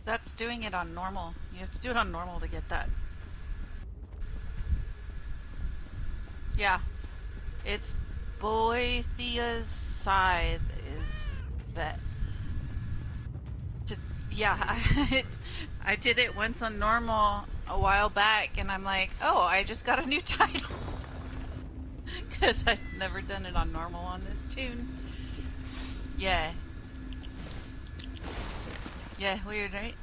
That's doing it on normal. You have to do it on normal to get that. Yeah. It's Boethia's Scythe is that. Yeah, I did it once on normal a while back, and I'm like, oh, I just got a new title. Because I've never done it on normal on this tune. Yeah. Yeah, weird, right?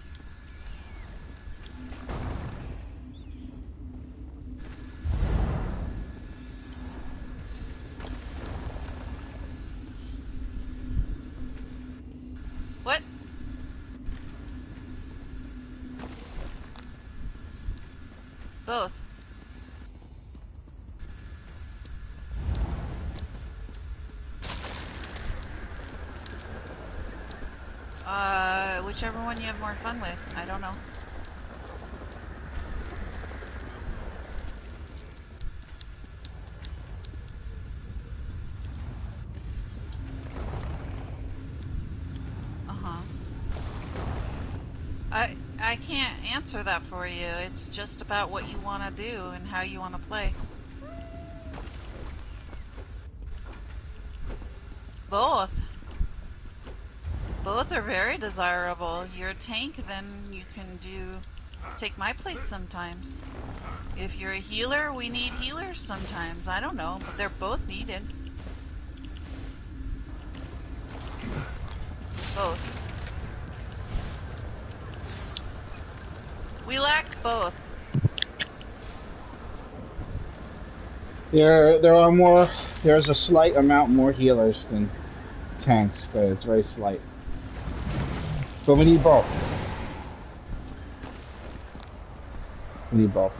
What? Both. Whichever one you have more fun with. I don't know. I can't answer that for you. It's just about what you want to do and how you want to play. Both. Both are very desirable. You're a tank, then you can take my place sometimes. If you're a healer, we need healers sometimes. I don't know, but they're both needed. Both. We lack both. There are more. There's a slight amount more healers than tanks, but it's very slight. But we need both. We need both.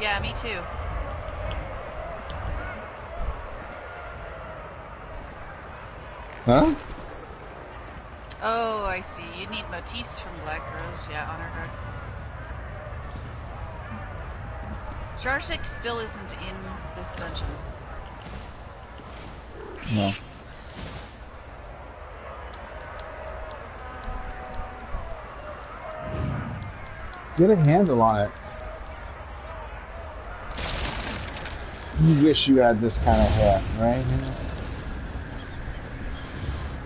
Yeah, me too. Huh? Oh, I see. You need motifs from Black Rose. Yeah, Honor Guard. Jarsik still isn't in this dungeon. No. Get a handle on it. You wish you had this kind of hat, right?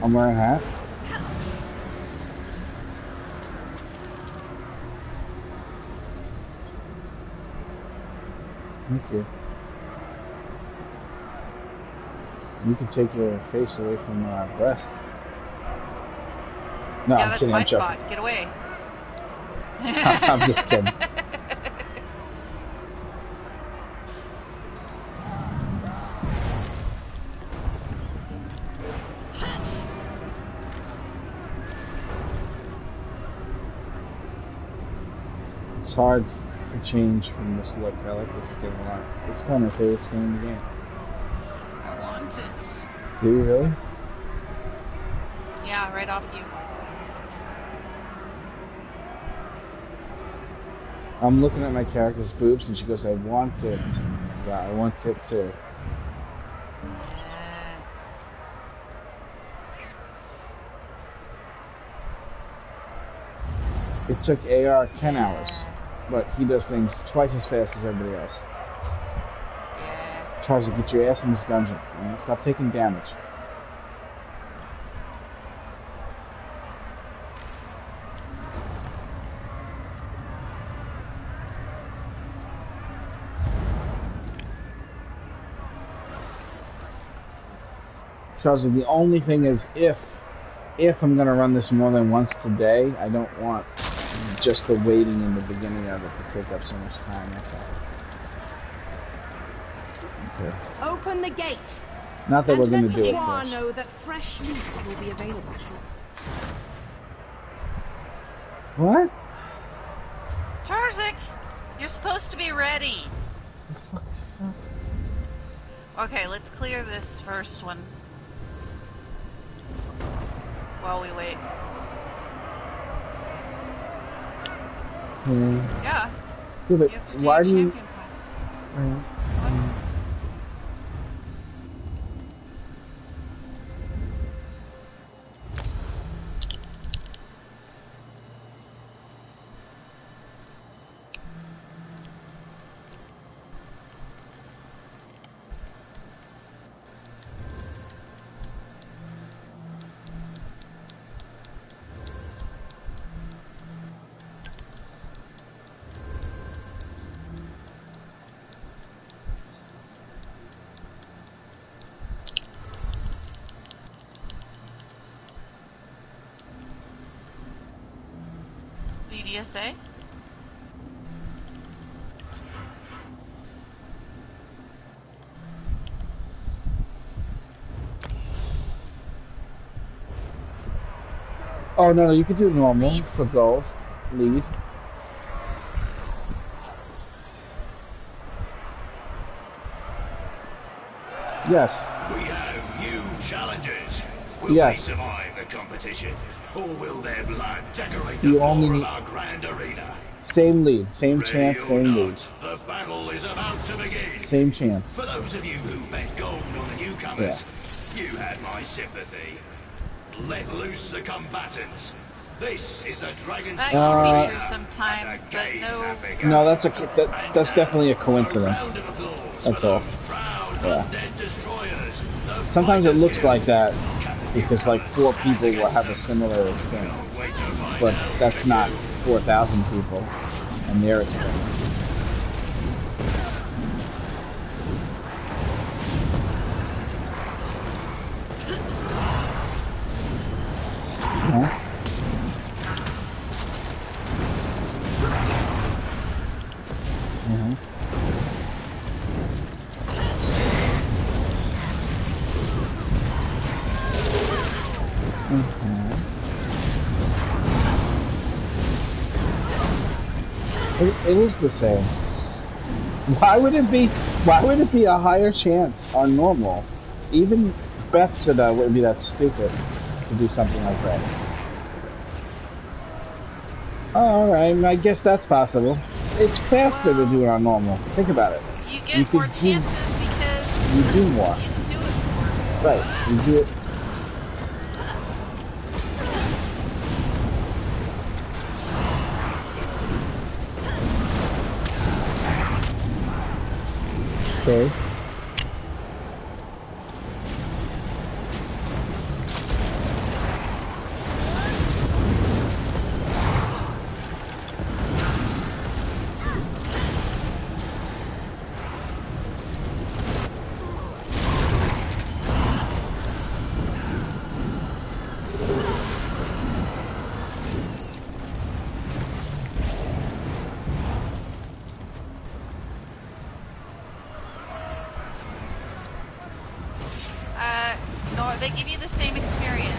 I'm wearing a hat. Thank you. You can take your face away from my breast. No, yeah, I'm that's kidding. my I'm joking. spot. Get away. I'm just kidding. It's hard to change from this look. I like this skin a lot. This is one of my favorite skin in the game. I want it. Do you really? Yeah, right off you. I'm looking at my character's boobs and she goes, I want it. Yeah, I want it too. It took AR 10 hours, but he does things twice as fast as everybody else. Tries to get your ass in this dungeon. You know? Stop taking damage. Charles, the only thing is if I'm gonna run this more than once today, I don't want just the waiting in the beginning of it to take up so much time. That's all. Okay. Open the gate. Not that we're and gonna let do it Leroy first. know that fresh meat will be available shortly. What? Tarzik, you're supposed to be ready. Okay, let's clear this first one. While we wait. Yeah. Yeah, but You have to do why do you? champion points. BDSA? Oh no, you can do normal for gold. Lead. Yes. We have new challenges. Will Yes. they survive the competition? Or will their blood decorate the You floor only of need- our grand arena? Same lead, same Ready chance, or same not, lead, the battle is about to begin. same chance. For those of you who bet gold on the newcomers, you had my sympathy. Let loose the combatants. This is the Dragon That Uh, can feature sometimes, but no. No, that's that's definitely a coincidence. That's all. Yeah. Sometimes it looks like that because like 4 people will have a similar experience, but that's not 4,000 people and their experience. Huh? Mhm. It is the same. Why would it be? Why would it be a higher chance on normal? Even Bethesda wouldn't be that stupid to do something like that. Oh, all right, I guess that's possible. It's faster to do it on normal. Think about it. You get more chances because you do more. you can do it more. Right, you do it. Okay. No, they give you the same experience.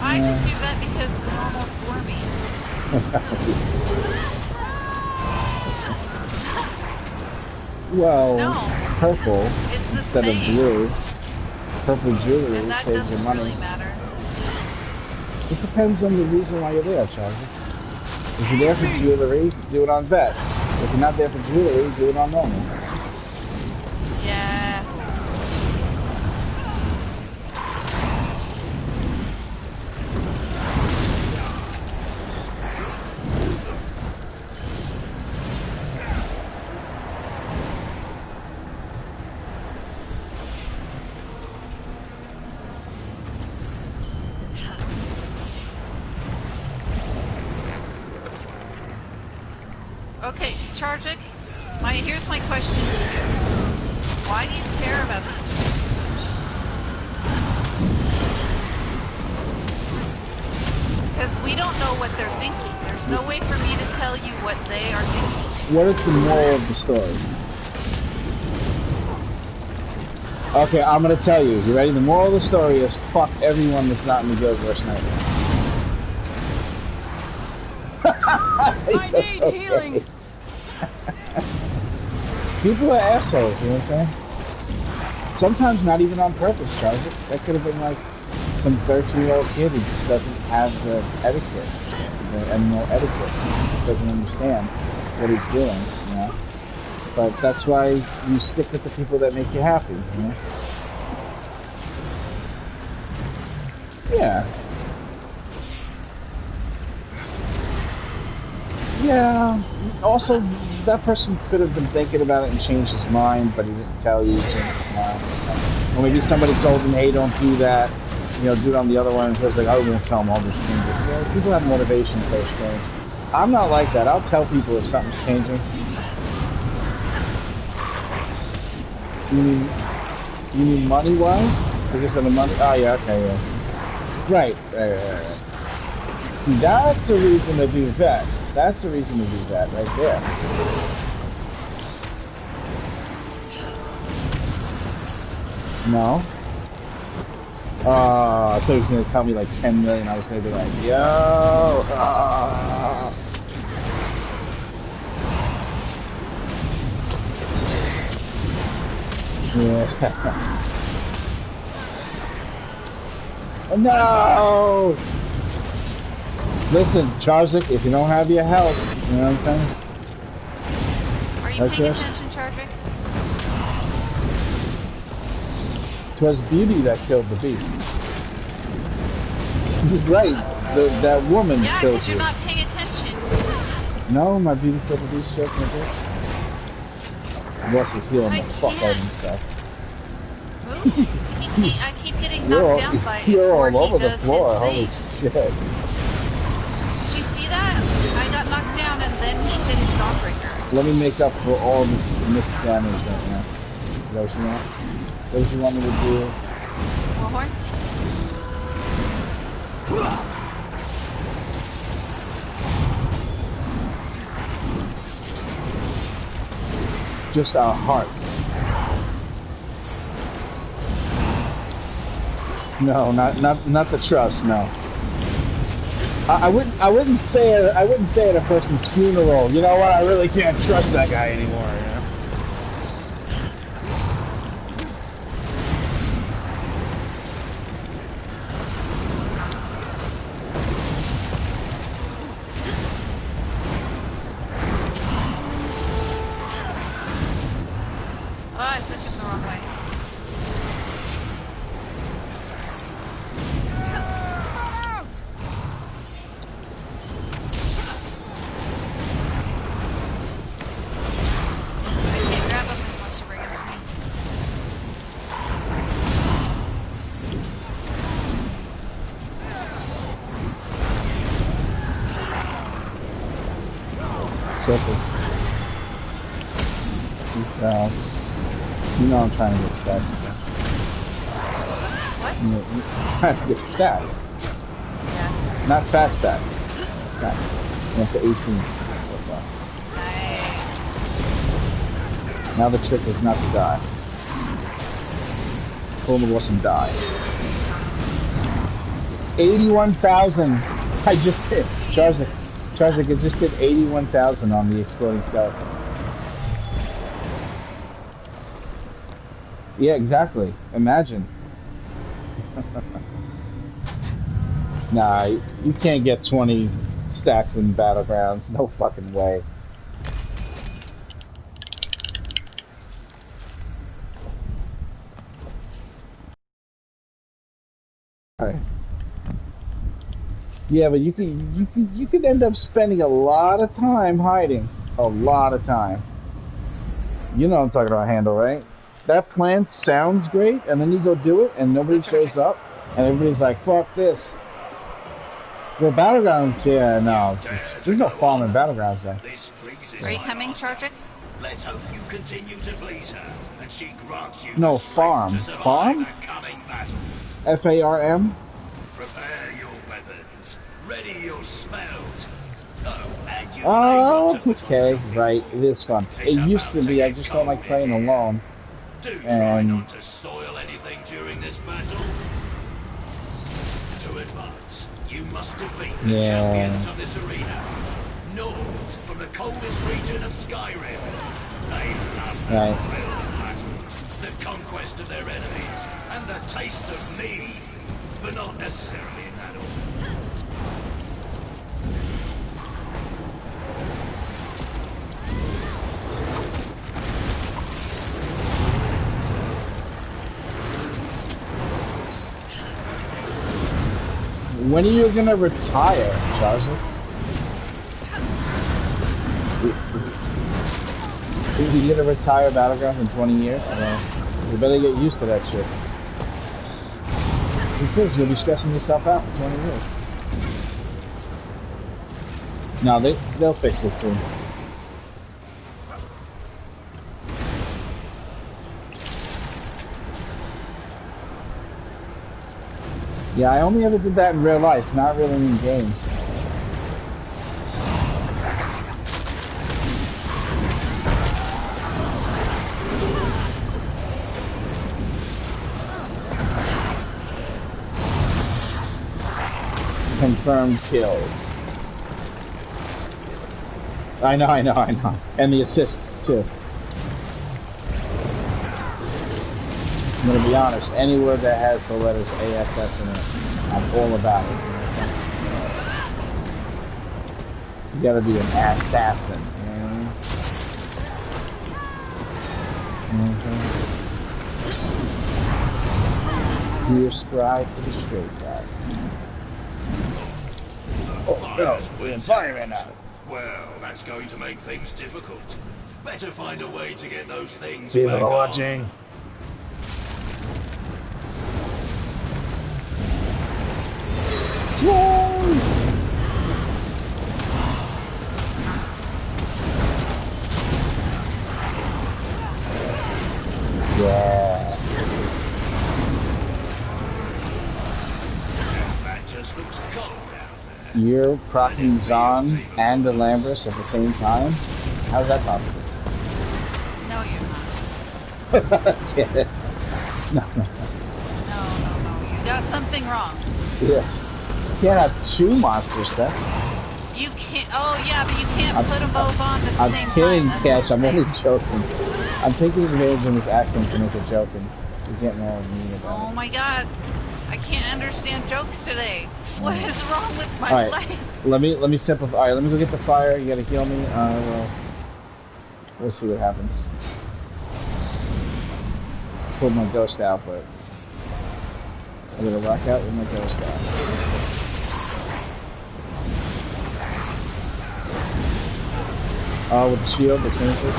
I just do that because the normal for me. Well, No. purple It's the instead of same. blue. Purple jewelry And that saves you doesn't money. really matter. It depends on the reason why you're there, Charlie. If you're there for jewelry, do it on vet. If you're not there for jewelry, do it on normal. Yeah. Okay, Chargic, Here's my question to you. Why do you care about these people so much? Because we don't know what they're thinking. There's no way for me to tell you what they are thinking. What is the moral of the story? Okay, I'm gonna tell you. You ready? The moral of the story is fuck everyone that's not in the Guildverse Nightmare. I need healing. People are assholes, you know what I'm saying? Sometimes not even on purpose, Charles. That could have been like some 13-year-old kid who just doesn't have the etiquette, the animal etiquette. He just doesn't understand what he's doing, you know? But that's why you stick with the people that make you happy, you know? Yeah. Yeah. Also, that person could have been thinking about it and changed his mind, but he didn't tell you he changed his mind. Or maybe somebody told him, hey, don't do that. You know, do it on the other one, and he was like, I won't tell him all this changes. You know, people have motivations that are strange. I'm not like that. I'll tell people if something's changing. You mean money-wise? Because of the money? Oh, yeah, okay, yeah. Right. See, that's a reason to do that. That's a reason to do that right there. No. I thought he was going to tell me like 10 million. I was going to be like, yo. Yeah. No! Listen, Charzik, if you don't have your help, you know what I'm saying? Are you paying attention, Charzik? Twas beauty that killed the beast. Right, that woman killed you. Yeah, because you're not paying attention. No, my beauty killed the beast joke, my dear. Russ is healing the fuck out of himself. I keep getting knocked down by it before all over he the does floor, his holy thing. shit. Did you see that? I got knocked down and then he hit his Dawnbreaker. Let me make up for all this missed damage right now. Is that what you want? What does you want me to do? Warhorn? Just our hearts. No, not the trust. No. I wouldn't say it at a person's funeral. You know what? I really can't trust that guy anymore. You know? Oh, I took him the wrong way. You know I'm trying to get stats. What? I'm trying to get stats. Yeah. Not fat stats. Stats. I'm up to 18 so far. Nice. Now the trick is not to die. Pull the boss and die. 81,000! I just hit. Charzik, I just hit 81,000 on the exploding skeleton. Yeah, exactly. Imagine. Nah, you can't get 20 stacks in Battlegrounds. No fucking way. Alright. Yeah, but you could end up spending a lot of time hiding. A lot of time. You know what I'm talking about, Handle, right? That plan sounds great, and then you go do it, and nobody shows up, and everybody's like, fuck this. The Battlegrounds, yeah, no. There's no farm in Battlegrounds, though. Are you coming, Charger? Let's hope you continue to please her, and she grants you No, the strength farm. to survive Farm? the coming battles. F-A-R-M? Prepare your weapons. Ready your spells. Oh, and you Oh, okay, right. It is fun. It used to be. I just don't like playing alone. do try And not to soil anything during this battle. To advance, you must defeat the champions of this arena. Nords from the coldest region of Skyrim. They love the Right. thrill of battle, the conquest of their enemies, and the taste of me, but not necessarily in that order. When are you gonna retire, Charles? Is he gonna retire Battlegrounds in 20 years? You better get used to that shit. Because you'll be stressing yourself out for 20 years. No, they'll fix this soon. Yeah, I only ever did that in real life, not really in games. Confirmed kills. I know. And the assists, too. I'm gonna be honest, any word that has the letters ASS in it, I'm all about it. You know what I'm saying? You gotta be an assassin, you know what I mean? You strive for the straight guy. Oh no, we're in fire right now. Well, that's going to make things difficult. Better find a way to get those things People back are on. watching. Yay! Yeah. That just looks cold out there. You're procking Zahn and the Lambrus at the same time? How's that possible? No, you're not. Yeah. No. No. You got something wrong. Yeah. You can't have two monster sets. You can't. Oh yeah, but you can't put them both on at the I'm same kidding, time. Cash. I'm only joking. I'm taking advantage of this accent to make a joke, and you're getting all mean about Oh it. my god. I can't understand jokes today. What is wrong with my Alright, life? let me simplify. Alright, let me go get the fire. You gotta heal me. We'll see what happens. Pull my ghost out, but I'm gonna rock out with my ghost out. Oh, with the shield, the changer.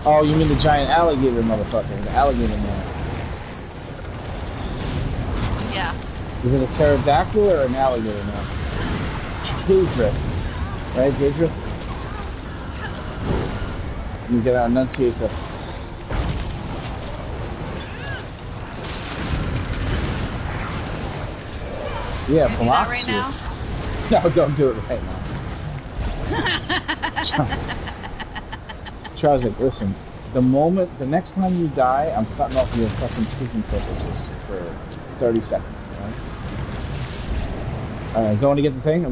Oh, you mean the giant alligator motherfucker, the alligator man. Yeah. Is it a pterodactyl or an alligator now? Daedra. Right, Daedra? You gotta enunciate this. Yeah, Can you do that right now? No, don't do it right now. Charles, like, listen, the next time you die, I'm cutting off your fucking speaking privileges for 30 seconds, alright? Alright, I'm going to get the thing,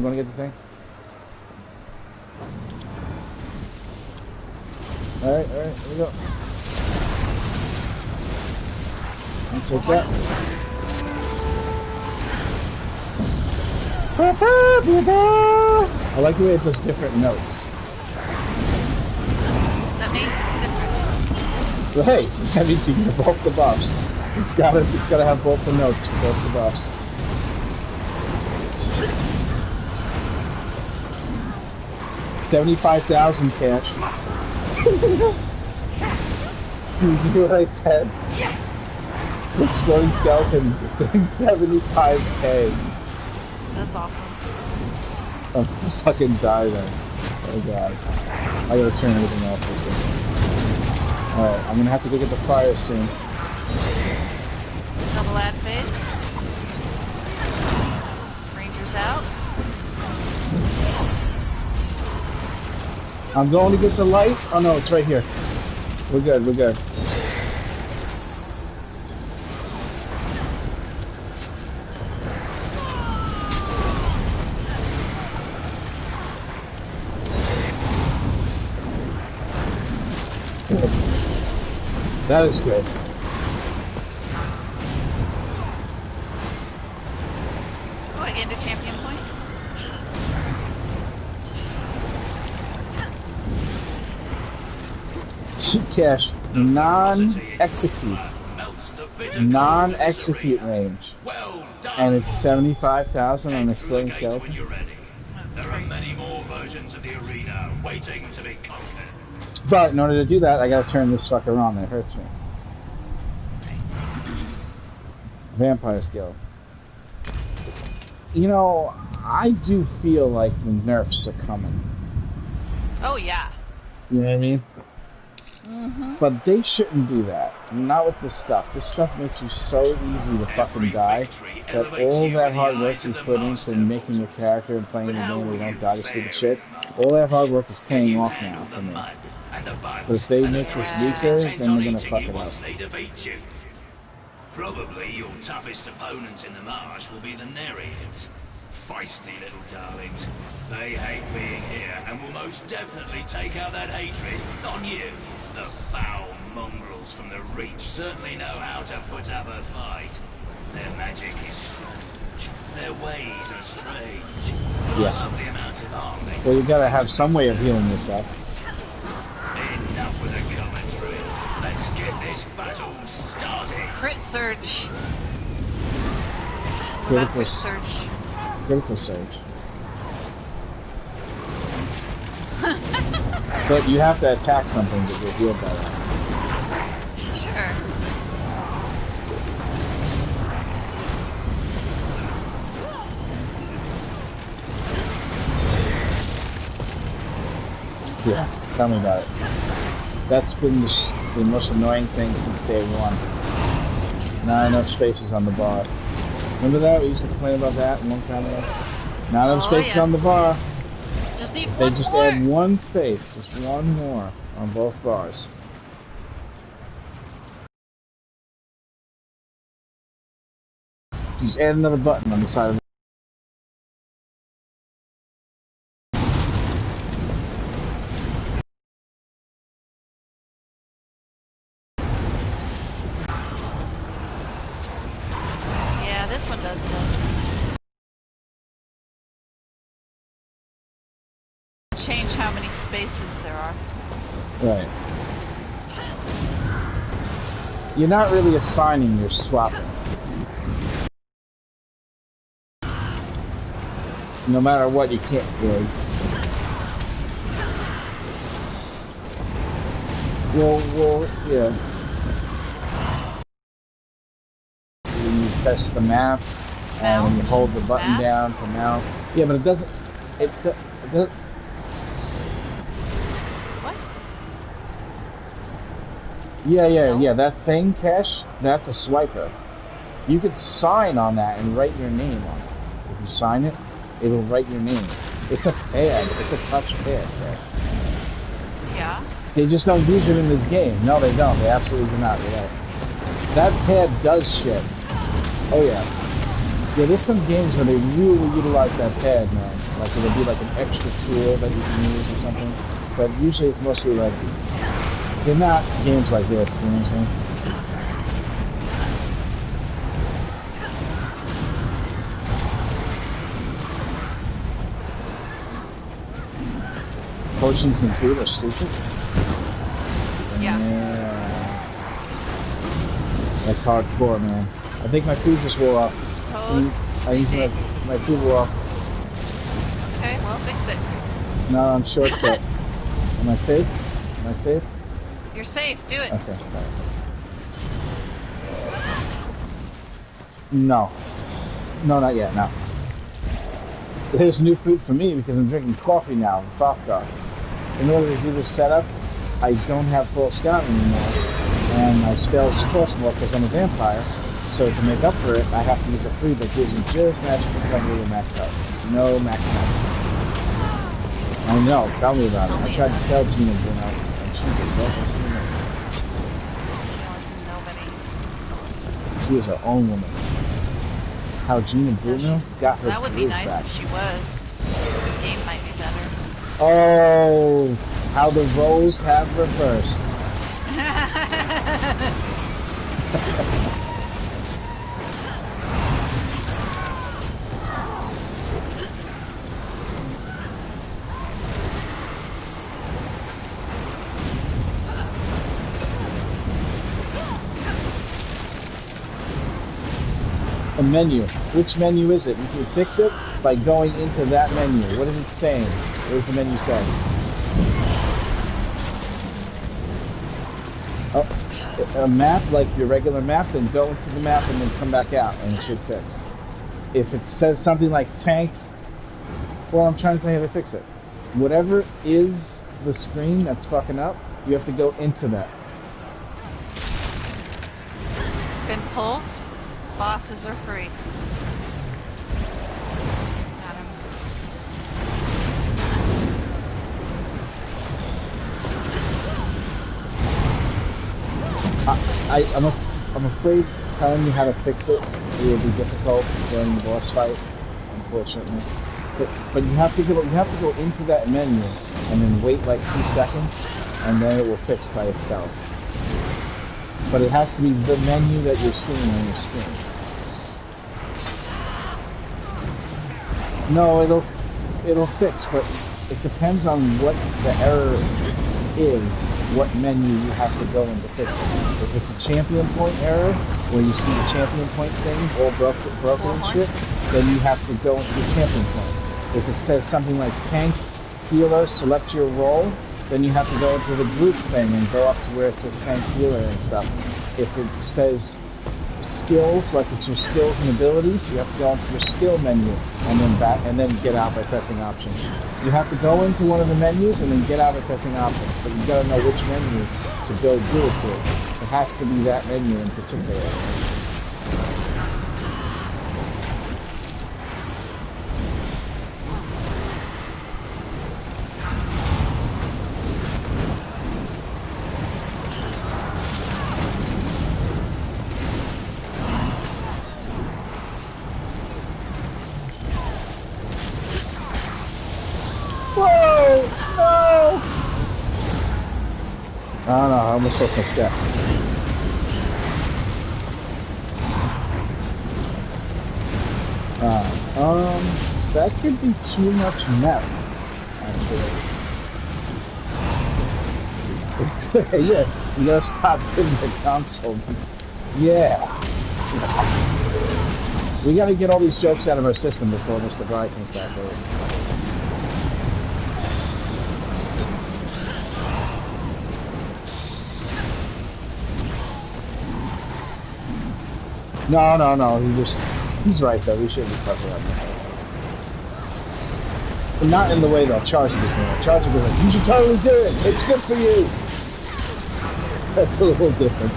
Alright, here we go. I'll take that. I like the way it does different notes. That means it's different. So hey, that means you get both the buffs. It's gotta have both the notes, both the buffs. $75,000 cash. Did you hear what I said? Exploding skeleton is doing 75k. That's awesome. I'm fucking dying. Oh god. I gotta turn everything off for a second. Alright, I'm gonna have to go get the fire soon. Double ad phase. Rangers out. I'm going to get the light. Oh no, it's right here. We're good, we're good. That is good. Oh, I get a champion point. Cash, non-execute. Non-execute range. And it's 75,000 on Exploding Skeleton. There are many more versions of the arena waiting to be conquered. But in order to do that, I gotta turn this fucker on. That hurts me. Vampire skill. You know, I do feel like the nerfs are coming. Oh yeah. You know what I mean? Mm-hmm. But they shouldn't do that. Not with this stuff. This stuff makes you so easy to fucking die that all that hard work you put into making a character and playing the game where you don't die to stupid shit, all that hard work is paying off now for me. But if they make this weaker, then they're gonna fuck it up. Probably your toughest opponents in the marsh will be the Nereids. Feisty little darlings. They hate being here and will most definitely take out that hatred on you. The foul mongrels from the Reach certainly know how to put up a fight. Their magic is strange. Their ways are strange. Yeah. I love the amount of harm they Well, you gotta have some way of healing yourself. Enough with the commentary. Let's get this battle started. Crit surge. Critical surge. Critical surge. But you have to attack something to get healed by that. Sure. Yeah, tell me about it. That's been the most annoying thing since day one. Not enough spaces on the bar. Remember that? We used to complain about that a long time ago. Not enough spaces on the bar. Just need They one just more. add one space, just one more on both bars. Just add another button on the side of the Yeah, this one does change how many spaces there are. Right. You're not really assigning, you're swapping. No matter what, you can't really. Well, yeah. So when you press the map, and you hold the button down to mount. Yeah, but it doesn't. It doesn't. Yeah. That thing, Kesh, that's a swiper. You could sign on that and write your name on it. If you sign it, it'll write your name. It's a pad. It's a touch pad. Right? Yeah. They just don't use it in this game. No, they don't. They absolutely do not. You're right. That pad does shit. Oh yeah. Yeah, there's some games where they really utilize that pad, man. Like it'll be like an extra tool that you can use or something. But usually it's mostly like, they're not games like this, you know what I'm saying? Potions and food are stupid? Yeah. That's hardcore, man. I think my food just wore off. I used my food wore off. Okay, well, fix it. It's not on shortcut. Am I safe? Am I safe? You're safe. Do it. Okay. No. No, not yet, no. There's new food for me because I'm drinking coffee now, Frothgar. In order to do this setup, I don't have full scout anymore, and my spells cost more because I'm a vampire, so to make up for it, I have to use a food that gives me just magic recovery and max health. No max health. I know, tell me about it. I tried to tell Gina Bruno, and she just doesn't see me. She is her own woman. How Gina Bruno got her That would be nice back. if she was. The game might be better. Oh, how the roles have reversed. A menu. Which menu is it? You can fix it by going into that menu. What is it saying? What does the menu say? Oh, a map, like your regular map, then go into the map and then come back out, and it should fix. If it says something like tank, well, I'm trying to tell you how to fix it. Whatever is the screen that's fucking up, you have to go into that. Been pulled. Bosses are free. Got him. I'm afraid telling you how to fix it will be difficult during the boss fight, unfortunately. But you have to go into that menu and then wait like 2 seconds, and then it will fix by itself. But it has to be the menu that you're seeing on your screen. No, it'll fix, but it depends on what the error is, what menu you have to go in to fix it. If it's a champion point error, where you see the champion point thing all broken and shit, then you have to go into the champion point. If it says something like tank, healer, select your role, then you have to go into the group thing and go up to where it says tank, healer and stuff. If it says skills, like it's your skills and abilities, you have to go into your skill menu and then back and then get out by pressing options. You have to go into one of the menus and then get out by pressing options, but you gotta know which menu to go do it to. It has to be that menu in particular. Oh no, I almost lost my steps. That could be too much map, actually. Yeah, you gotta stop hitting the console. Yeah. We gotta get all these jokes out of our system before Mr. Bride comes back over. No, he's right though, we shouldn't be fucking up. But not in the way that Charger was doing. Charger was like, you should totally do it, it's good for you! That's a little different.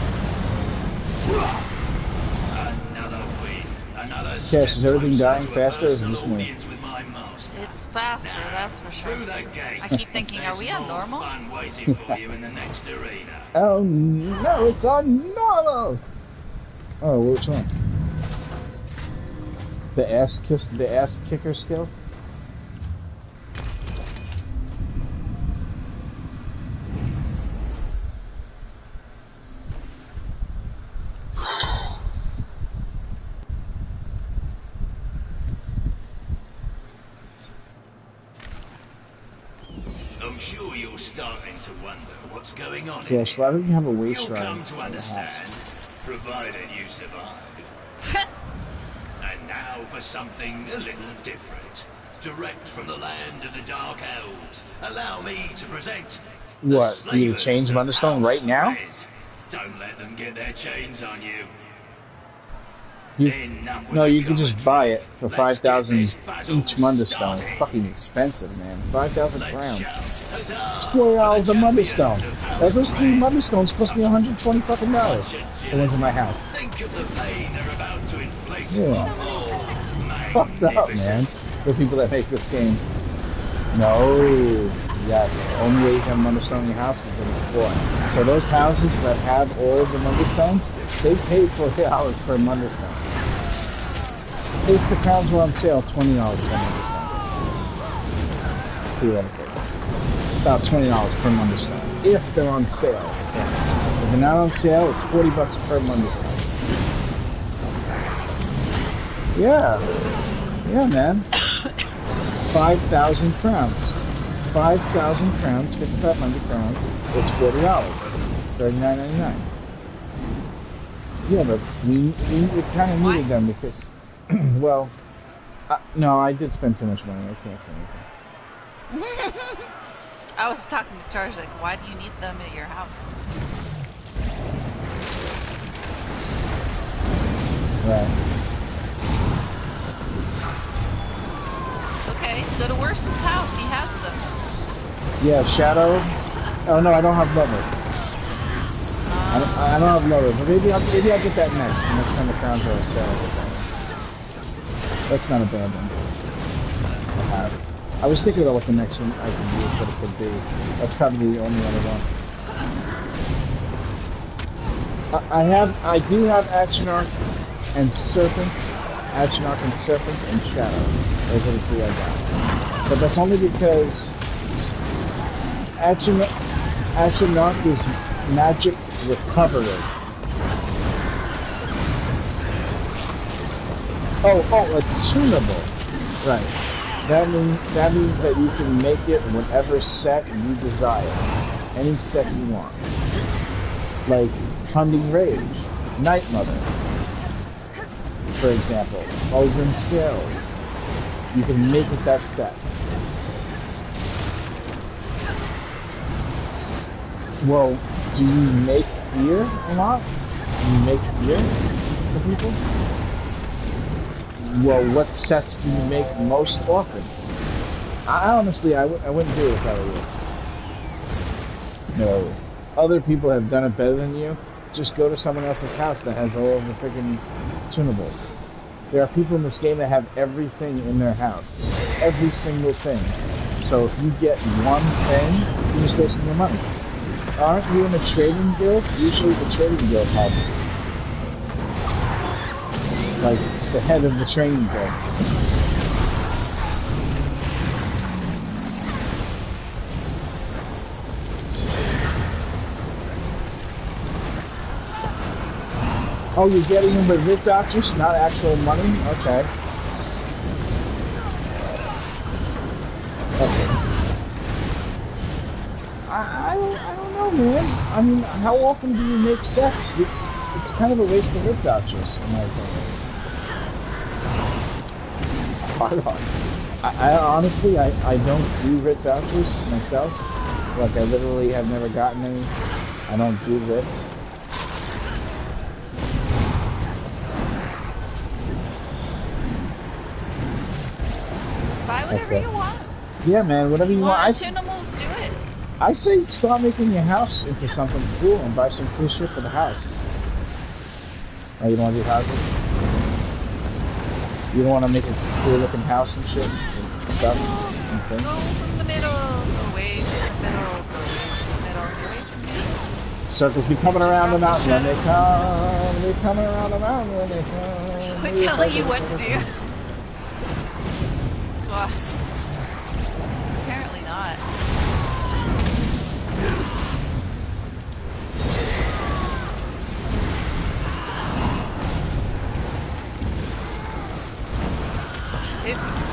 Cash, is everything dying faster or is it just me? It's faster, that's for sure. I keep thinking, are we on normal? Oh no, it's on normal! Oh, which one? The ass kicker skill? I'm sure you're starting to wonder what's going on. Cash, why don't you have a waist You'll ride come to understand, provided you survive. And now for something a little different. Direct from the land of the Dark Elves, allow me to present what? Do you change Wonderstone right now? Don't let them get their chains on you. No, you can just buy it for 5,000 each Munderstone. It's fucking expensive, man. 5,000 crowns. It's $40 a Munderstone. Those 3 Munderstones cost me $120 fucking dollars. The ones in my house. Yeah. Fucked up, man. The people that make this game. No. Yes. Only way you can have Munderstone in your house is in the floor. So those houses that have all of the Munderstones, they pay $40 per Munderstone. If the crowns were on sale, $20 per Munderstone. Theoretically. About $20 per Munderstone. If they're on sale. If they're not on sale, it's $40 per Munderstone. Yeah. Yeah, man. 5,000 crowns. 5,000 crowns, 5,500 crowns, is $40. $39.99. Yeah, but we kind of needed them because, well, no, I did spend too much money. I can't say anything. I was talking to Charles, like, why do you need them at your house? Right. Okay, go to Worcester's house. He has them. Yeah, Shadow. Oh no, I don't have Lover. I don't have Lover, but maybe I'll get that next. The next time the crowns are on sale, I'll get that. That's not a bad one. I was thinking about what the next one I could use, what it could be. That's probably the only other one. I do have Action Arc and Serpent. Action Arc and Serpent and Shadow. Those are the 3 I got. But that's only because Action Arc is magic recovery. Oh, it's tunable. Right. That means that you can make it whatever set you desire. Any set you want. Like Hunting Rage, Night Mother, for example. Ogren Scales. You can make it that set. Well, do you make fear a lot? Do you make fear for people? Well, what sets do you make most often? I honestly, I wouldn't do it if I were you. No. Other people have done it better than you. Just go to someone else's house that has all of the freaking tunables. There are people in this game that have everything in their house. Every single thing. So if you get one thing, you're just wasting your money. Aren't you in a trading guild? Usually the trading guild has it. Like the head of the trading guild. Oh, you're getting them with Rift Doctors, not actual money? Okay. Okay. I don't know, man. I mean, how often do you make sets? It's kind of a waste of Rift Doctors, in my opinion. I honestly, I don't do Rift Doctors myself. Like, I literally have never gotten any. I don't do Rifts. Buy whatever you want. Yeah, man, whatever you want. Tunimals, do it. I say start making your house into something cool and buy some cool shit for the house. Oh, you don't want to do houses? You don't want to make a cool looking house and shit and stuff? Okay. Go from the middle, away from the middle, go away from the middle, away from me. Circles be coming around the mountain when they come. They're coming around the mountain when they come. Quit telling you what to do. Well, apparently not.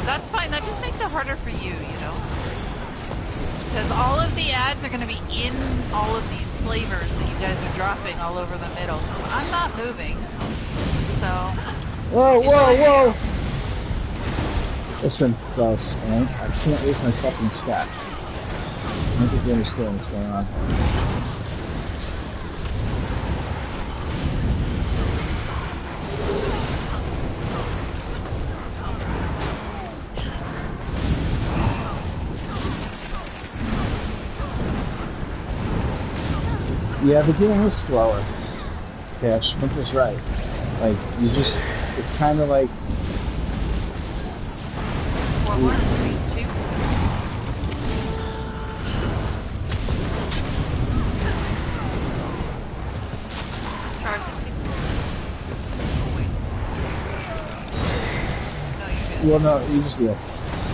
That's fine, that just makes it harder for you, you know? Because all of the ads are going to be in all of these slavers that you guys are dropping all over the middle. I'm not moving, so... Whoa, whoa, whoa! Listen, Klaus, man, I can't waste my fucking stack. I don't think you understand what's going on. Yeah, the game was slower. Cash, Smith was right. Like, you just, it's kind of like... 4, 1, 3, 2. Charge it 2. Oh, wait. No, you're good. Well, no, you just, yeah.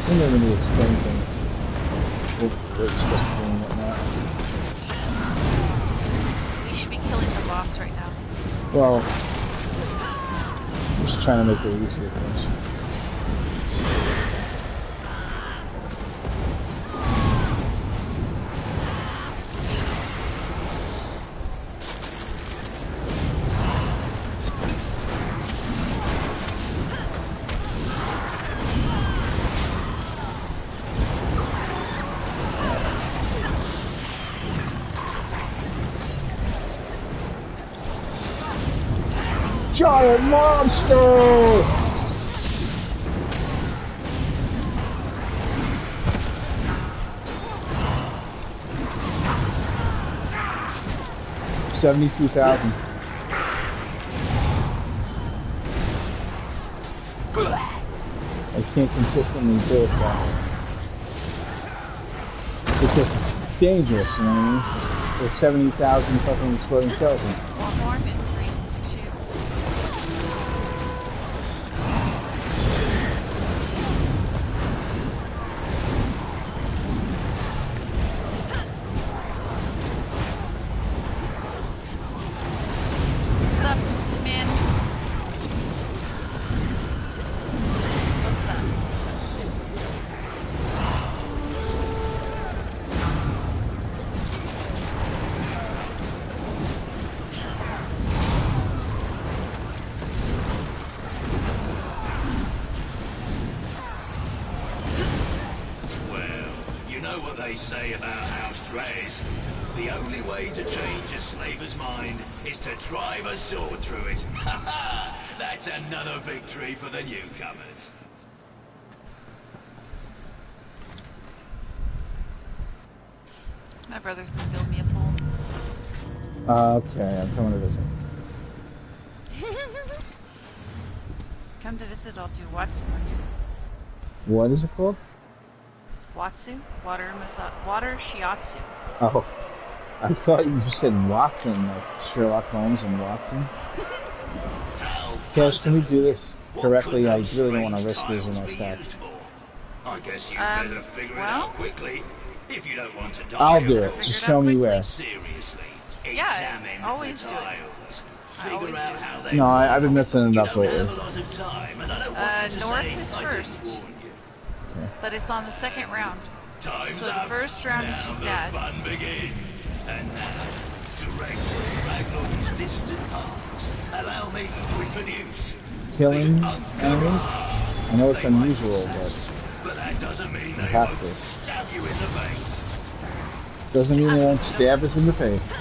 You never need to explain things. What it's supposed to do and whatnot. We should be killing the boss right now. Well, I'm just trying to make it easier for us. Giant monster! $72,000. I can't consistently do it though. Because it's dangerous, you know what I mean? There's 70,000 fucking exploding skeletons. One more, and 3, 2. What's up, man? What's up? Well, you know what they say about house trays. The only way to change a slaver's mind is to drive a sword through it. Ha ha! That's another victory for the newcomers. My brother's gonna build me a pole. Okay, I'm coming to visit. Come to visit, I'll do Watsu on you. What is it called? Watsu? Water shiatsu. Oh, I thought you said Watson, like Sherlock Holmes and Watson. Cash, can we do this correctly? I really don't want to risk losing my stats. I guess you better figure it out quickly. If you don't want to die, I'll do it. Just show me where. Seriously, Yeah, always do it. Figure out how they No, I've been messing it up lately. North is first. Okay. But it's on the second round. Time's So the up. first round is Now just the dad. fun begins. And now, direct from Ragnar's distant past, allow me to introduce Killing enemies? I know it's unusual, but that doesn't mean I they have won't to. stab you in the face. Doesn't mean they won't stab us in the face.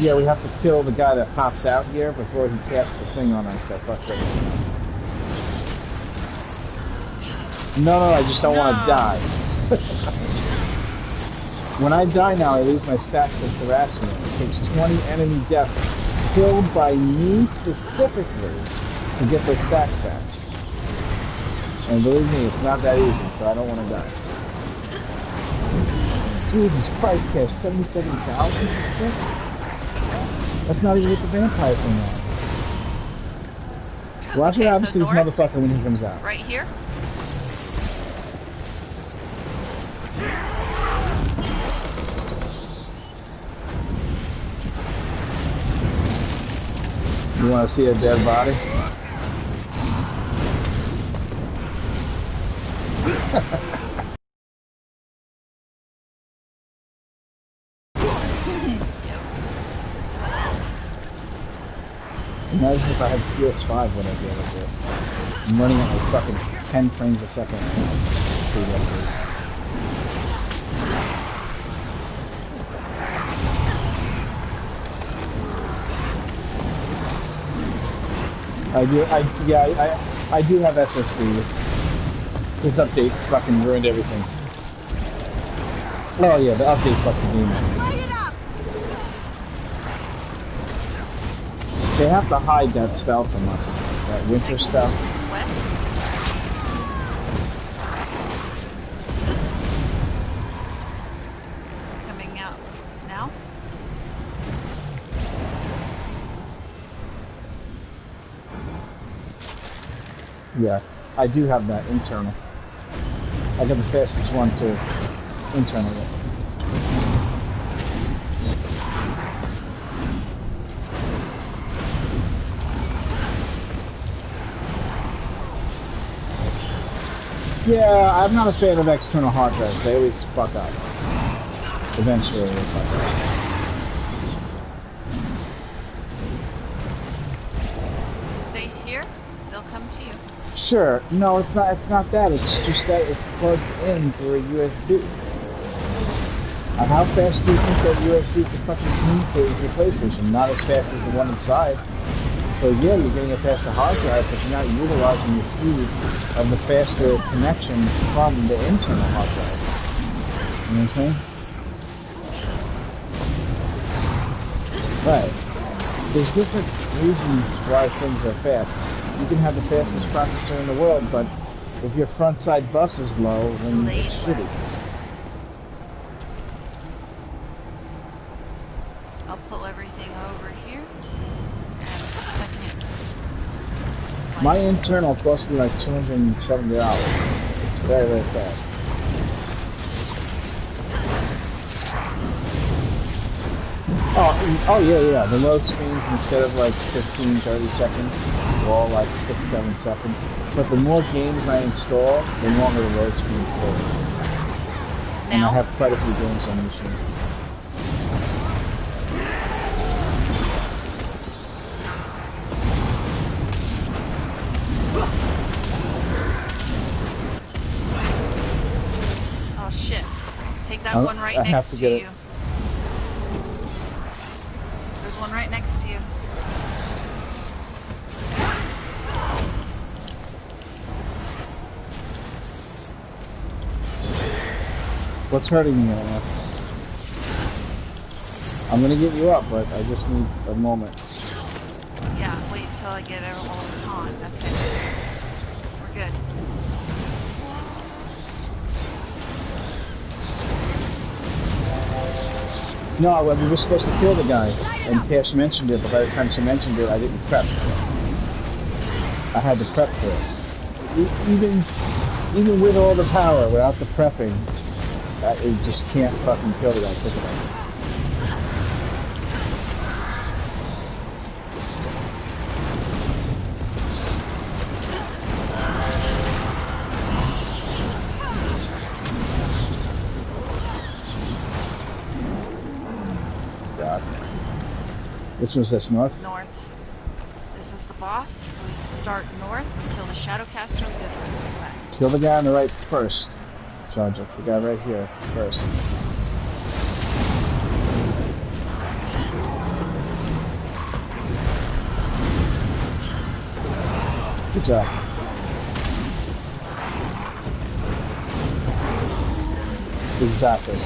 Yeah, we have to kill the guy that pops out here before he casts the thing on us that fucks everything. No, I just don't want to die. When I die now, I lose my stacks of Thracian. It takes 20 enemy deaths killed by me specifically to get those stacks back. And believe me, it's not that easy, so I don't want to die. Jesus Christ, Cash, 77,000? That's not even with the vampire thing on. Watch what happens to this motherfucker when he comes out. Right here? You want to see a dead body? Imagine if I had PS5 when I did it. I'm running at like fucking 10 frames a second. Pretty well good. I do have SSD. This update fucking ruined everything. Oh yeah, the update fucked the game up. They have to hide that spell from us. That winter spell. Coming out now? Yeah, I do have that internal. I got the fastest one too. Internal, yes. Yeah, I'm not a fan of external hard drives. They always fuck up. Eventually, they fuck up. Stay here. They'll come to you. Sure. No, it's not. It's not that. It's just that it's plugged in through a USB. And how fast do you think that USB can fucking communicate with your PlayStation? Not as fast as the one inside. So yeah, you're getting a faster hard drive, but you're not utilizing the speed of the faster connection from the internal hard drive. You know what I'm saying? Right. There's different reasons why things are fast. You can have the fastest processor in the world, but if your front side bus is low, then it's shitty. I'll pull everything over here. My internal cost me like $270. It's very, very fast. Oh yeah. The load screens, instead of like 15, 30 seconds, are all like 6, 7 seconds. But the more games I install, the longer the load screens take. And I have quite a few games on the machine. Oh shit. Take that one right next to you. There's one right next to you. What's hurting me right now? I'm gonna get you up, but I just need a moment. Yeah, wait till I get it all on. Okay. We're good. No, well, we were supposed to kill the guy, and Cash mentioned it, but by the time she mentioned it, I didn't prep. I had to prep for it. Even with all the power, without the prepping, it just can't fucking kill the guy quick enough. God. Which was this, north? North. This is the boss. We start north, kill the Shadowcaster, we go to west. Kill the guy on the right first. Charge up the guy right here first. Good job. Exactly.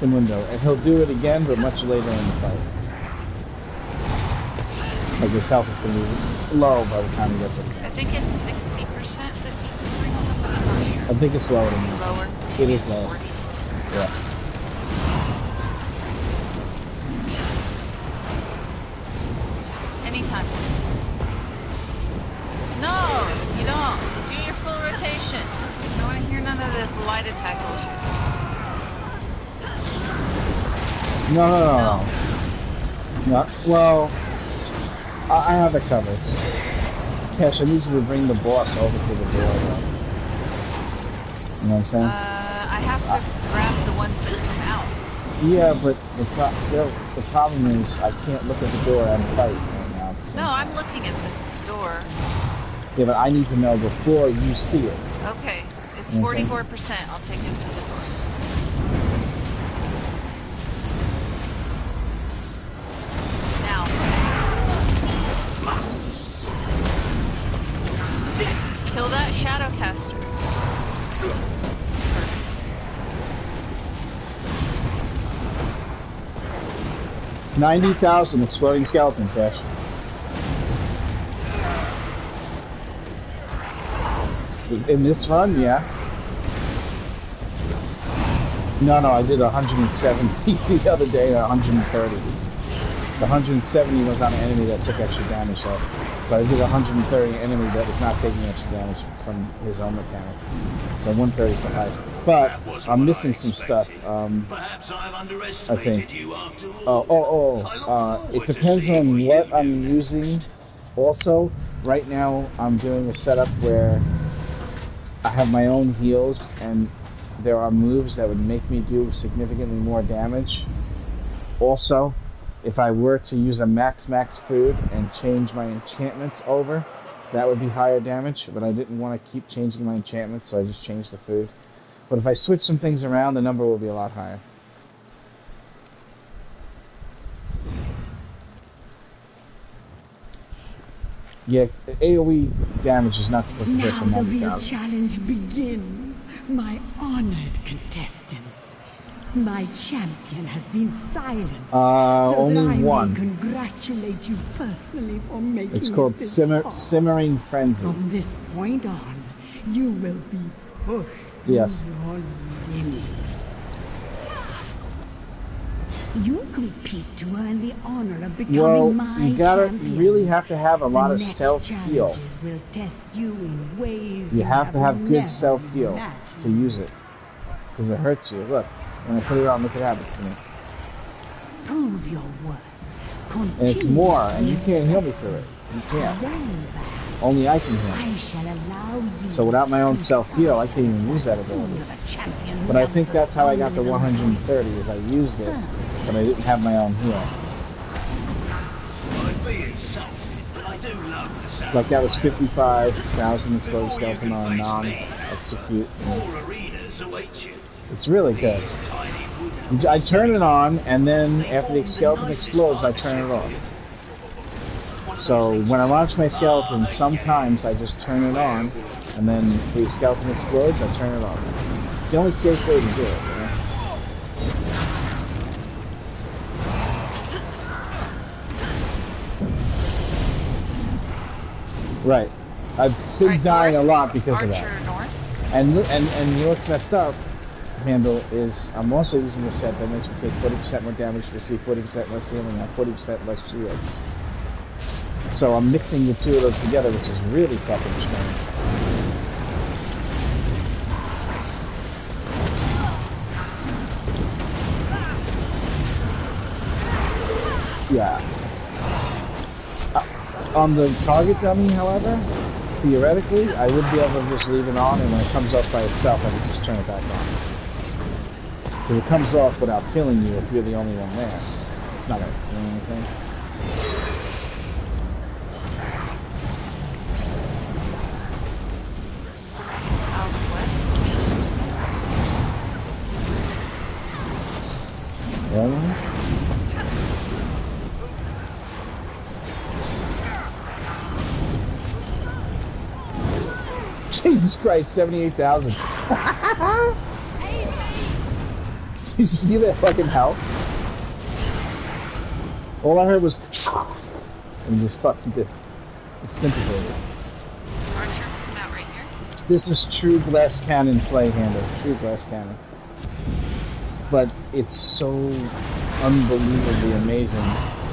Mundo. And he'll do it again, but much later in the fight. Like his health is going to be low by the time he gets it. I think it's 60% that he can bring somebody. I'm not sure. I think it's lower than that. Lower? It is lower. 40. Yeah. Anytime. No! You don't. Do your full rotation. I don't want to hear none of this light attack bullshit. No. Well, I have it covered. Cash, I need you to bring the boss over to the door. You know what I'm saying? I have to grab the ones that come out. Yeah, but the problem is I can't look at the door and fight right now. No, I'm looking at the door. Yeah, but I need to know before you see it. Okay, it's Okay. 44%. I'll take him to the door. Now. Kill that Shadowcaster. 90,000 exploding skeleton fish. In this run, yeah. No, I did 170 the other day, 130. The 170 was on an enemy that took extra damage, so. But I did 130 enemy that was not taking extra damage from his own mechanic. So 130 is the highest. But I'm missing some stuff. Perhaps I've I underestimated think. you after all. It depends on what I'm using. Also, right now I'm doing a setup where I have my own heals, and there are moves that would make me do significantly more damage. Also, if I were to use a max food and change my enchantments over, that would be higher damage, but I didn't want to keep changing my enchantments, so I just changed the food. But if I switch some things around, the number will be a lot higher. Yeah, AoE damage is not supposed to hit for Now the real 90,000. challenge begins, my honored contestants. My champion has been silent. So Only that I one. May congratulate you personally for making It's called it this far. Simmering Frenzy. From this point on, you will be pushed Yes. to your limit. You compete to earn the honor of becoming Well, my you gotta, champion. you really have to have a lot of The next self-heal. challenges will test you in ways You have to have good never self-heal imagined. to use it. Because it hurts you. Look, when I put it on, look what happens to me. Prove your worth. And it's more, and you can't heal me through it. You can't. Only I can heal. I shall allow you So without my own self-heal, I can't even use that ability. But I think that's how I got the 130, is I used it, but I didn't have my own heal. I'd be insulted, but I do love the sound. Like that was 55,000 exploding skeleton on non-execute. More arenas await you. It's really good. I turn it on, and then after the skeleton explodes, I turn it off. So when I launch my skeleton, sometimes I just turn it on, and then the skeleton explodes, I turn it off. It's the only safe way to do it, you know? Right. I've been dying a lot because of that. And you know what's messed up, Handle, is I'm also using a set that makes me take 40% more damage, receive 40% less healing, and 40% less shields. So I'm mixing the two of those together, which is really fucking strange. Yeah. On the target dummy, however, theoretically, I would be able to just leave it on, and when it comes off by itself, I could just turn it back on. Because it comes off without killing you if you're the only one there. It's not going to do anything. Jesus Christ, 78,000. Did you see that fucking health? All I heard was and just fucking did. Disintegrated. This is true glass cannon play handle. True glass cannon. But it's so unbelievably amazing.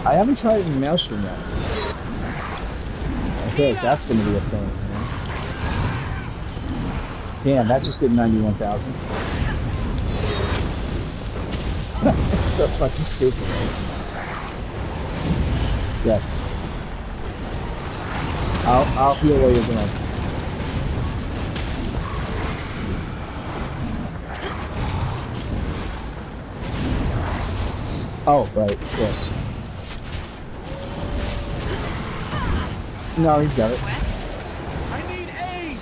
I haven't tried it in Maelstrom yet. I feel like that's going to be a thing. You know? Damn, that just did 91,000. So fucking stupid. Yes. I'll heal while you're going. Oh, right, of course. No, he's got it. I need aid!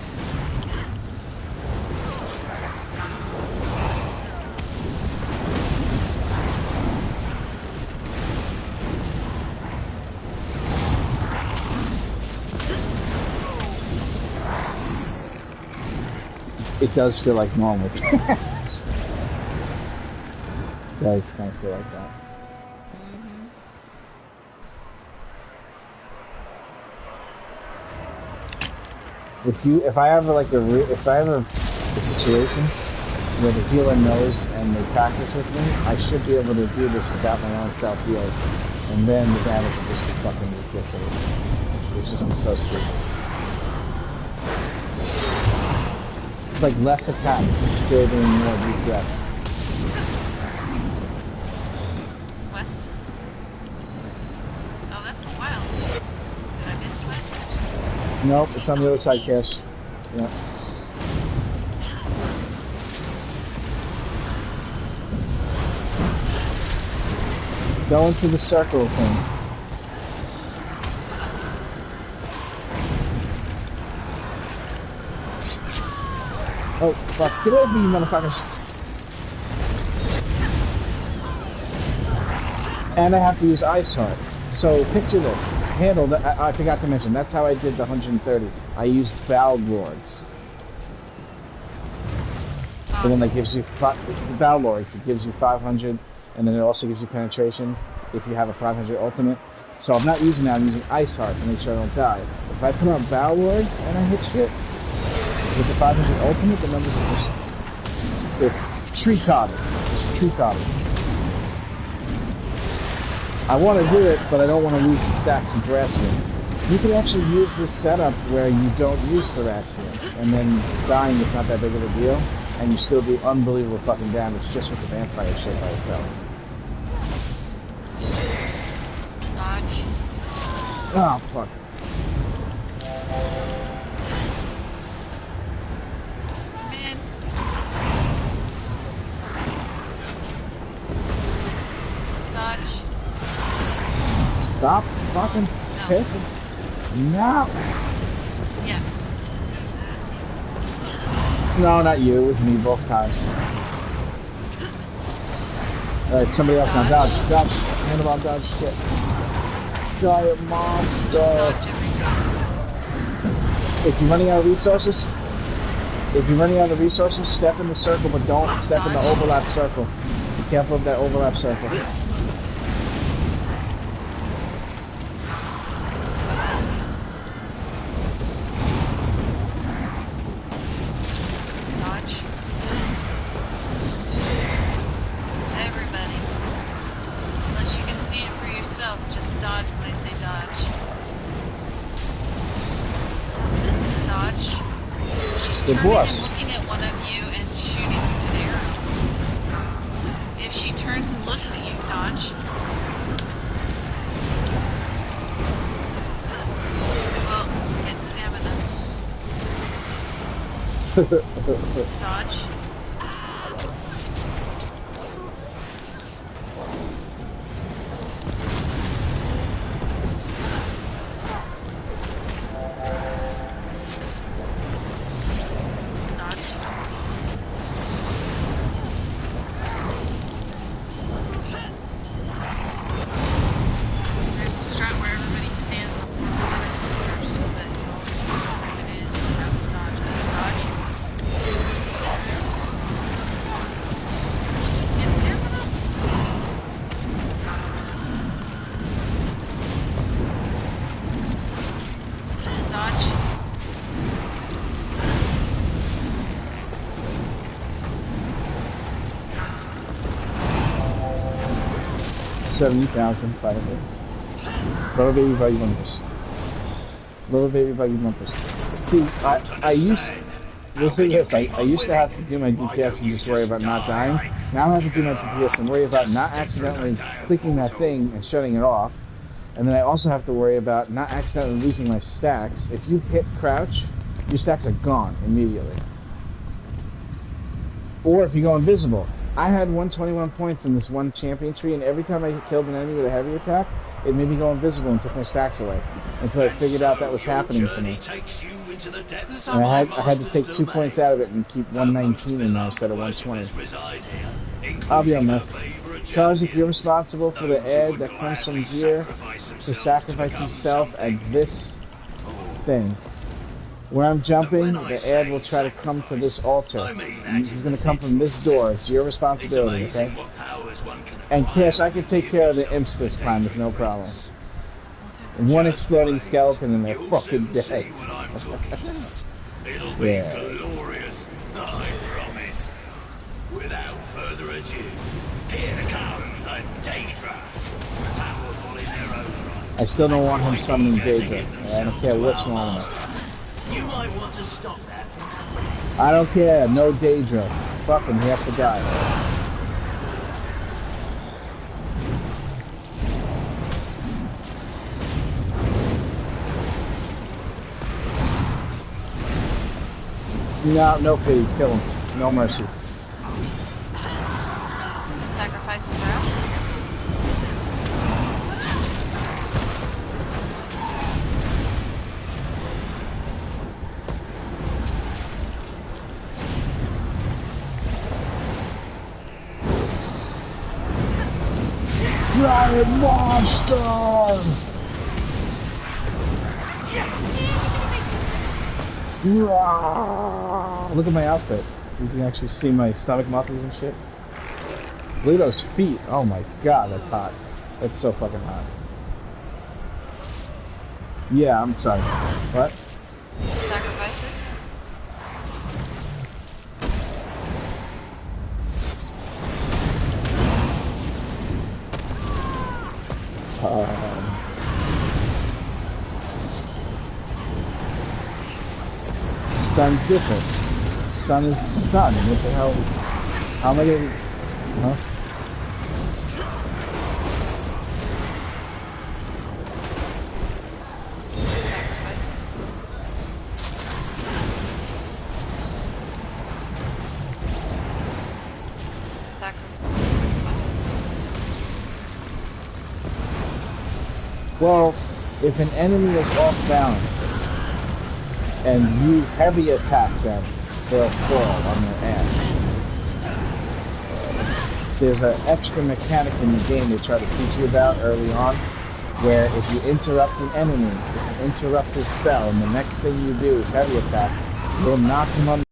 It does feel like normal. It does kind of feel like that. If I have like if I have a situation where the healer knows and they practice with me, I should be able to do this without my own self heals, and then the damage will just be fucking ridiculous. It's just be so stupid. It's like less attacks and still doing more DPS. West? Oh, that's wild. Did I miss west? Nope, it's on the other side, Cash. Yeah. Go into the circle thing. Oh, fuck. Get away from me, you motherfuckers. And I have to use Ice Heart. So, picture this. Handle that. I forgot to mention, that's how I did the 130. I used Balrords. And then that gives you the Balrords. It gives you 500, and then it also gives you penetration if you have a 500 ultimate. So I'm not using that. I'm using Ice Heart to make sure I don't die. If I put on Balrords and I hit shit with the 500 ultimate, the numbers are just they're tree-totted. Just tree-totted. I want to do it, but I don't want to lose the stacks of Thracian. You can actually use this setup where you don't use Thracian, and then dying is not that big of a deal, and you still do unbelievable fucking damage just with the vampire shit by itself. Dodge. Oh, fuck. Man. Dodge. Stop fucking pissing. No. Yes. No, not you. It was me both times. Alright, somebody else now. Dodge. Dodge. Handle dodge. Shit. Giant monster. If you're running out of resources, step in the circle, but don't step in the overlap circle. Be careful of that overlap circle. The boss. Looking at one of you and shooting an arrow. If she turns and looks at you, dodge. Well, get stamina. Dodge. Dodge. 70,500. Lower baby value bumpers. Lower baby value bumpers. See, I used to have to do my DPS and just worry about not dying. Now I have to do my DPS and worry about not accidentally clicking that thing and shutting it off. And then I also have to worry about not accidentally losing my stacks. If you hit crouch, your stacks are gone immediately. Or if you go invisible. I had 121 points in this one champion tree, and every time I killed an enemy with a heavy attack, it made me go invisible and took my stacks away. Until I figured out that was happening to me. And I had to take 2 points out of it and keep 119 in there instead of 120. I'll be honest. Charles, if you're responsible for the ad that comes from Gear to sacrifice himself at this thing, when I'm jumping, the ad will try to come to this altar. He's going to come from this door. It's your responsibility, okay? And Cash, I can take care of the imps this time with no problem. One exploding skeleton and they're fucking dead. It'll be glorious, I promise. Without further ado, here comes a Daedra. Powerful in their own right. I still don't want him summoning Daedra. I don't care what's wrong with him. You might want to stop that. I don't care. No Daedra. Fuck him. He has to die. No, no pity. Kill him. No mercy. Sacrifices are out. Giant monster! Look at my outfit. You can actually see my stomach muscles and shit. Look at those feet. Oh my god, that's hot. That's so fucking hot. Yeah, I'm sorry. What? Sacrifices? Stun's different. Stun is stun. What the hell? How am I getting... Huh? Well, if an enemy is off balance and you heavy attack them, they'll fall on their ass. There's an extra mechanic in the game they try to teach you about early on, where if you interrupt an enemy, if you interrupt his spell, and the next thing you do is heavy attack, you'll knock him on.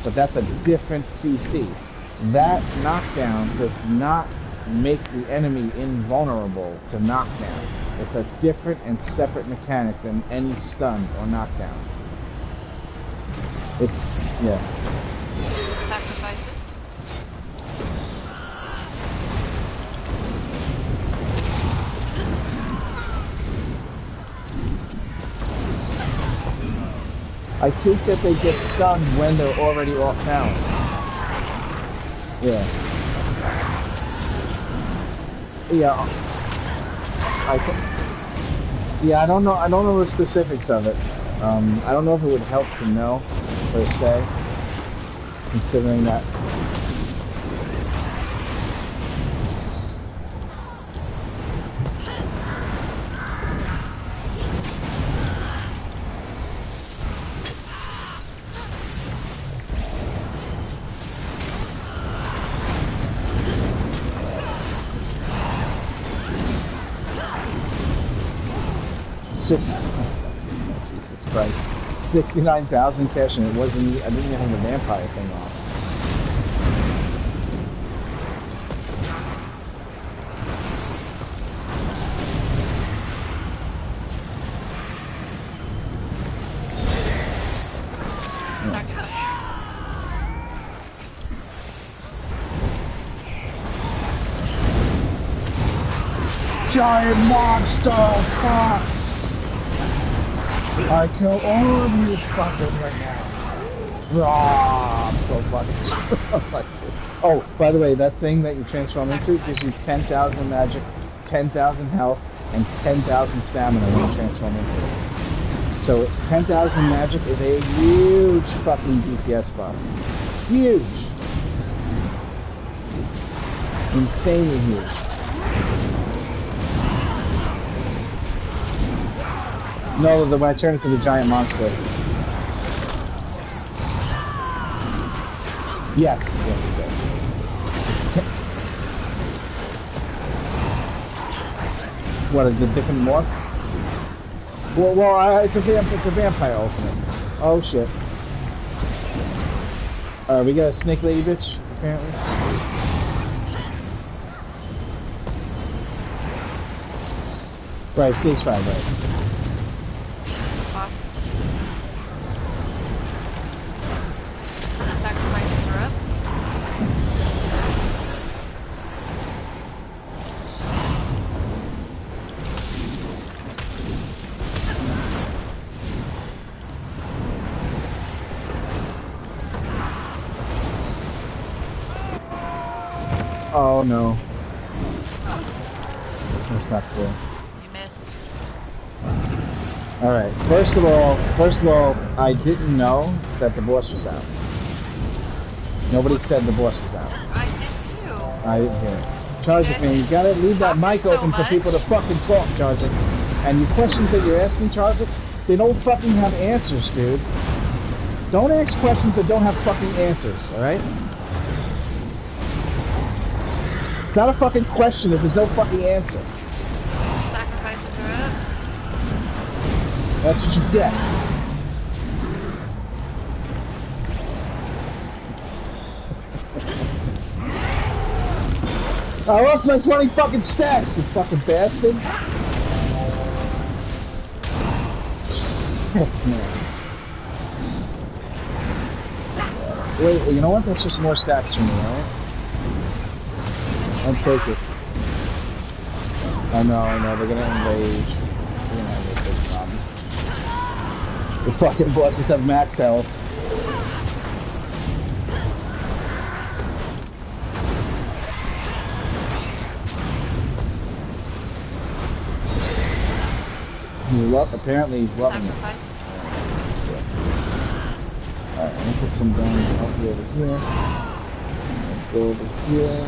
But that's a different CC. That knockdown does not make the enemy invulnerable to knockdown. It's a different and separate mechanic than any stun or knockdown. It's, yeah. Sacrifices? I think that they get stunned when they're already off balance. Yeah. Yeah. I don't know the specifics of it. I don't know if it would help to know, per se, considering that. Jesus Christ. 69,000 cash, and it wasn't, I didn't even have the vampire thing on. Giant monster! Fuck! I kill all of you fuckers right now. I'm so fucking like this. Oh, by the way, that thing that you transform into gives you 10,000 magic, 10,000 health, and 10,000 stamina when you transform into it. So 10,000 magic is a huge fucking DPS buff. Huge! Insanely huge. No, when I turn into the giant monster. Yes, yes it does. What, a different morph? Well, it's a vampire ultimate. Oh shit. We got a snake lady bitch, apparently. Right, stage 5, right. Bosses. Sacrifices are up. Oh no. That's not cool. You missed. Alright, first of all, I didn't know that the boss was out. Nobody said the boss was out. I did too. I didn't hear it. Charzik, man, you gotta leave that mic open for people to fucking talk, Charzik. And your questions that you're asking, Charzik, they don't fucking have answers, dude. Don't ask questions that don't have fucking answers, alright? It's not a fucking question if there's no fucking answer. Sacrifices are up. That's what you get. I lost my 20 fucking stacks, you fucking bastard. Wait, you know what? That's just more stacks for me, alright? I'll take it. I know, they're gonna enrage. They're gonna have a big problem. The fucking bosses have max health. Apparently he's loving it. Alright, let me put some down over here. Let's go over here.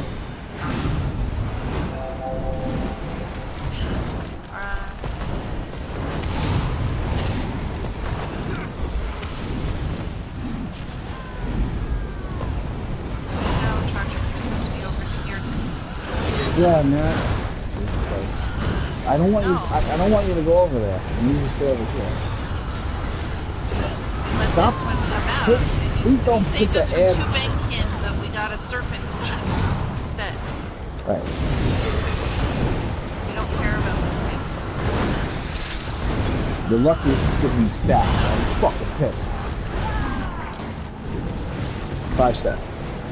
Yeah, man. I don't want you. I don't want you to go over there. I need you to stay over here. Stop. Please don't put the ad. Two bankins, but we got a serpent instead. Right. We don't care about The luckiest is giving me stacks. I'm fucking pissed. 5 stacks.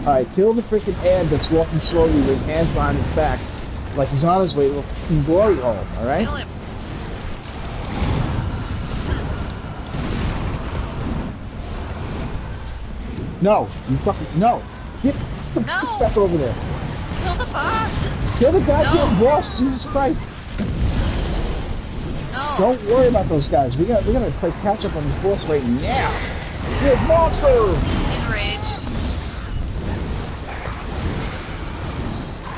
Alright, kill the freaking ad that's walking slowly with his hands behind his back, like he's on his way to a fucking glory hole, alright? Kill him. No, you fucking, no. Get back over there. Kill the boss. Kill the goddamn boss, Jesus Christ. No. Don't worry about those guys. We're gonna play catch up on this boss right now. Good monster! Enraged.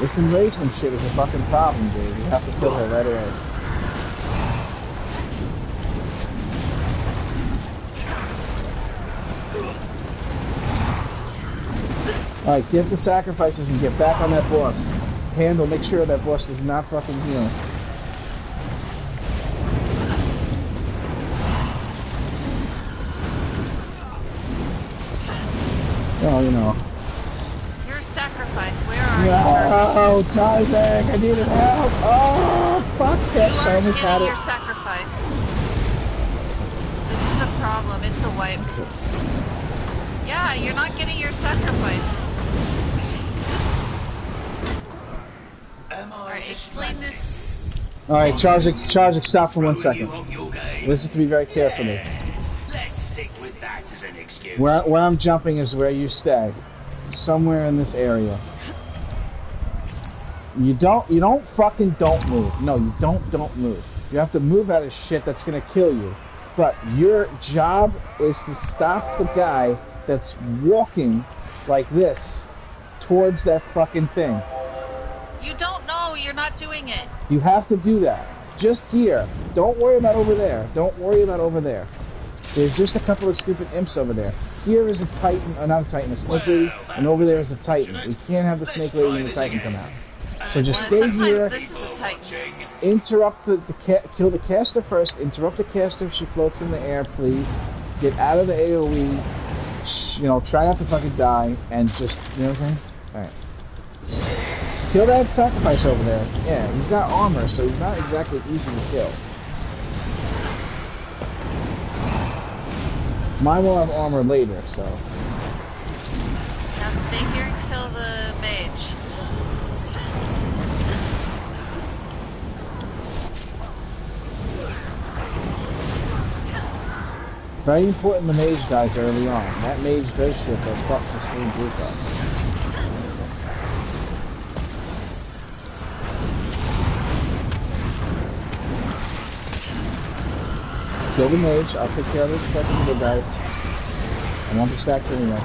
This enragement shit is a fucking problem, dude. You have to kill her right away. Alright, get the sacrifices and get back on that boss. Handle, make sure that boss does not fucking heal. Oh, you know. Your sacrifice, where are you? Oh, Tarzan, I needed help. Oh, fuck that. You aren't getting your sacrifice. This is a problem. It's a wipe. Yeah, you're not getting your sacrifice. Alright, explain this. Alright, Charzik, stop for 1 second. Listen to me very carefully. Let's stick with that as an excuse. Where I'm jumping is where you stay. Somewhere in this area. You don't move. No, you don't move. You have to move out of shit that's gonna kill you. But your job is to stop the guy that's walking like this towards that fucking thing. You don't know, you're not doing it. You have to do that. Just here. Don't worry about over there. Don't worry about over there. There's just a couple of stupid imps over there. Here is a Titan, not a Titan, a Snake Lady, and over there is a Titan. We can't have the Snake Lady and the Titan come out. So just stay here, interrupt kill the caster first, interrupt the caster if she floats in the air, please. Get out of the AoE, you know, try not to fucking die, and just, you know what I'm saying? Alright. Kill that sacrifice over there. Yeah, he's got armor, so he's not exactly easy to kill. Mine will have armor later, so. Now stay here and kill the mage. Very important the mage dies early on. That mage does shit that fucks the screen group up. Kill the mage, I'll take care of the fucking good guys. I want the stacks anyway.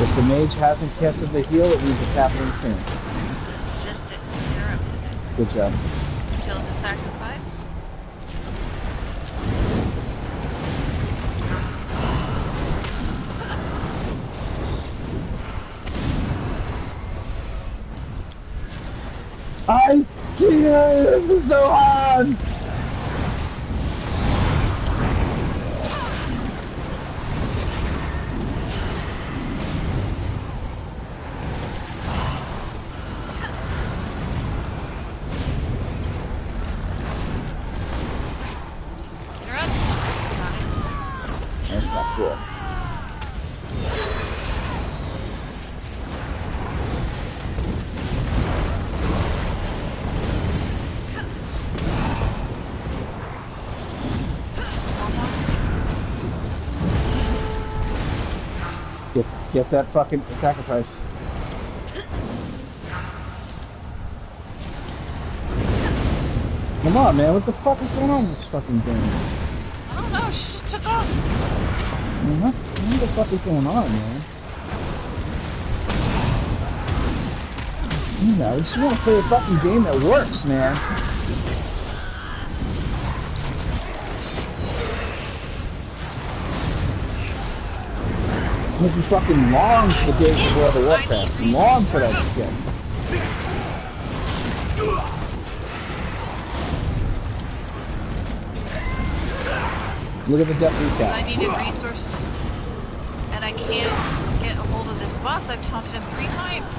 If the mage hasn't casted the heal, it means it's happening soon. Just interrupted it. Good job. Killed the sacrifice. I can't! This is so hard! That's not cool. Get that fucking sacrifice. Come on, man, what the fuck is going on with this fucking thing? I don't know, she just took off. What the fuck is going on, man? You know, I just want to play a fucking game that works, man. This is fucking long for the days of World of Warcraft. Long for that shit. Look at the depth recap. I needed resources, and I can't get a hold of this boss. I've taunted him 3 times.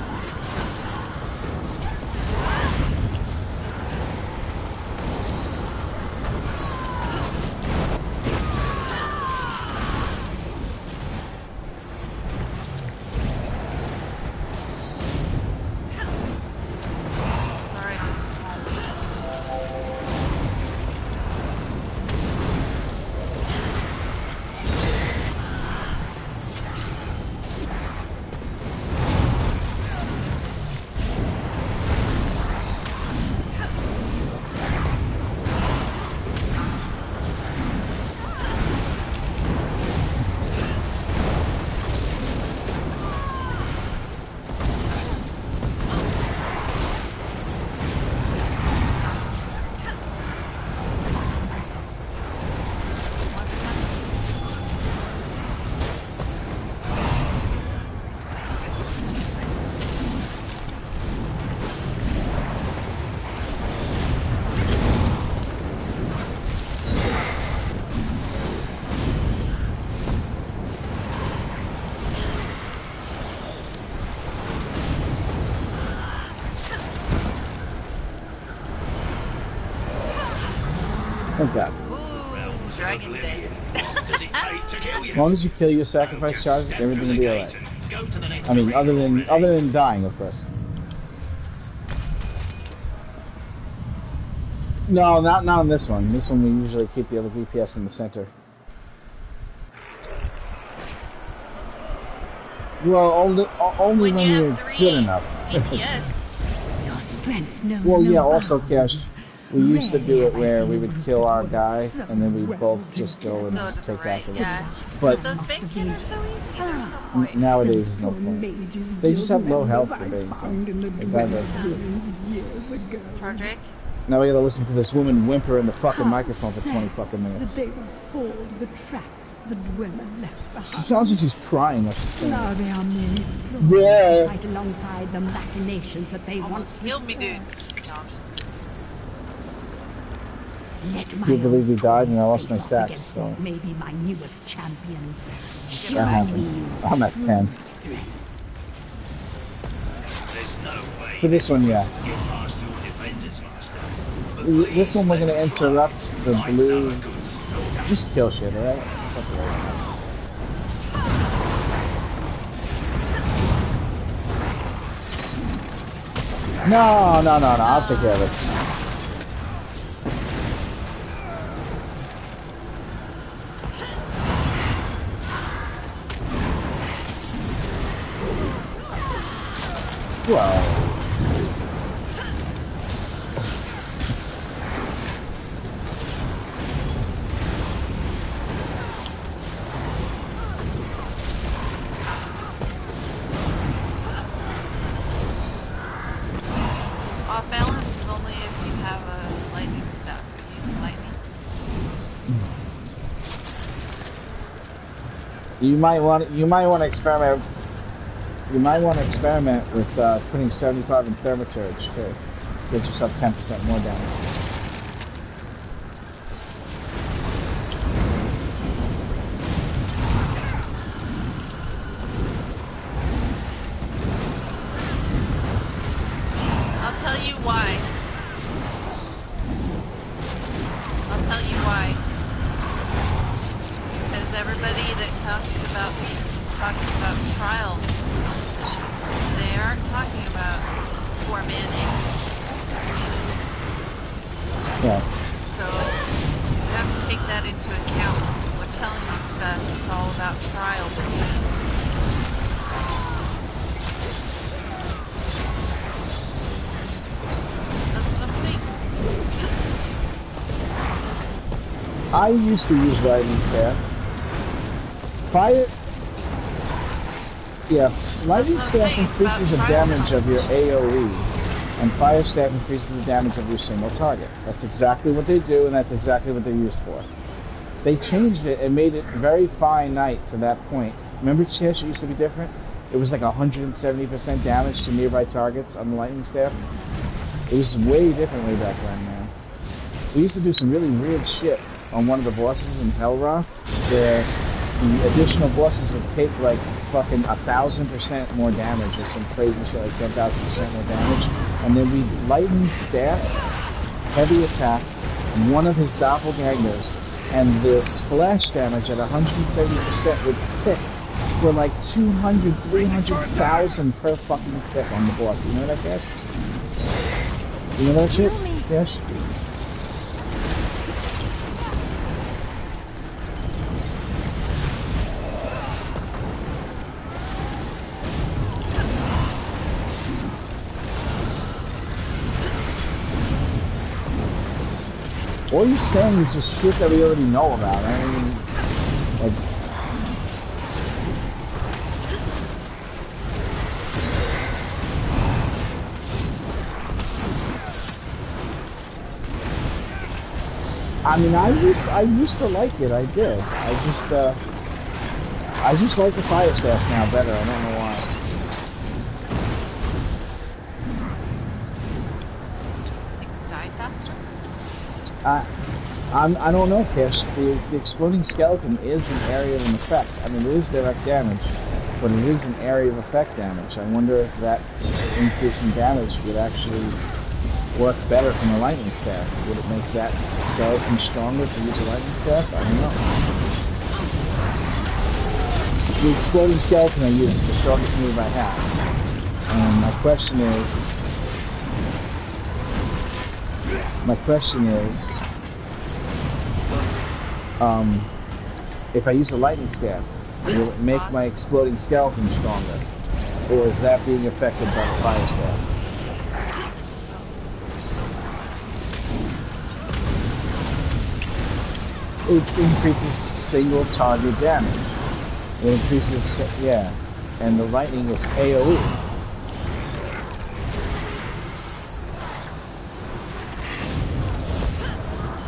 Thank God. Ooh, Dragon Day. As long as you kill your sacrifice charges, everything will be alright. I mean, other than dying, of course. No, not on this one. This one we usually keep the other DPS in the center. Well, only when you're good enough. DPS. Your strength knows Well, yeah. no Also, bounds. Cash. We used to do it where we would kill our guy, and then we both just go and take after them. Yeah. But those bank kids are so easy. There's no point. nowadays, there's no point. They just have low health for being they die very Chardrake? Now we gotta listen to this woman whimper in the fucking microphone for 20 fucking minutes. They will fall the traps the dweller left behind. She sounds like she's crying when she's saying Now it. there are many Yeah. fight alongside the machinations that they once Killed me, dude. No, I'm just... Let my You believe he died and I lost my face off stacks, against so what may be my newest champions. Show that me happened. I'm at 10. strength. For this one, yeah. Get past your defenders, Master. This one we're gonna interrupt the blue. Just kill shit, alright? No, no, no, no, I'll take care of it. Well. Off balance is only if you have a lightning staff. You're using lightning. You might want to experiment. You might want to experiment with putting 75 in Thermaturge to get yourself 10% more damage. I'll tell you why. I'll tell you why. Because everybody that talks about me is talking about trial. They aren't talking about 4-man Yeah. So you have to take that into account. We're telling you stuff. It's all about trial. That's what I'm saying. I used to use lightning staff. Fire. Yeah, lightning staff increases the damage of your AoE, and fire staff increases the damage of your single target. That's exactly what they do, and that's exactly what they're used for. They changed it and made it very finite to that point. Remember, Chish, it used to be different? It was like 170% damage to nearby targets on the lightning staff. It was way differently back then, man. We used to do some really weird shit on one of the bosses in Hellra, where the additional bosses would take like fucking 1,000% more damage or some crazy shit, like 10,000% more damage, and then we lightning staff, heavy attack, one of his doppelgangers, and the splash damage at 170% would tick for like 200, 300,000 per fucking tick on the boss. You know that shit? You know that shit? Yes? All you're saying is just shit that we already know about. I mean, like, I used to like it. I did. I just like the fire staff now better. I don't know why. Die faster? I don't know, Kish. The exploding skeleton is an area of an effect. I mean, it is direct damage, but it is an area of effect damage. I wonder if that increase in damage would actually work better from a lightning staff. Would it make that skeleton stronger to use a lightning staff? I don't know. The exploding skeleton I use is the strongest move I have. And my question is, if I use a lightning staff, will it make my exploding skeleton stronger? Or is that being affected by the fire staff? It increases single target damage. It increases, yeah, and the lightning is AoE.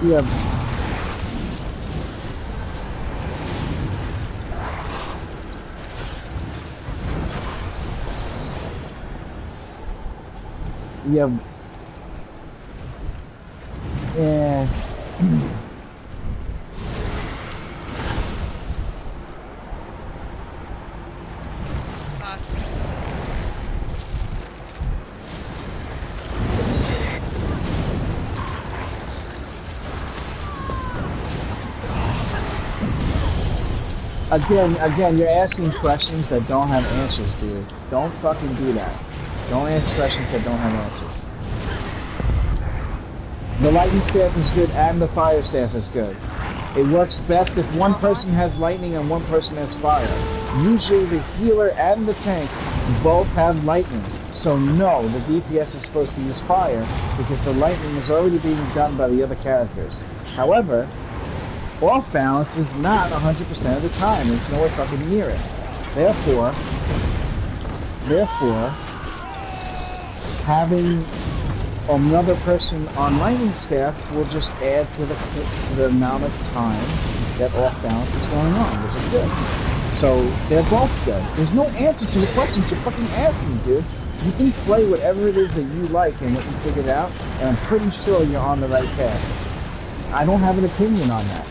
Yeah. Yeah. Yeah. Again, you're asking questions that don't have answers, dude. Don't fucking do that. Don't ask questions that don't have answers. The lightning staff is good and the fire staff is good. It works best if one person has lightning and one person has fire. Usually the healer and the tank both have lightning. So no, the DPS is supposed to use fire because the lightning is already being done by the other characters. However, off balance is not 100% of the time. It's nowhere fucking near it. Therefore, having another person on lightning staff will just add to the amount of time that off balance is going on, which is good. So they're both good. There's no answer to the questions you're fucking asking, dude. You can play whatever it is that you like and what you figured out, and I'm pretty sure you're on the right path. I don't have an opinion on that.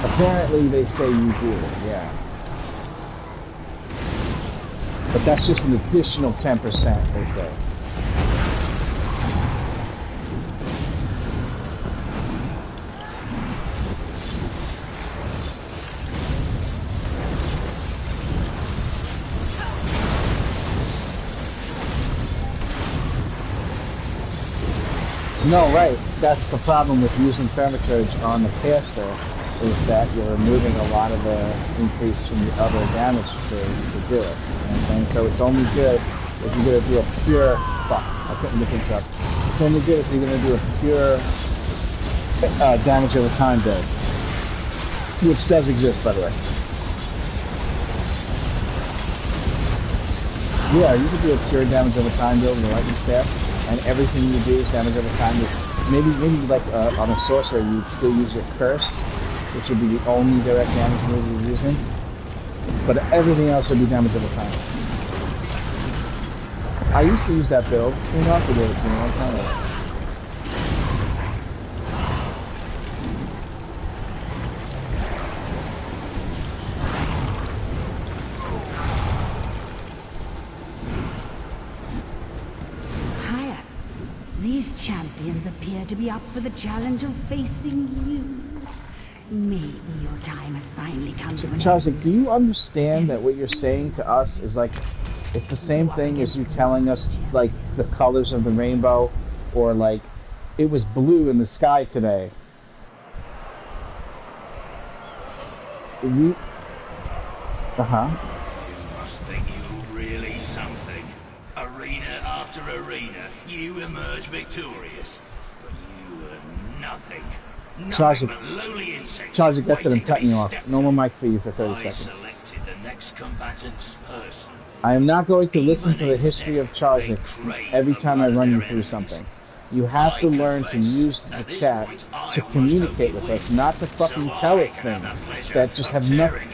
Apparently they say you do, yeah. But that's just an additional 10%, they say. No, right. That's the problem with using Thermacurge on the caster, is that you're removing a lot of the increase from the other damage to do it. You know what I'm saying? So it's only good if you're going to do a pure... Fuck, I couldn't get things up. It's only good if you're going to do a pure damage over time build. Which does exist, by the way. Yeah, you could do a pure damage over time build with a lightning staff, and everything you do is damage over time. Maybe like on a sorcerer, you'd still use your curse, which would be the only direct damage move you're using. But everything else would be damage over time. I used to use that build. King Arthur did it to me one time ago. These champions appear to be up for the challenge of facing you. Maybe your time has finally come to an end. Charles, do you understand that what you're saying to us is like, it's the same thing as you telling us, like, the colors of the rainbow, or like, it was blue in the sky today. Uh-huh. You must think you're really something. Arena after arena, you emerge victorious. But you were nothing. Charles, lowly insects. Charles, that's it. I'm cutting you off. No more mic for you for 30 seconds. Selected the next combatant's person. I am not going to listen to the history of Charzik every time I run you through something. You have to learn to use the chat to communicate with us, not to fucking tell us things that just have nothing.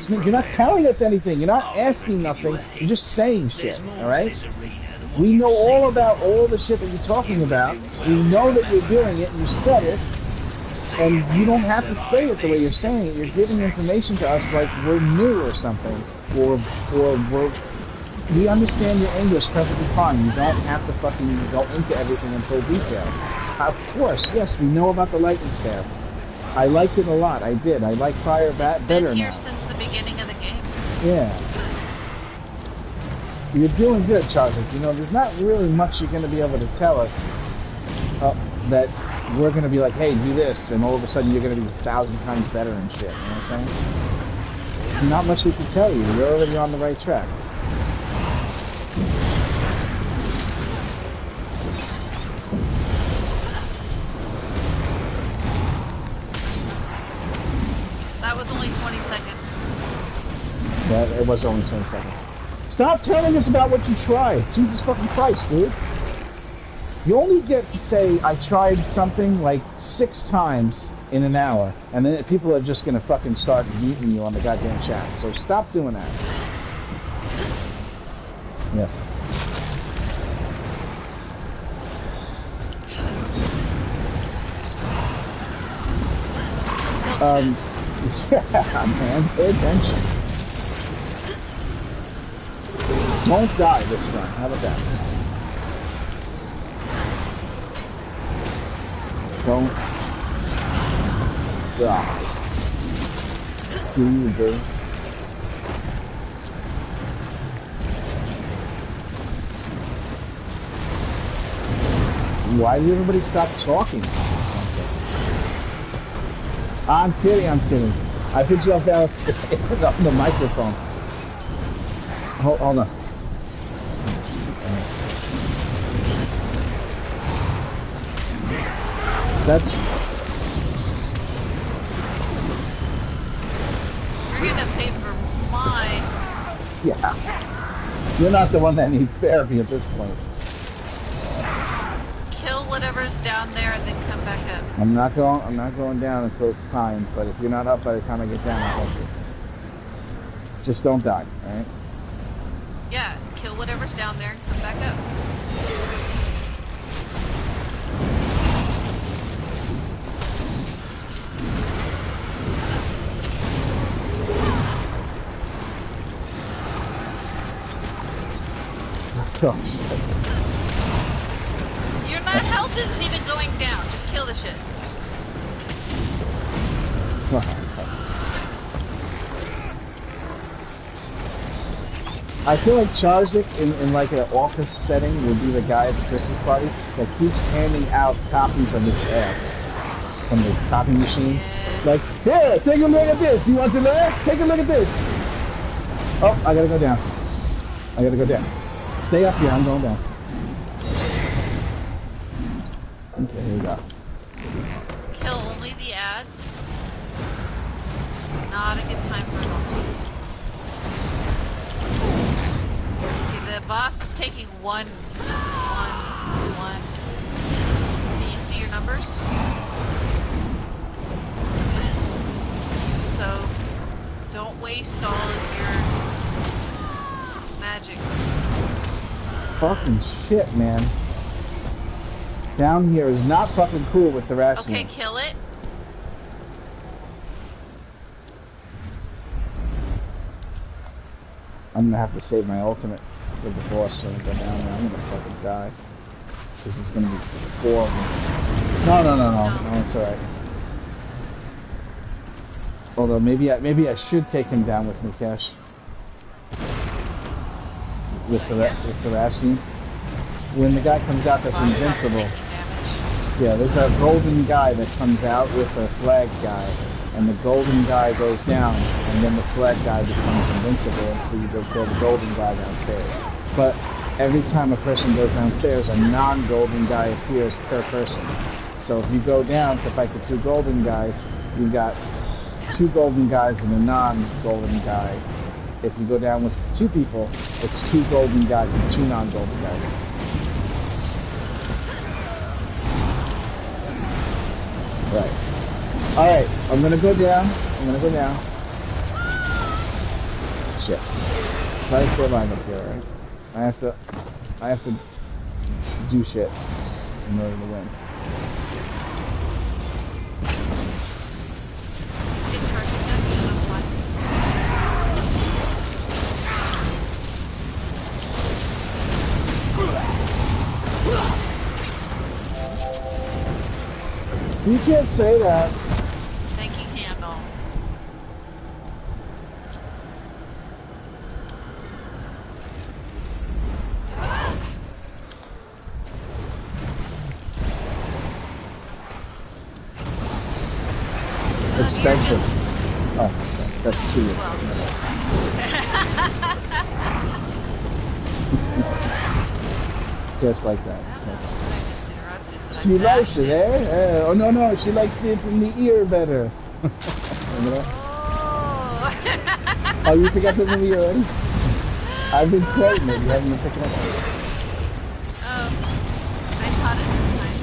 You're not telling us anything. You're not asking nothing. You're just saying shit, alright? We know all about all the shit that you're talking about. We know that you're doing it. You said it. And you don't have to say it the way you're saying it. You're giving information to us like we're new or something. Or we understand your English perfectly fine. You don't have to fucking go into everything in full detail. Of course, yes, we know about the lightning staff. I liked it a lot. I did. I like fire better now. It's been here since the beginning of the game. Yeah. You're doing good, Charzik. You know, there's not really much you're going to be able to tell us that we're going to be like, hey, do this, and all of a sudden you're going to be 1,000 times better and shit. You know what I'm saying? There's not much we can tell you. You're already on the right track. That was only 20 seconds. Yeah, it was only 20 seconds. Stop telling us about what you tried. Jesus fucking Christ, dude. You only get to say, I tried something like 6 times in an hour, and then people are just gonna fucking start beating you on the goddamn chat. So stop doing that. Yes. Yeah, man, pay attention. Don't die this run. How about that? Don't God. Do you, bro? Why did everybody stop talking? I'm kidding, I'm kidding. I put you off the microphone. Hold on. That's... You're gonna pay for mine. Yeah. You're not the one that needs therapy at this point. Kill whatever's down there and then come back up. I'm not going down until it's time, but if you're not up by the time I get down, I'll help you. Just don't die, alright? Yeah, kill whatever's down there and come back up. Oh, Your health isn't even going down. Just kill the shit. I feel like Charzik in like an office setting would be the guy at the Christmas party that keeps handing out copies of his ass from the copy machine. Like, here, take a look at this. You want to learn? Take a look at this. Oh, I gotta go down. I gotta go down. Stay up here, I'm going down. Okay, here we go. Kill only the ads. Not a good time for an ulti. Okay, the boss is taking one. Can you see your numbers? So, don't waste all of your magic. Fucking shit, man. Down here is not fucking cool with the harassing. Okay, kill it. I'm gonna have to save my ultimate for the boss so I go down there. I'm gonna fucking die. This is gonna be 4 of them. No, it's alright. Although maybe I should take him down with me, Cash. With the Racine. When the guy comes out that's invincible. Yeah, there's a golden guy that comes out with a flag guy, and the golden guy goes down, and then the flag guy becomes invincible until you go kill the golden guy downstairs. But every time a person goes downstairs, a non-golden guy appears per person. So if you go down to fight the 2 golden guys, you've got 2 golden guys and a non-golden guy. If you go down with 2 people, it's 2 golden guys and 2 non-golden guys. Right. Alright, I'm gonna go down. Shit. Try to stay alive up here, right? I have to do shit in order to win. You can't say that. Tanking handle. Expensive. Oh, okay. That's 2 years. Just like that. She likes it, eh? Oh no, she likes it from the ear better. Remember that? Oh, you forgot the movie already? I've been quoting it, you haven't been picking up on it. Oh, I caught it this time.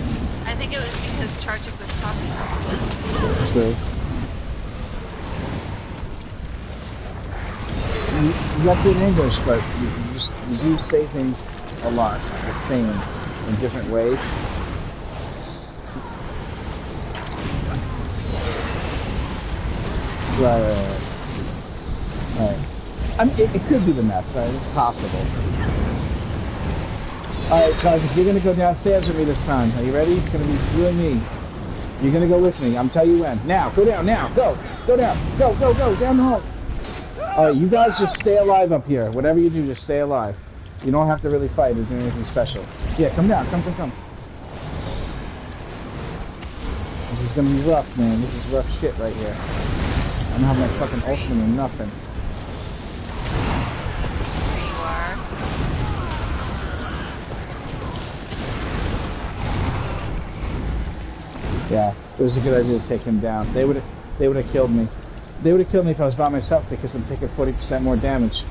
I think it was because Chargik was talking. True. You left it in English, but you do say things a lot the same in different ways. Right. I mean, it could be the map, right? It's possible. Alright, Charles, you're gonna go downstairs with me this time. Are you ready? It's gonna be you and me. You're gonna go with me. I'm telling you when. Now, go down. Now, go down. Go down the hole. All right, you guys just stay alive up here. Whatever you do, just stay alive. You don't have to really fight or do anything special. Yeah, come down. Come. This is gonna be rough, man. This is rough shit right here. I don't have my fucking ultimate or nothing. Yeah, it was a good idea to take him down. They would have killed me. They would have killed me if I was by myself because I'm taking 40% more damage.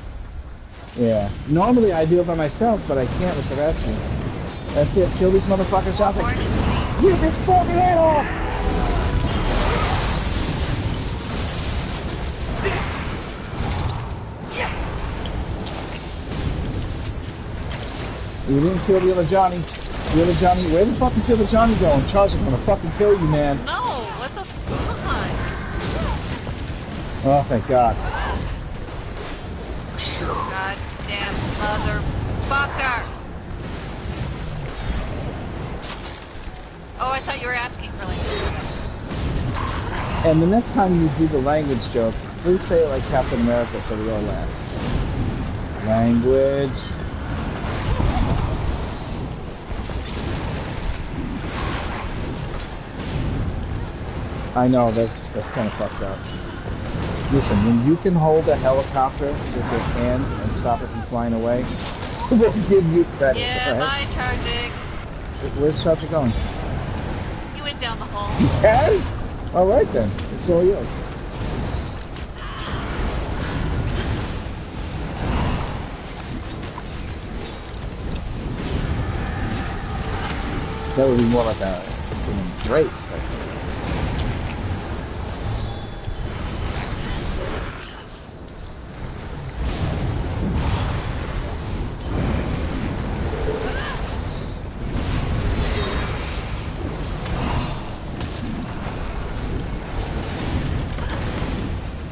Yeah. Normally I do it by myself, but I can't with the rest of you. That's it. Kill these motherfuckers out there. Get this fucking head off! We didn't kill the other Johnny. The other Johnny, where the fuck is the other Johnny going? Charles, I'm gonna fucking kill you, man. No, what the fuck? Oh, thank God. Goddamn motherfucker! Oh, I thought you were asking for language. And the next time you do the language joke, please say it like Captain America so we all laugh. Language. I know, that's kind of fucked up. Listen, when you can hold a helicopter with your hand and stop it from flying away, we'll give you credit. Yeah, my charging. Where's Charger going? He went down the hole. You can? Alright then, it's all yours. That would be more like an embrace, I think.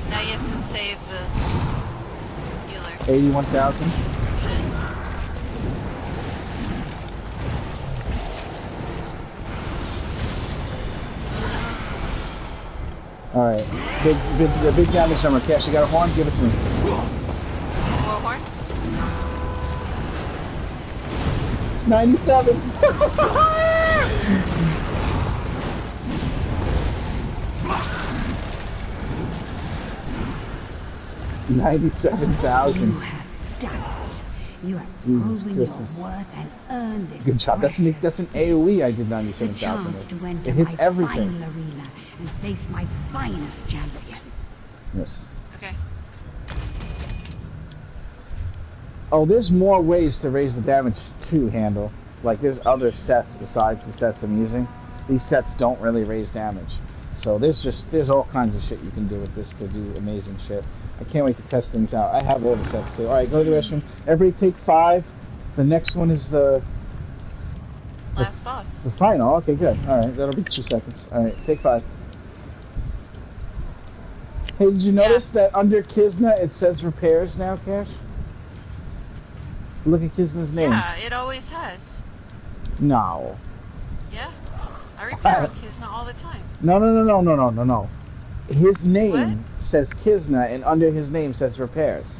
Now you have to save the healer. 81,000. Alright, the big damage number. Cash, you got a horn? Give it to me. War horn? 97! 97,000. You have done it. You have Jesus proven Christmas. your worth and earned this. Good job. That's an AoE I did 97,000 chance to with. enter It hits my everything. final arena and face my finest champion. Yes. Okay. Oh, there's more ways to raise the damage to handle. Like, there's other sets besides the sets I'm using. These sets don't really raise damage. So there's all kinds of shit you can do with this to do amazing shit. I can't wait to test things out. I have all the sets too. Alright, go to the restroom. Everybody take 5. The next one is the last boss. The final. Okay, good. Alright, that'll be 2 seconds. Alright, take 5. Hey, did you notice that under Kizna it says repairs now, Cash? Look at Kizna's name. Yeah, it always has. No. Yeah. I repair on Kizna all the time. No. His name says Kizna, and under his name says repairs.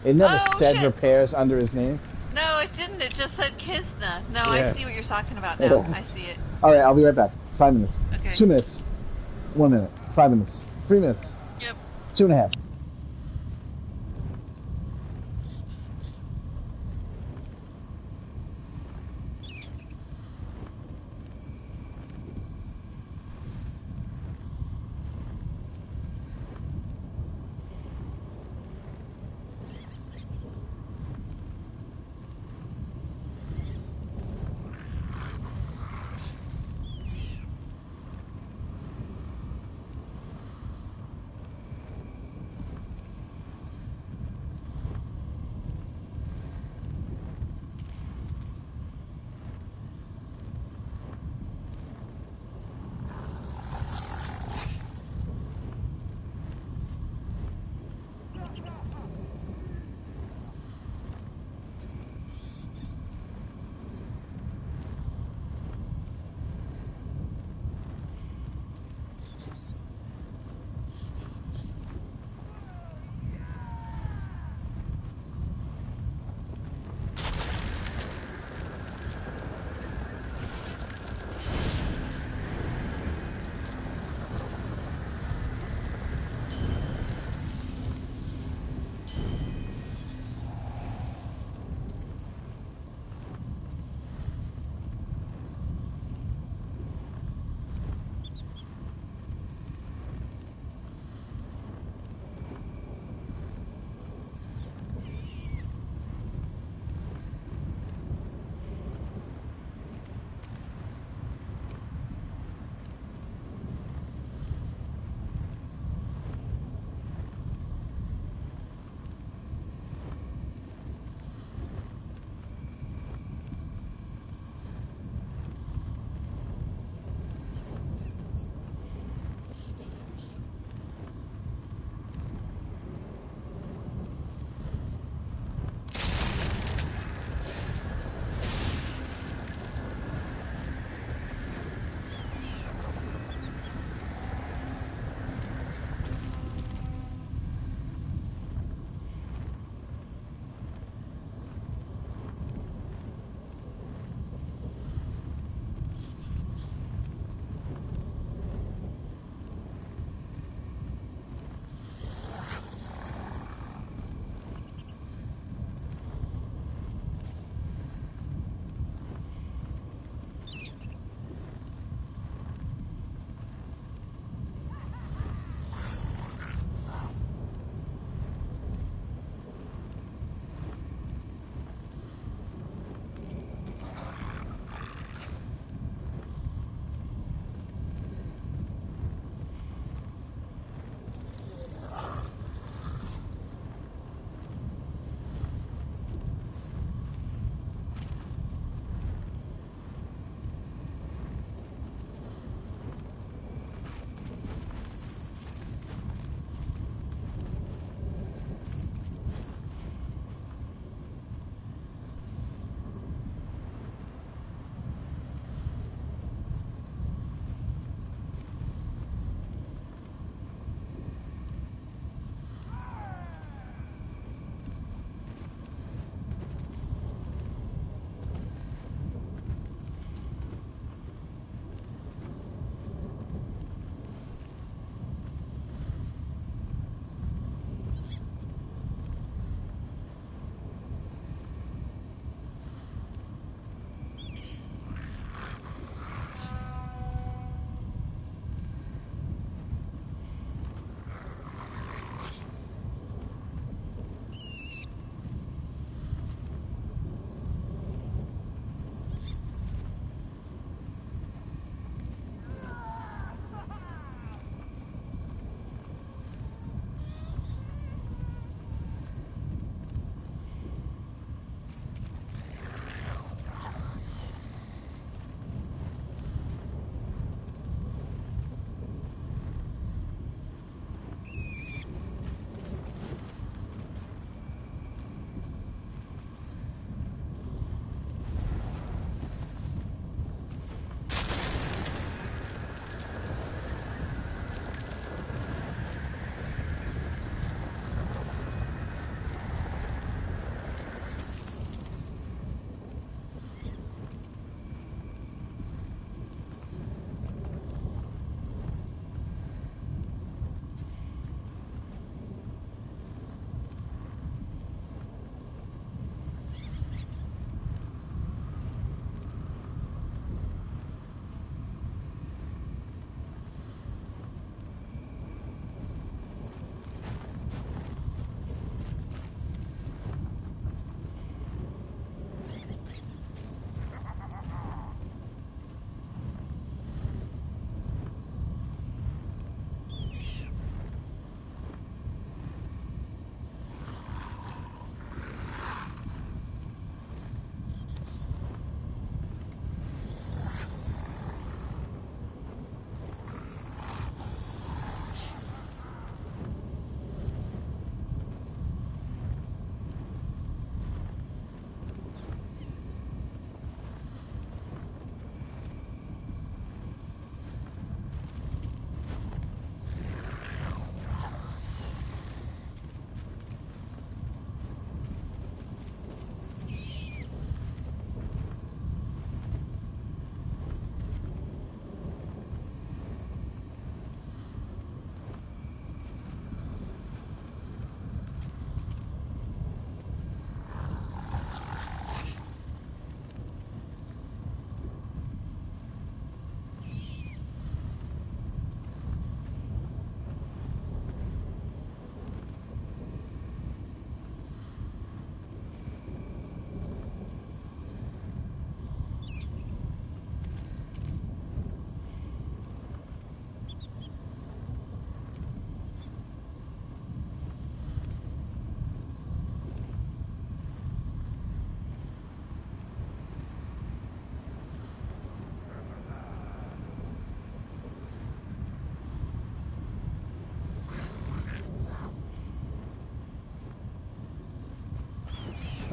It never said repairs under his name. No, it didn't. It just said Kizna. No, Yeah. I see what you're talking about now. I see it. Alright, I'll be right back. 5 minutes. Okay. 2 minutes. 1 minute. 5 minutes. 3 minutes. Yep. 2.5.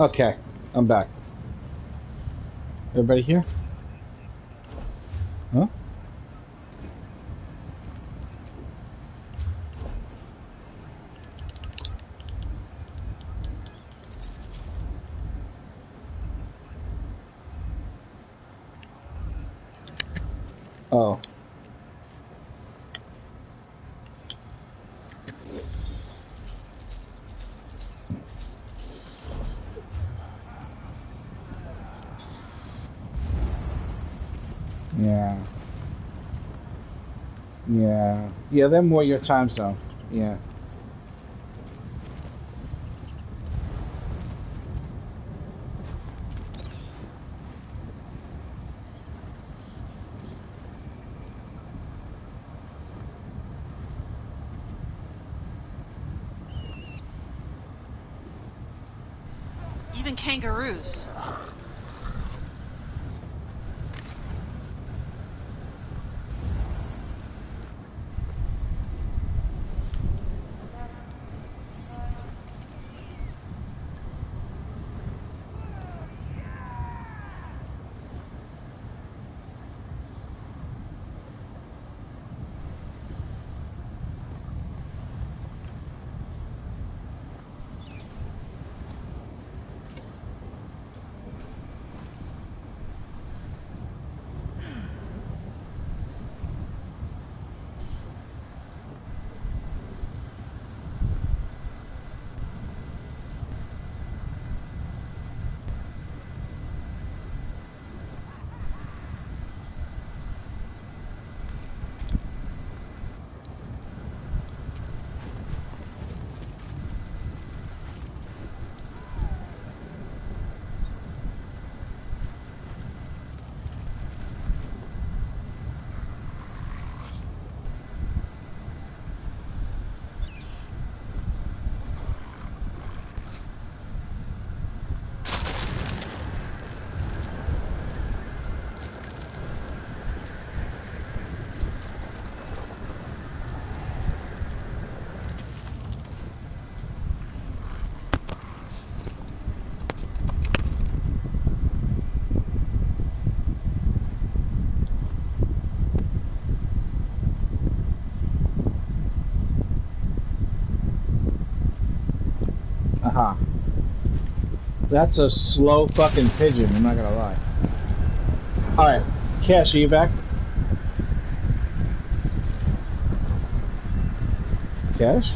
Okay, I'm back. Everybody here? Huh? Oh. Yeah. Yeah. Yeah, they're more your time zone. Yeah. Even kangaroos. Uh-huh. That's a slow fucking pigeon, I'm not gonna lie. Alright, Cash, are you back? Cash?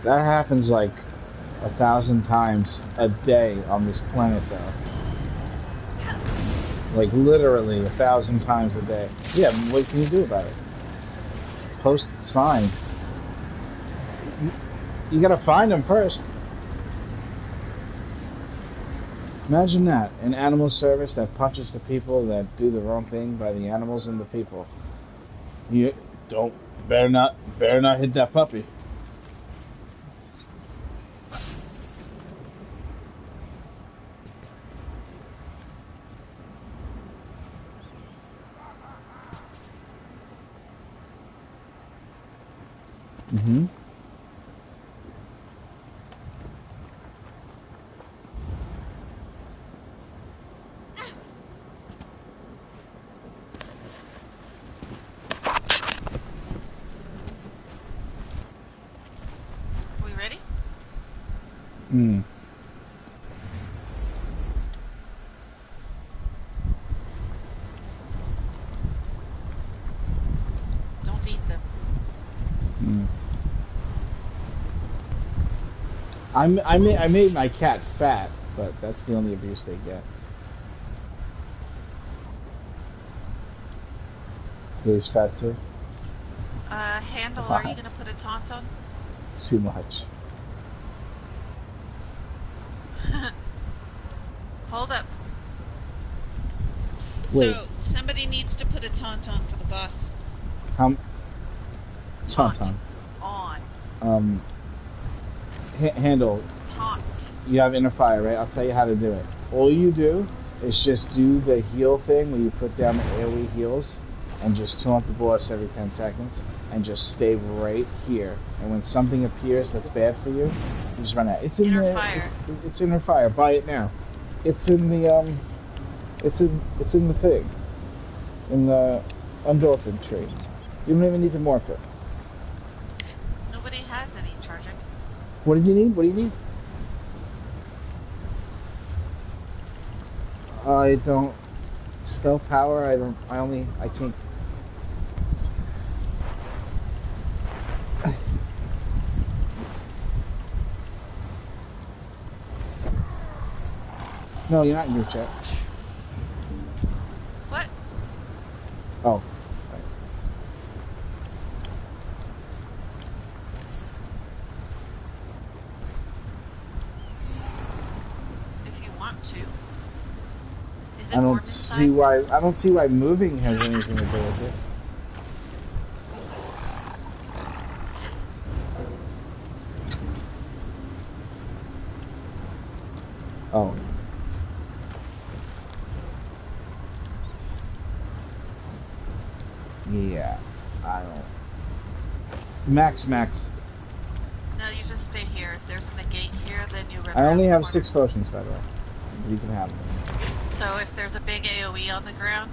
That happens like 1,000 times a day on this planet, though. Like literally 1,000 times a day. Yeah, what can you do about it? Post signs. You gotta find them first. Imagine that, an animal service that punches the people that do the wrong thing by the animals and the people. You better not hit that puppy. Mm-hmm. We ready? Hmm. Don't eat them. Hmm. I made my cat fat, but that's the only abuse they get. He's fat too. Handle, are you gonna put a taunt on? It's too much. Hold up. Wait. So, somebody needs to put a taunt on for the boss. Taunt. On. Handle. Taunt. You have inner fire, right? I'll tell you how to do it. All you do is just do the heal thing where you put down the AoE heals and just taunt the boss every 10 seconds and just stay right here. And when something appears that's bad for you, you just run out. It's in Inner the fire. It's inner fire. Buy it now. It's in the it's in the thing. In the Undaunted tree. You don't even need to morph it. Nobody has any charging. What do you need? What do you need? I don't spell power. I can't. No, you're not in your chat. What? Oh. If you want to. Is it I warm don't see why. I don't see why moving has anything to do with it. Oh. Yeah, I don't. Max. No, you just stay here. If there's a negate here, then you rip I only around have the 6 potions, by the way. You can have them. corner. So if there's a big AoE on the ground,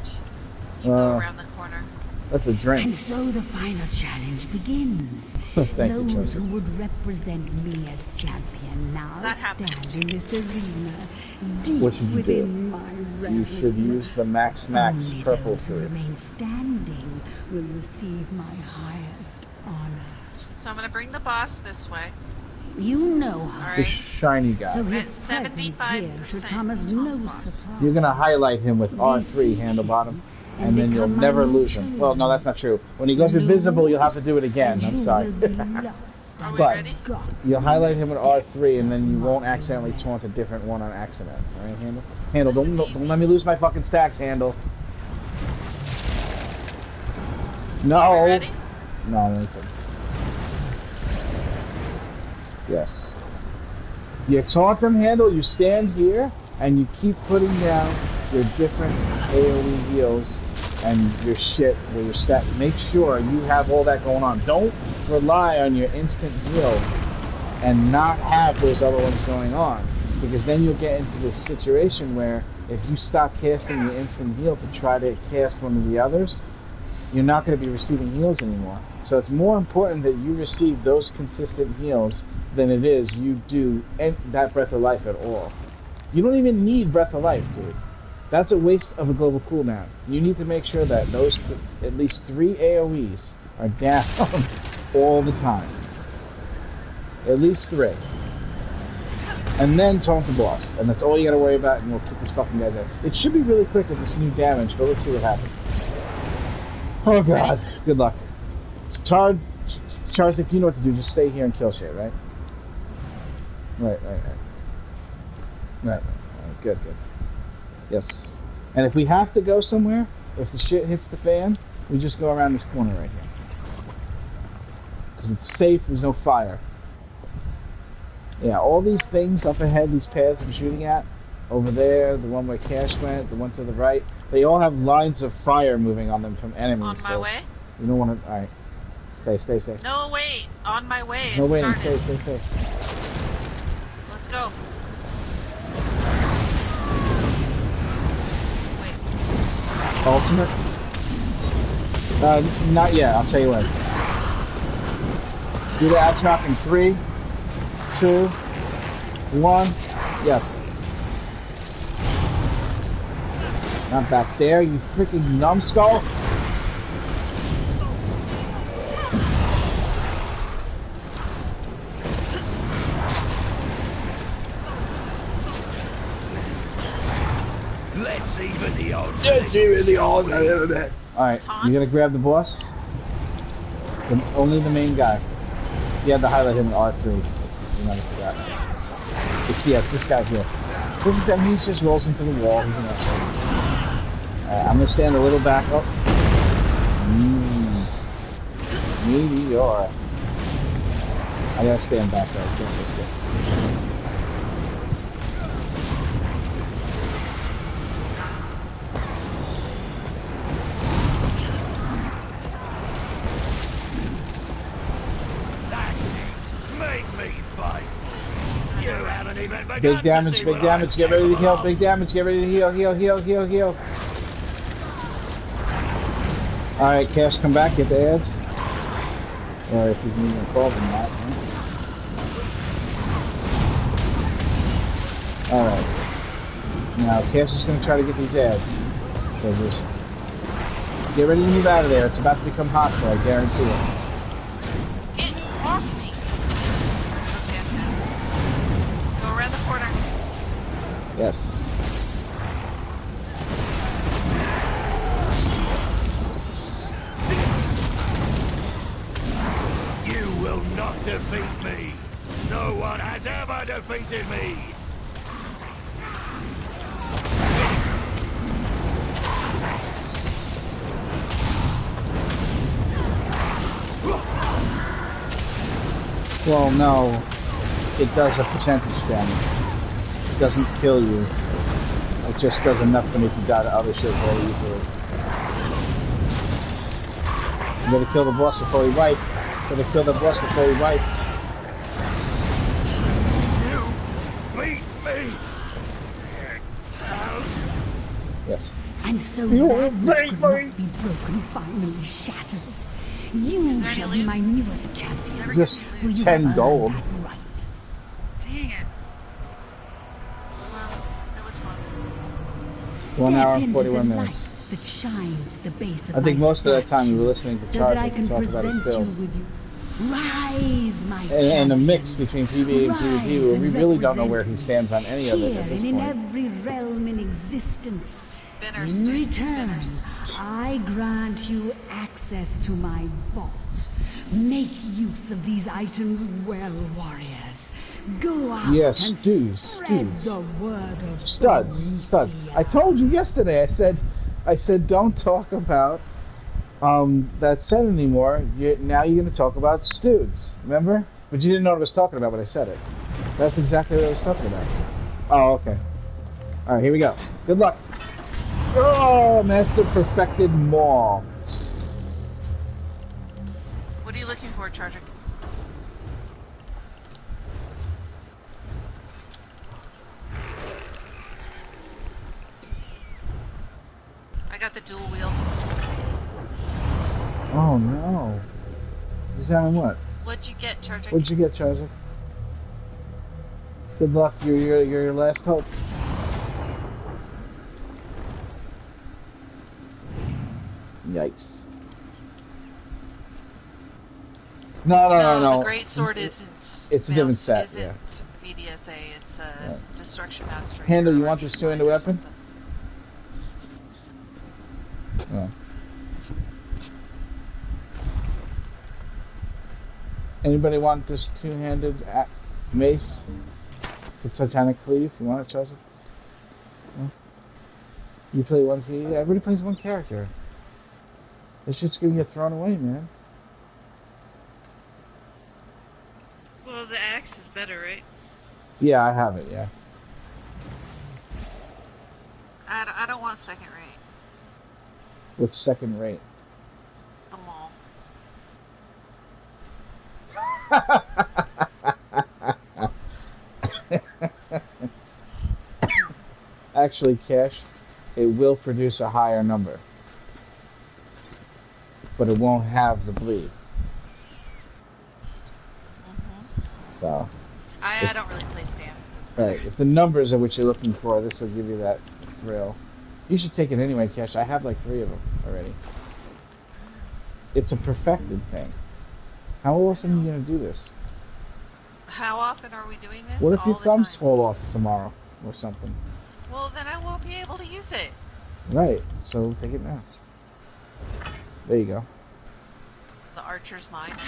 you go around the corner. That's a drink. And so the final challenge begins. Thank you, Those Joseph. who would represent me as champion now stand in this arena, deep What should you do? within my You should use the Max Only purple those who food. remain standing will receive my highest honor. So I'm gonna bring the boss this way. You know how. The shiny guy. So his At presence here should come as no surprise. You're gonna highlight him with R3 handle bottom, and then you'll never lose him. Well, no, that's not true. When he goes invisible, you'll have to do it again. I'm sorry. But you'll highlight him with R3, and then you won't accidentally taunt a different one on accident. All right, Handle? Handle, don't let me lose my fucking stacks, Handle. No. No, nothing. Yes. You taunt them, Handle, you stand here, and you keep putting down your different AoE heals and your shit where your stat. Make sure you have all that going on. Don't rely on your instant heal and not have those other ones going on, because then you'll get into this situation where if you stop casting the instant heal to try to cast one of the others, you're not going to be receiving heals anymore. So it's more important that you receive those consistent heals than it is you do that Breath of Life at all. You don't even need Breath of Life, dude. That's a waste of a global cooldown. You need to make sure that those at least 3 AoEs are down all the time. At least 3. And then taunt the boss. And that's all you gotta worry about, and we'll keep these fucking guys out. It should be really quick with this new damage, but let's see what happens. Oh god. Good luck. Charles, if you know what to do, just stay here and kill shit, right? Right. Good. Yes. And if we have to go somewhere, if the shit hits the fan, we just go around this corner right here. Because it's safe, there's no fire. Yeah, all these things up ahead, these paths I'm shooting at, over there, the one where Cash went, the one to the right, they all have lines of fire moving on them from enemies. On my way? You don't want to... Alright. Stay. No, wait. On my way. No, wait, started. stay. Let's go. Ultimate? Not yet, I'll tell you when. Do the ad chop in 3, 2, 1. Yes. Not back there, you freaking numbskull. Let's even the odds. Alright, you gonna grab the boss? Only the main guy. You had to highlight him in R3. You might have forgot. Yeah, this guy here. Look at that, he just rolls into the wall. He's an asshole. Alright, I'm gonna stand a little back up. Meteor. I gotta stand back up. Don't risk it. Big damage, big damage, get ready to heal, big damage, get ready to heal, heal. Alright, Cash, come back, get the ads. Or if he's even involved in that. Huh? Alright. Now, Cash is going to try to get these ads. So just get ready to move out of there. It's about to become hostile, I guarantee it. Yes. You will not defeat me. No one has ever defeated me. Well, no. It does a percentage damage. Doesn't kill you. It just does enough to make you die to other shit very easily. You gotta kill the boss before he wipe. Gotta kill the boss before he wipe. You beat me. Yes. I'm so glad this could not be broken finally shatters. You shall be my newest champion. Just 10 gold. Right. Dang it. 1 hour and 41 minutes. That shines the base of I think my most of that time we were listening to so that I Charger can talk about his present you build. with you. Rise, my And a mix between PvE and Rise PvP where we and really don't know where represent he stands on any of it at here this and in point. every realm in existence. Spinners, In dude, return, spinners. I grant you access to my vault. Make use of these items well, warriors. Go out Yes, and stews, spread stews. the word of Studs. I told you yesterday, I said don't talk about that set anymore. Now you're going to talk about Studs. Remember? But you didn't know what I was talking about when I said it. That's exactly what I was talking about. Oh, okay. Alright, here we go. Good luck. Oh, Master Perfected Maul. What are you looking for, Charger? I got the dual wheel. Oh no. Is that on what? What'd you get, Charger? What'd you get, Charger? Good luck. You're your last hope. Yikes. No. The Great Sword isn't. It's a different set, Isn't yeah. VDSA. It's Destruction Mastery. Handle, or you want this two-handed weapon? Oh. Anybody want this two-handed mace for Titanic Cleave? You want it, Charger? No? You play one for you? Everybody plays one character. This shit's gonna get thrown away, man. Well, the axe is better, right? Yeah, I have it, yeah. I don't want second rate. What's second rate? The mall. Actually, Cash, it will produce a higher number. But it won't have the bleed. So. I don't really play stand. Right, if the numbers are what you're looking for, this will give you that thrill. You should take it anyway, Cash. I have like 3 of them already. It's a perfected thing. How often are you going to do this? How often are we doing this? What if your All the thumbs time. fall off tomorrow or something? Well, then I won't be able to use it. Right, so take it now. There you go. the archer's mind.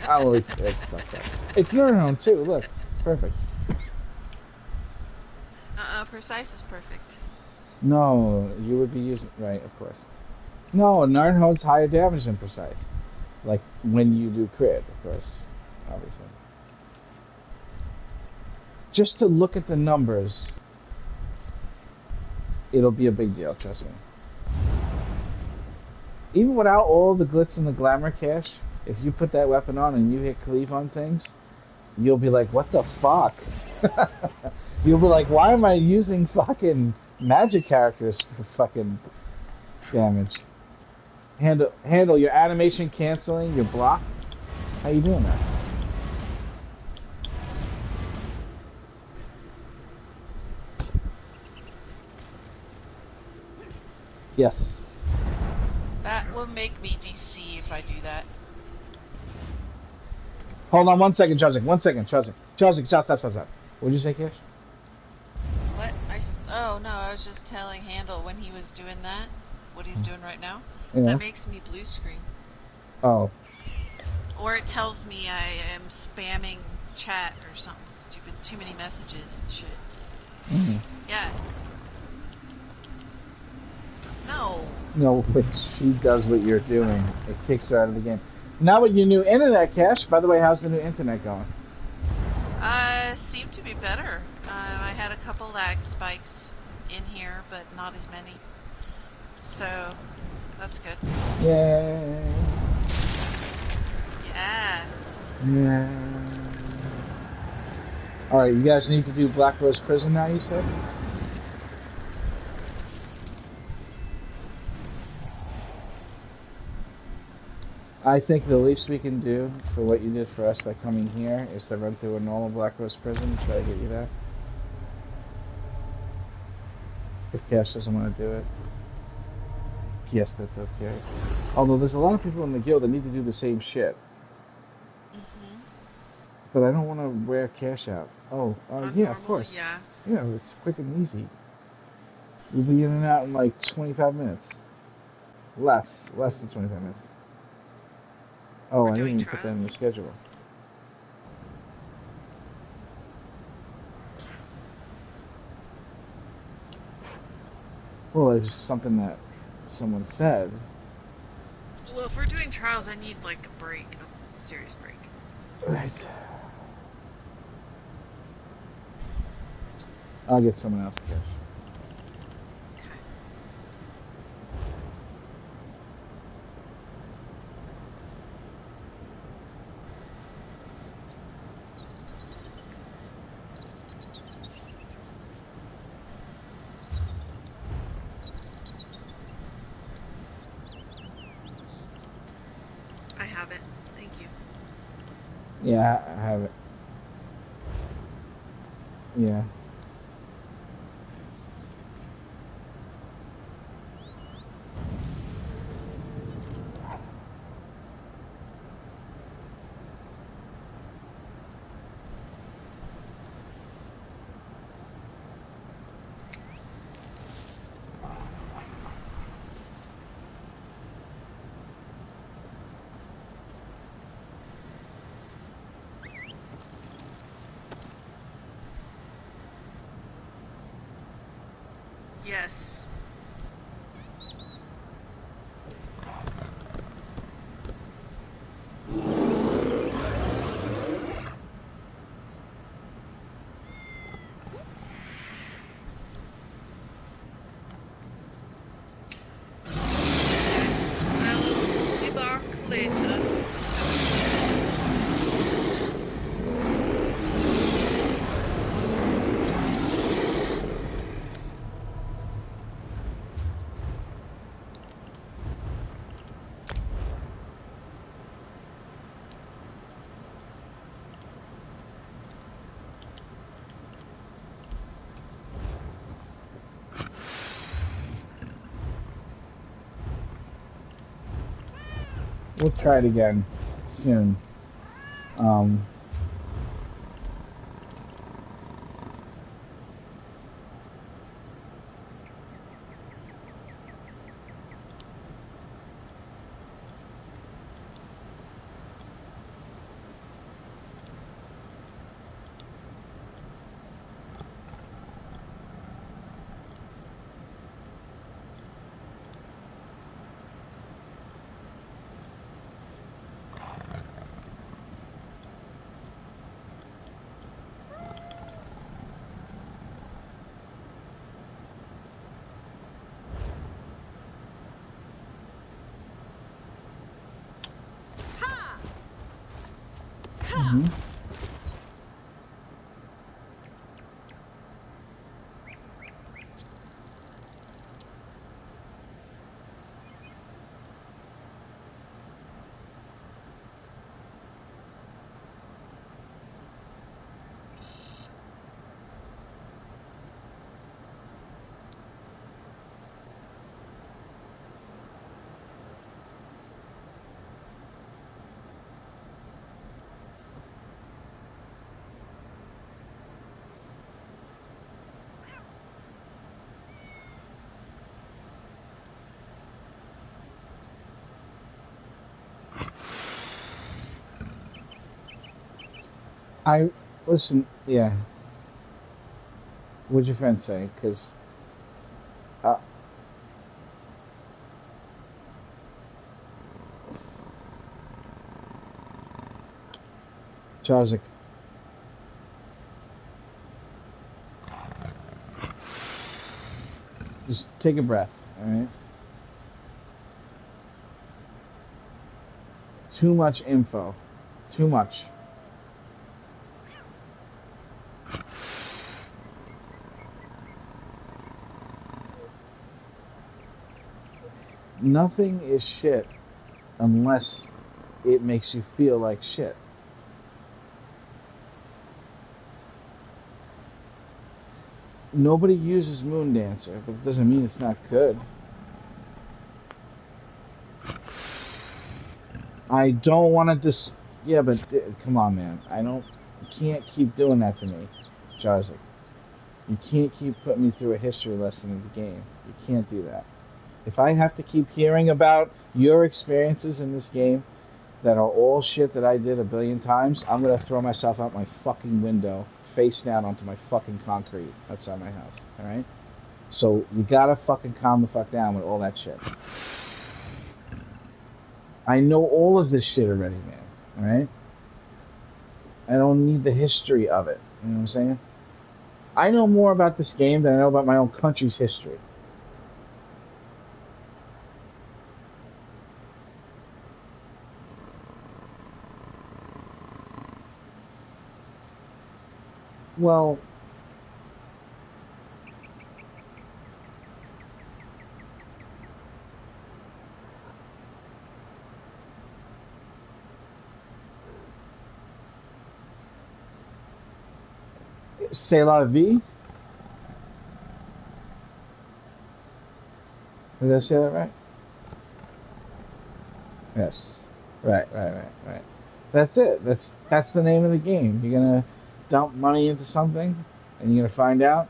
Holy shit, fuck that. It's Nurhone too, look. Perfect. Precise is perfect. No, you would be using... Right, of course. No, Nurhone's higher damage than Precise. Like, when you do crit, of course. Obviously. Just to look at the numbers, it'll be a big deal, trust me. Even without all the glitz and the glamour cache, if you put that weapon on and you hit cleave on things, you'll be like, what the fuck? You'll be like, why am I using fucking magic characters for fucking damage? Handle your animation canceling, your block. How you doing that? Yes. That will make me DC if I do that. Hold on 1 second, Chazik. 1 second, Chazik. Chazik, stop. What did you say, Cash? What? Oh no, I was just telling Handel when he was doing that, what he's doing right now. Yeah. That makes me blue screen. Oh. Or it tells me I am spamming chat or something stupid. Too many messages and shit. Mm. Yeah. No. No, when she does what you're doing, it kicks her out of the game. Now with your new internet, Cash, by the way, how's the new internet going? Seemed to be better. I had a couple lag spikes in here, but not as many. So, that's good. Yay. Yeah. Yeah. Alright, you guys need to do Black Rose Prison now, you said? I think the least we can do for what you did for us by coming here is to run through a normal Black Rose Prison and try to get you there. If Cash doesn't want to do it. Yes, that's okay. Although there's a lot of people in the guild that need to do the same shit. Mm-hmm. But I don't want to wear Cash out. Oh, yeah, of course. Yeah. Yeah, it's quick and easy. We'll be in and out in like 25 minutes. Less than 25 minutes. Oh, I didn't even put that in the schedule. Well, it was something that someone said. Well, if we're doing trials, I need like a break, a serious break. Right. I'll get someone else, Cash. I have it. Thank you. Yeah, I have it. Yeah. Yes. I'll be back later. We'll try it again soon. Mm-hmm. Listen, yeah. What'd your friend say? Because, Charzik. Just take a breath, alright? Too much info. Too much. Nothing is shit unless it makes you feel like shit. Nobody uses Moondancer, but it doesn't mean it's not good. I don't want to yeah, but come on, man. You can't keep doing that to me, Jarzik. You can't keep putting me through a history lesson of the game. You can't do that. If I have to keep hearing about your experiences in this game that are all shit that I did a billion times, I'm going to throw myself out my fucking window, face down onto my fucking concrete outside my house, alright? So you gotta fucking calm the fuck down with all that shit. I know all of this shit already, man, alright? I don't need the history of it, you know what I'm saying? I know more about this game than I know about my own country's history. Well, c'est la vie. Did I say that right? Yes. Right. That's it. That's the name of the game. You're gonna dump money into something, and you're gonna find out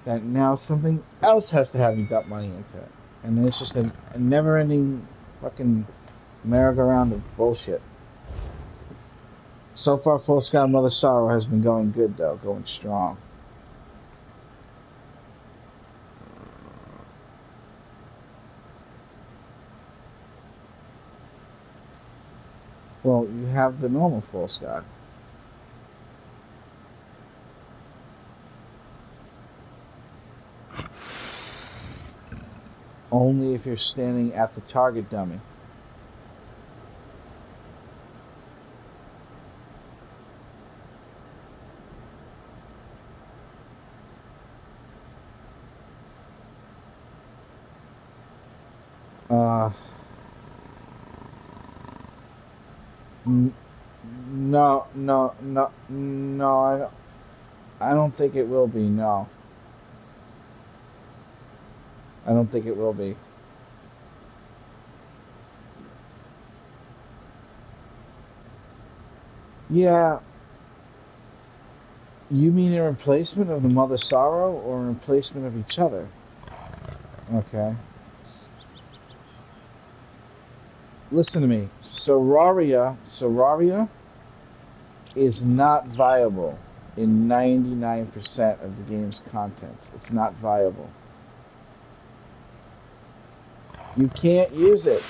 that now something else has to have you dump money into it. And then it's just a never-ending fucking merry-go-round of bullshit. So far, Full Sky Mother Sorrow has been going good, though, going strong. Well, you have the normal Full Sky. Only if you're standing at the target dummy. No, I don't think it will be, no. I don't think it will be. Yeah. You mean a replacement of the Mother Sorrow or a replacement of each other? Okay. Listen to me. Sorroria is not viable in 99% of the game's content. It's not viable. You can't use it.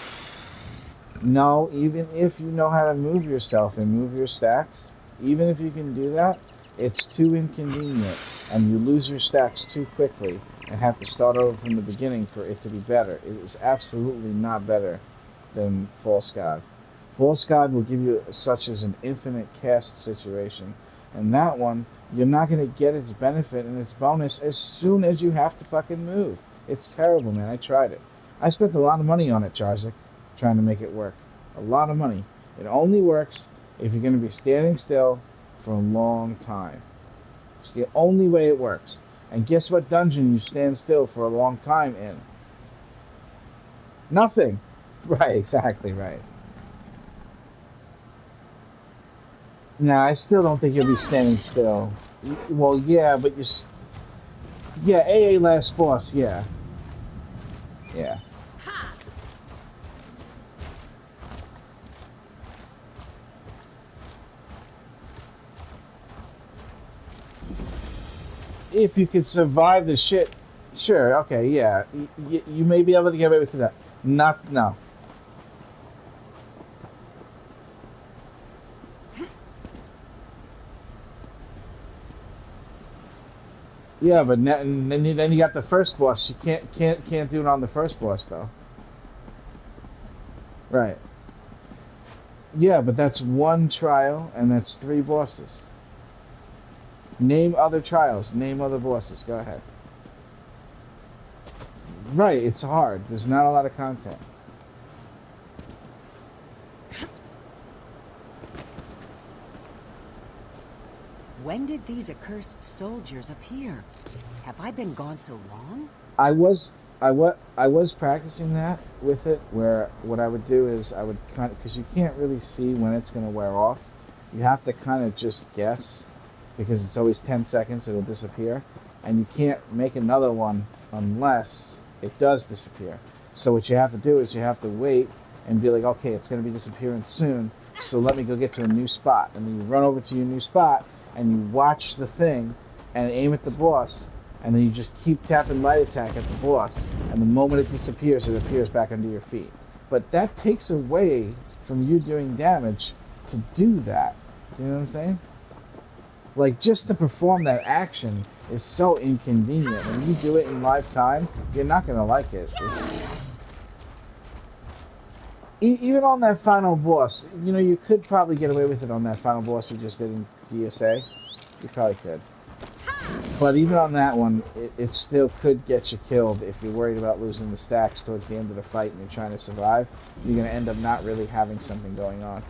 No, even if you know how to move yourself and move your stacks, even if you can do that, it's too inconvenient, and you lose your stacks too quickly and have to start over from the beginning for it to be better. It is absolutely not better than False God. False God will give you such as an infinite cast situation. And that one, you're not going to get its benefit and its bonus as soon as you have to fucking move. It's terrible, man. I tried it. I spent a lot of money on it, Charzik, trying to make it work. A lot of money. It only works if you're going to be standing still for a long time. It's the only way it works. And guess what dungeon you stand still for a long time in? Nothing. Right, exactly right. Nah, I still don't think you'll be standing still. Well, yeah, but yeah, AA last boss, yeah. Yeah. If you could survive the shit, sure, okay, yeah. You may be able to get away with that. No. Yeah, but then you got the first boss. You can't do it on the first boss though. Right. Yeah, but that's one trial and that's 3 bosses. Name other trials. Name other bosses. Go ahead. Right, it's hard. There's not a lot of content. When did these accursed soldiers appear? Have I been gone so long? I was practicing that with it, where what I would do is I would kind of, because you can't really see when it's going to wear off. You have to kind of just guess, because it's always 10 seconds, it'll disappear, and you can't make another one unless it does disappear. So what you have to do is you have to wait and be like, okay, it's going to be disappearing soon, so let me go get to a new spot. And then you run over to your new spot, and you watch the thing, and aim at the boss, and then you just keep tapping light attack at the boss, and the moment it disappears, it appears back under your feet. But that takes away from you doing damage to do that. You know what I'm saying? Like, just to perform that action is so inconvenient. When you do it in live time, you're not going to like it. Even on that final boss, you know, you could probably get away with it on that final boss we just did in DSA. You probably could. But even on that one, it still could get you killed if you're worried about losing the stacks towards the end of the fight and you're trying to survive. You're going to end up not really having something going on.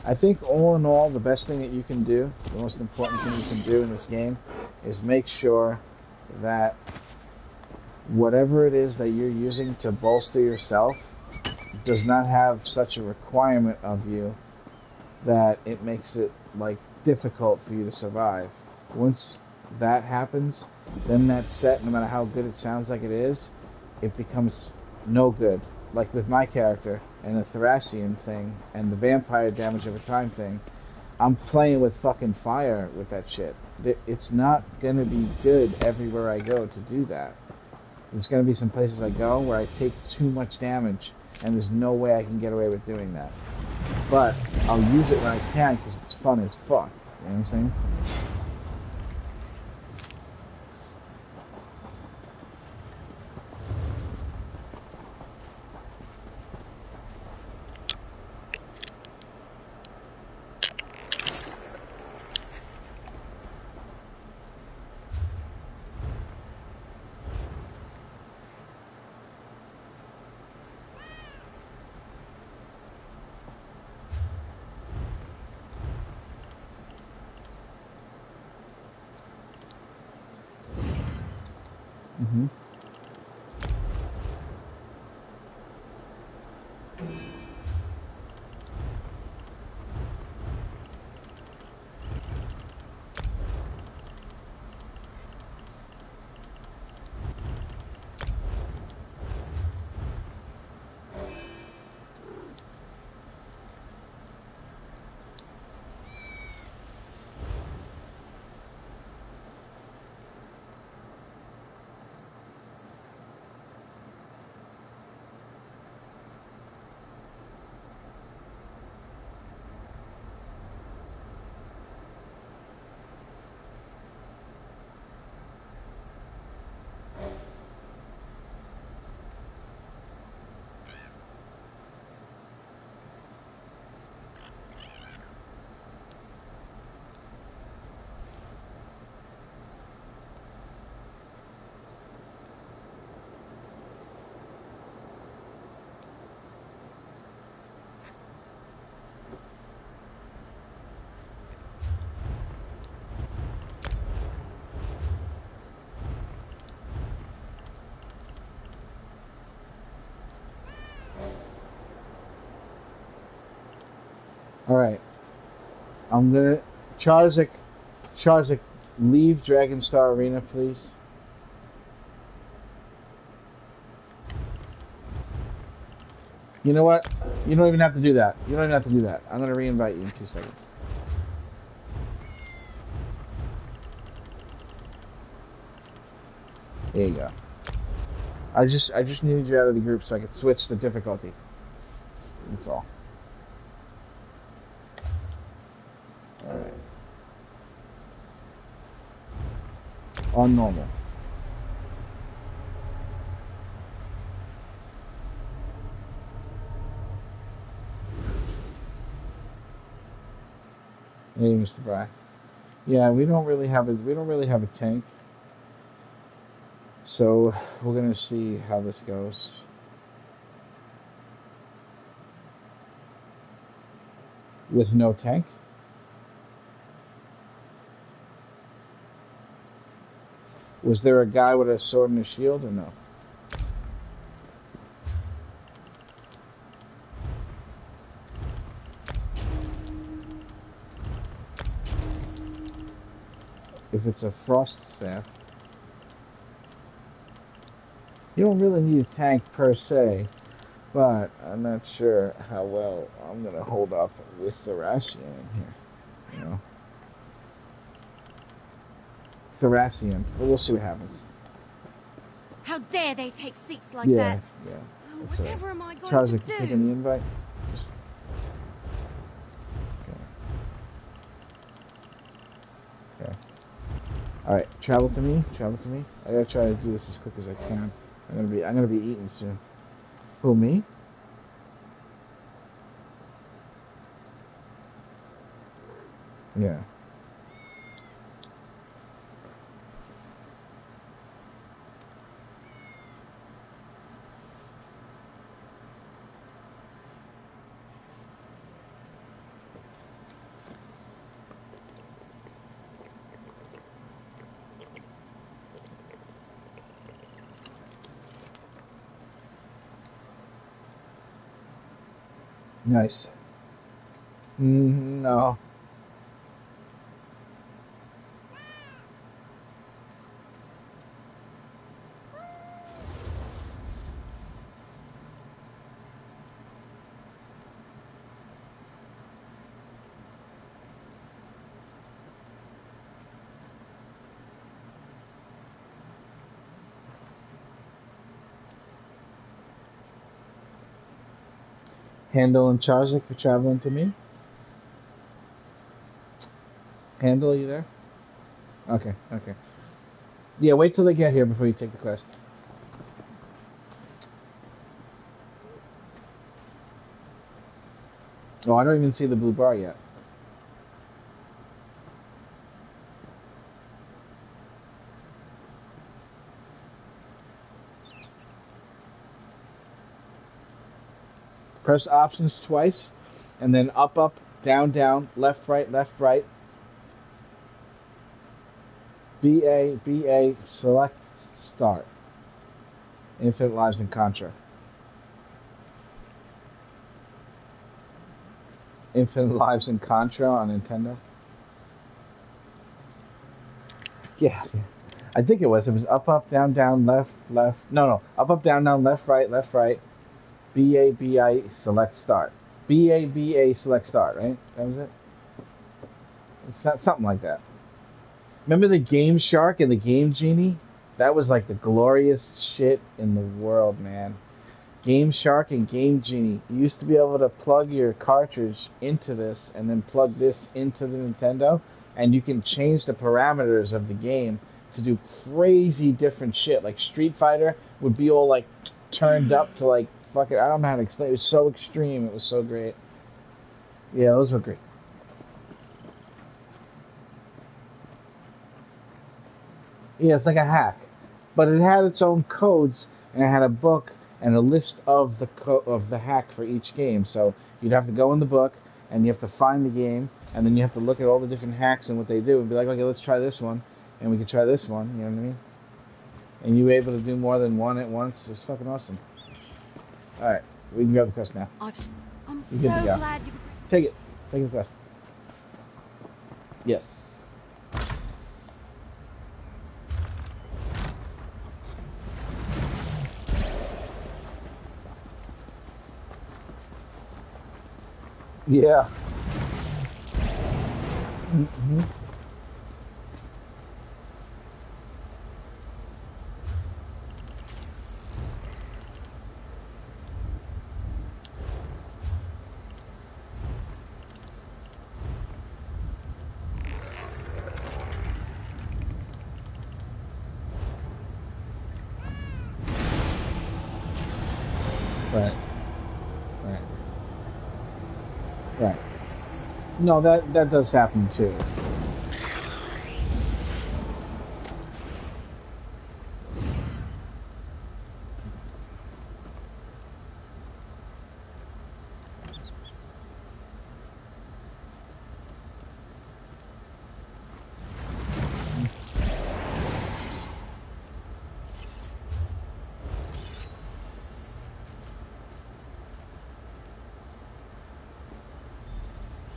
I think all in all, the best thing that you can do, the most important thing you can do in this game, is make sure that whatever it is that you're using to bolster yourself does not have such a requirement of you that it makes it, like, difficult for you to survive. Once that happens, then that set, no matter how good it sounds like it is, it becomes no good. Like with my character and the Thracian thing and the vampire damage over time thing, I'm playing with fucking fire with that shit. It's not gonna be good everywhere I go to do that. There's gonna be some places I go where I take too much damage and there's no way I can get away with doing that. But I'll use it when I can because it's fun as fuck. You know what I'm saying? Mm-hmm. Alright. I'm gonna... Charzak, leave Dragonstar Arena, please. You know what? You don't even have to do that. You don't even have to do that. I'm gonna re-invite you in 2 seconds. There you go. I just needed you out of the group so I could switch the difficulty. That's all. Alright. On normal. Hey, Mr. Bry. Yeah, we don't really have a tank. So we're gonna see how this goes. With no tank. Was there a guy with a sword and a shield or no? If it's a frost staff, you don't really need a tank per se, but I'm not sure how well I'm gonna hold up with Thracian in here. You know, Thracian. But we'll see what happens. How dare they take seats like Yeah, that? yeah. Oh, That's whatever am I going Charles, to you do? taking the invite? Just... Okay. Alright, travel to me. I gotta try to do this as quick as I can. I'm gonna be eating soon. Who, me? Yeah. Nice. No. Handel and Charzak for traveling to me. Handel, are you there? Okay. Yeah, wait till they get here before you take the quest. Oh, I don't even see the blue bar yet. Press options twice, and then up, down, left, right, BA, select, start. Infinite Lives in Contra. Infinite Lives in Contra on Nintendo. Yeah. I think it was. It was up, down, left. No. Up, down, left, right. BA, select start. BA, select start, right? That was it? It's not something like that. Remember the Game Shark and the Game Genie? That was like the glorious shit in the world, man. Game Shark and Game Genie. You used to be able to plug your cartridge into this and then plug this into the Nintendo, and you can change the parameters of the game to do crazy different shit. Like Street Fighter would be all like turned up to like fucking, I don't know how to explain. It was so extreme. It was so great. Yeah, those were great. Yeah, it's like a hack, but it had its own codes, and it had a book and a list of the hack for each game. So you'd have to go in the book, and you have to find the game, and then you have to look at all the different hacks and what they do, and be like, okay, let's try this one, and we could try this one. You know what I mean? And you were able to do more than one at once. It was fucking awesome. All right, we can grab the quest now. I'm You're so good to go. glad you... Take it. Take the quest. Yes. Yeah. Mm-hmm. Right. Right. Right. No, that does happen too.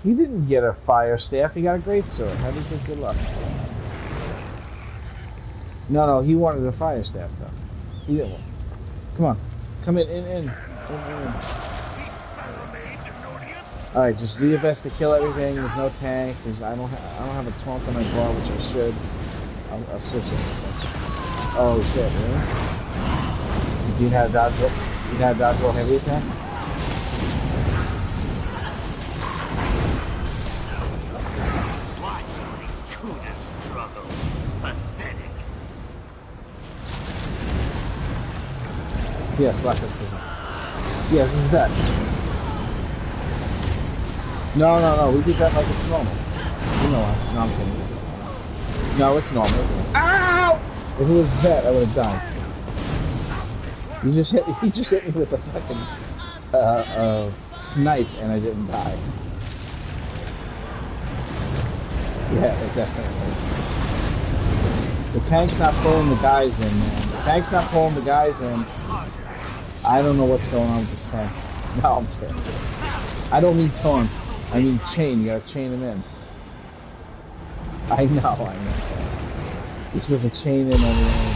He didn't get a fire staff, he got a great sword. How do you think good luck? No, he wanted a fire staff though. He didn't want. Come on. Come in. Alright, just do your best to kill everything. There's no tank. I don't have a taunt on my bar, which I should. I'll switch it. Oh shit, really? Do you have dodge roll heavy attack? Yes, Blacklist prison. Yes, this is that. No, we did that like it's normal. You know us. No, I'm kidding. This is normal. No, it's normal. Ow! If it was that, I would have died. He just hit me with a fucking snipe and I didn't die. Yeah, definitely. The tank's not pulling the guys in, man. The tank's not pulling the guys in. I don't know what's going on with this tank. No, I'm kidding. I don't mean taunt. I mean chain. You gotta chain him in. I know. He's with a chain in on the end.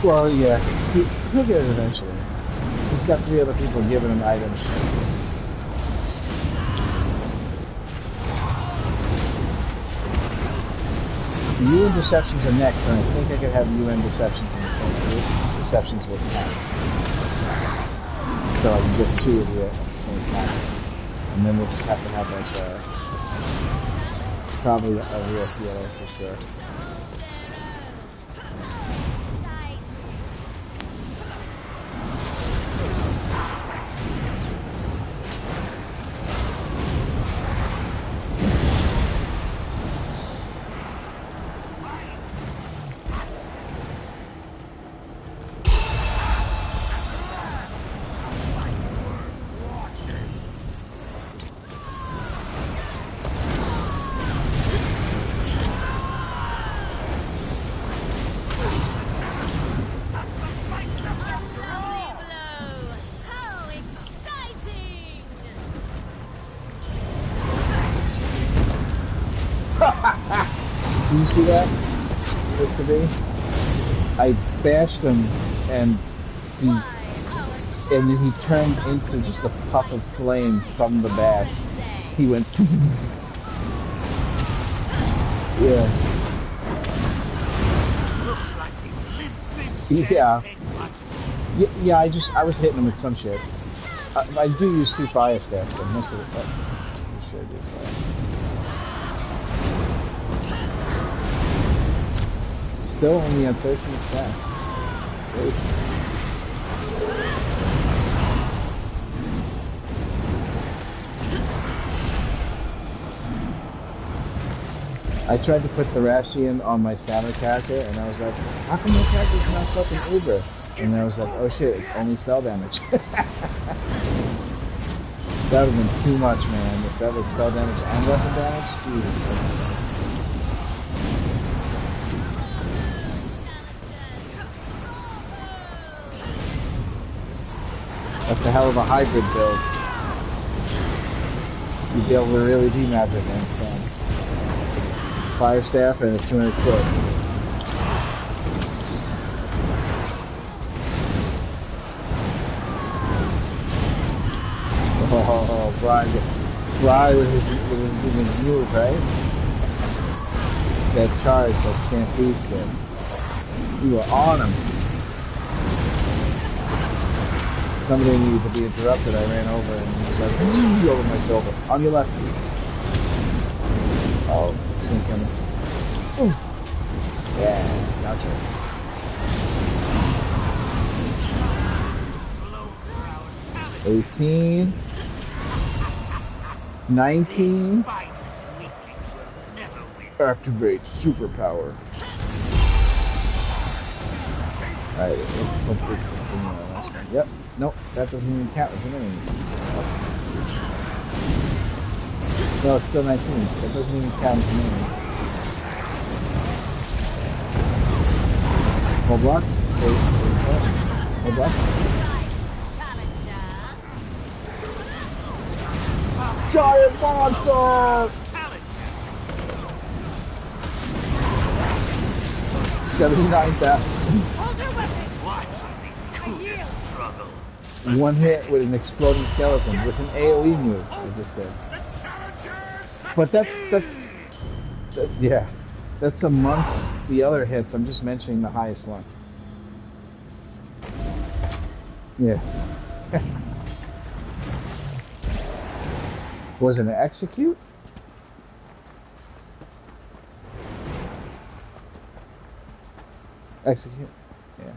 Well, yeah, he'll get it eventually. He's got 3 other people giving him items. UN Deceptions are next, and I think I could have UN Deceptions in the same group. Deceptions with that. So I can get 2 of you at the same time. And then we'll just have to have like probably a real healer for sure. Do you see that? Mr. B? I bashed him and then he turned into just a puff of flame from the bash. He went yeah. Yeah, I was hitting him with some shit. I do use 2 fire staffs, so most of it. Sure it is fire. Still only on 13 stacks. Great. I tried to put Thracian on my Stammer character, and I was like, how come my character's not fucking Uber? And I was like, oh shit, it's only spell damage. That would have been too much, man. If that was spell damage and weapon damage, Jesus. That's a hell of a hybrid build. You'd be able to really do magic and stand. Fire staff and a 200 sword. Oh, Brian with his move, right? That charge, that stampede shit. You were on him. Somebody needed to be interrupted. I ran over and he was like, over my shoulder. On your left. Oh, this one's coming. Ooh. Yeah, gotcha. $18. 19. Activate superpower. Alright, let's hope it's something last one. Yep. Nope, that doesn't even count as an enemy. No, it's still 19. That doesn't even count as an enemy. Hold block. Stay close. Hold block. Giant monster! 79,000. One hit with an exploding skeleton with an AoE move. I just did. But yeah, that's amongst the other hits. I'm just mentioning the highest one. Yeah. Was it an execute? Execute? Yeah.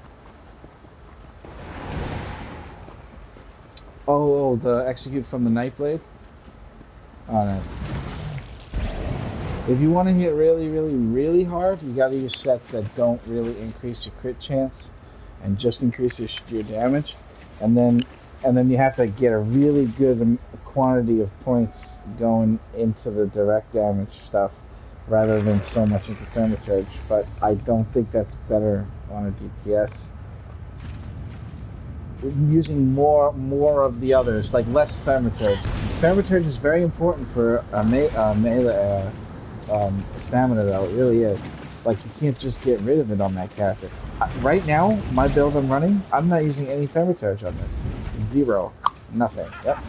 Oh, the execute from the Nightblade? Oh, nice. If you want to hit really hard, you gotta use sets that don't really increase your crit chance and just increase your damage. And then you have to get a really good quantity of points going into the direct damage stuff rather than so much into Thermacharge, but I don't think that's better on a DPS. Using more of the others, like less Thermacharge. Thermacharge is very important for a melee stamina, though. It really is. Like, you can't just get rid of it on that character. Right now, my build I'm running, I'm not using any Thermacharge on this. 0. Nothing. Yep.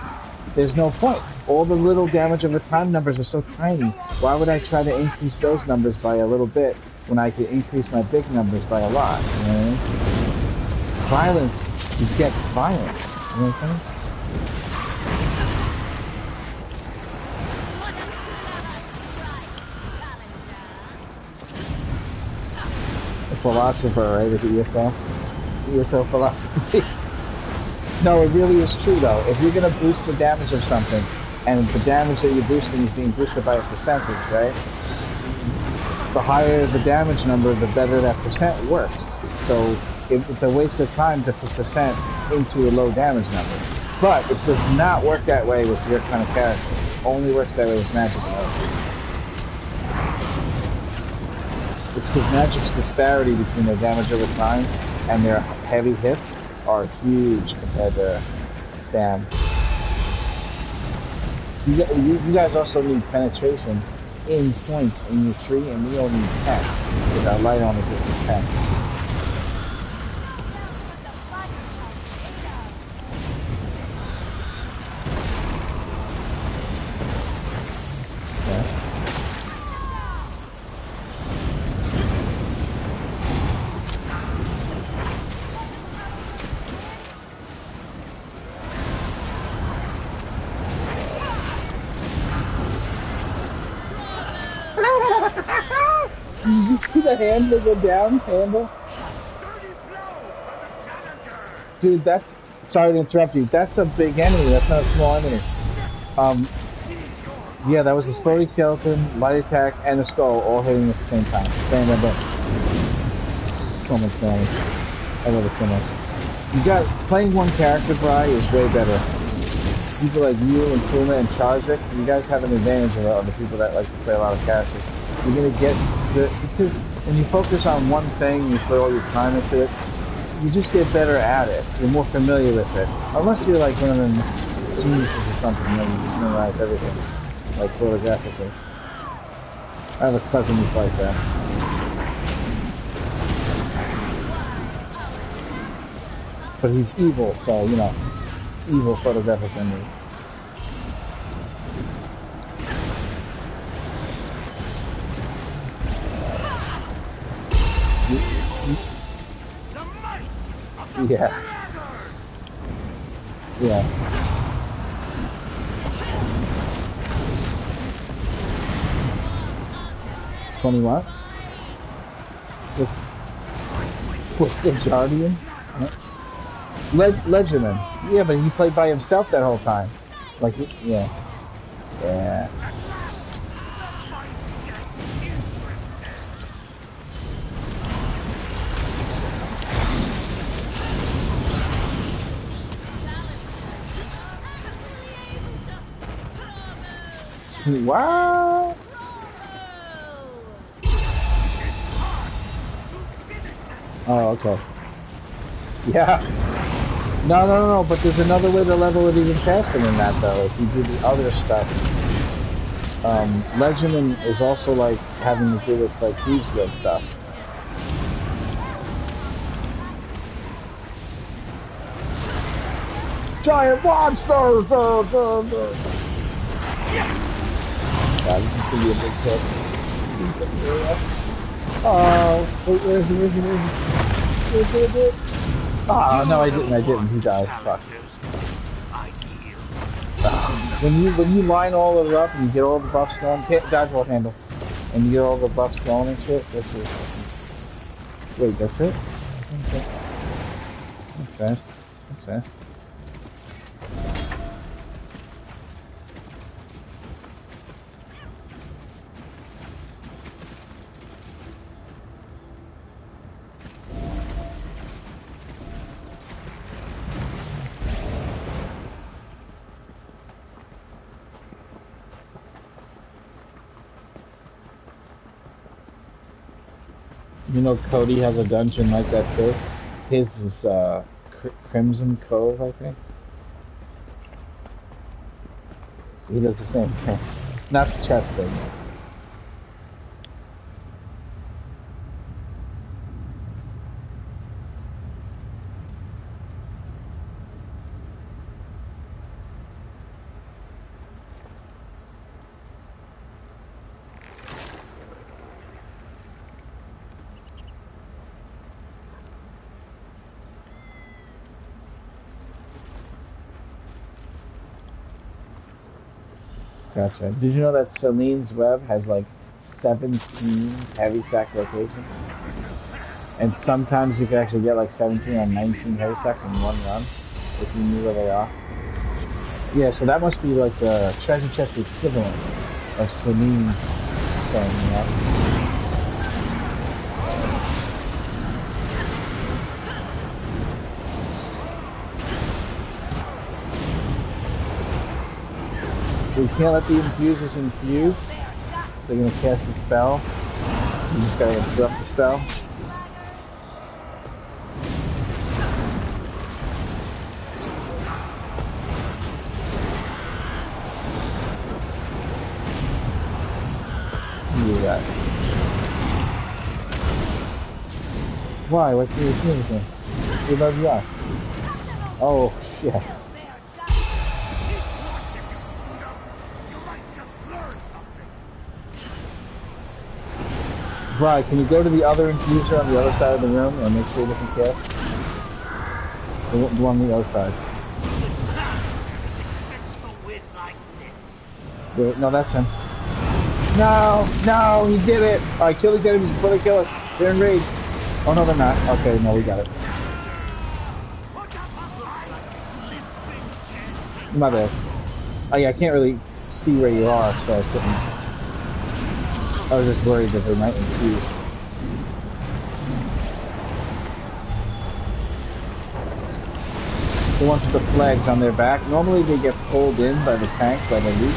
There's no point. All the little damage over time numbers are so tiny. Why would I try to increase those numbers by a little bit when I could increase my big numbers by a lot? You know what I mean? Violence begets violence. You know what I'm saying? The philosopher, right, with the ESO? ESO philosophy. No, it really is true, though. If you're going to boost the damage of something, and the damage that you're boosting is being boosted by a percentage, right? The higher the damage number, the better that percent works. So it's a waste of time to put percent into a low damage number. But it does not work that way with your kind of character. It only works that way with magic mode. It's because magic's disparity between their damage over time and their heavy hits are huge compared to Stam. You guys also need penetration in points in your tree, and we only need 10, because our light only gives us 10. Did you see the handle go down? Handle? Dude, that's... Sorry to interrupt you. That's a big enemy. That's not a small enemy. Yeah, that was a exploding skeleton, light attack, and a skull all hitting at the same time. Bam, bam, bam. So much damage. I love it so much. You got... Playing one character, Bri, is way better. people like you and Puma and Charzik, you guys have an advantage over the people that like to play a lot of characters. You're gonna get because when you focus on one thing, you put all your time into it, you just get better at it. You're more familiar with it. Unless you're like one of them geniuses or something, you just memorize everything, like photographically. I have a cousin who's like that. But he's evil, so, you know, evil photographic memory. Yeah. Yeah. What? What's the Guardian? Legiman. Yeah, but he played by himself that whole time. Like, yeah. Yeah. What? Oh, okay. Yeah. No, but there's another way to level it even faster than that, though, if you do the other stuff. Legiman is also, like, having to do with, like, Thieves Guild stuff. Giant monsters! Yeah, this is gonna be a big hit. Oh, wait, where is he? Oh, no, I didn't. He died. Fuck. When you line all of it up and you get all the buffs going, dodgeball handle, and you get all the buffs going and shit, that's it. Wait, that's it? Okay. That's fast. That's fast. You know, Cody has a dungeon like that too. His is Crimson Cove, I think. He does the same thing. Not the chest thing. Gotcha. Did you know that Celine's Web has like 17 heavy sack locations? And sometimes you can actually get like 17 or 19 heavy sacks in one run, if you knew where they are. Yeah, so that must be like the treasure chest equivalent of Celine's thing, you know? We can't let the infusers infuse. They're gonna cast the spell. You just gotta interrupt the spell. Do that. Why? What can you see anything? Where above you are? Oh shit. Right, can you go to the other infuser on the other side of the room and make sure it doesn't cast? The one on the other side. No, that's him. No, he did it! Alright, kill these enemies before they kill us. They're enraged. Oh no, they're not. Okay, no, we got it. My bad. Oh yeah, I can't really see where you are, so I couldn't. I was just worried that they might infuse. The ones with the flags on their back. Normally they get pulled in by the tank, by the loot.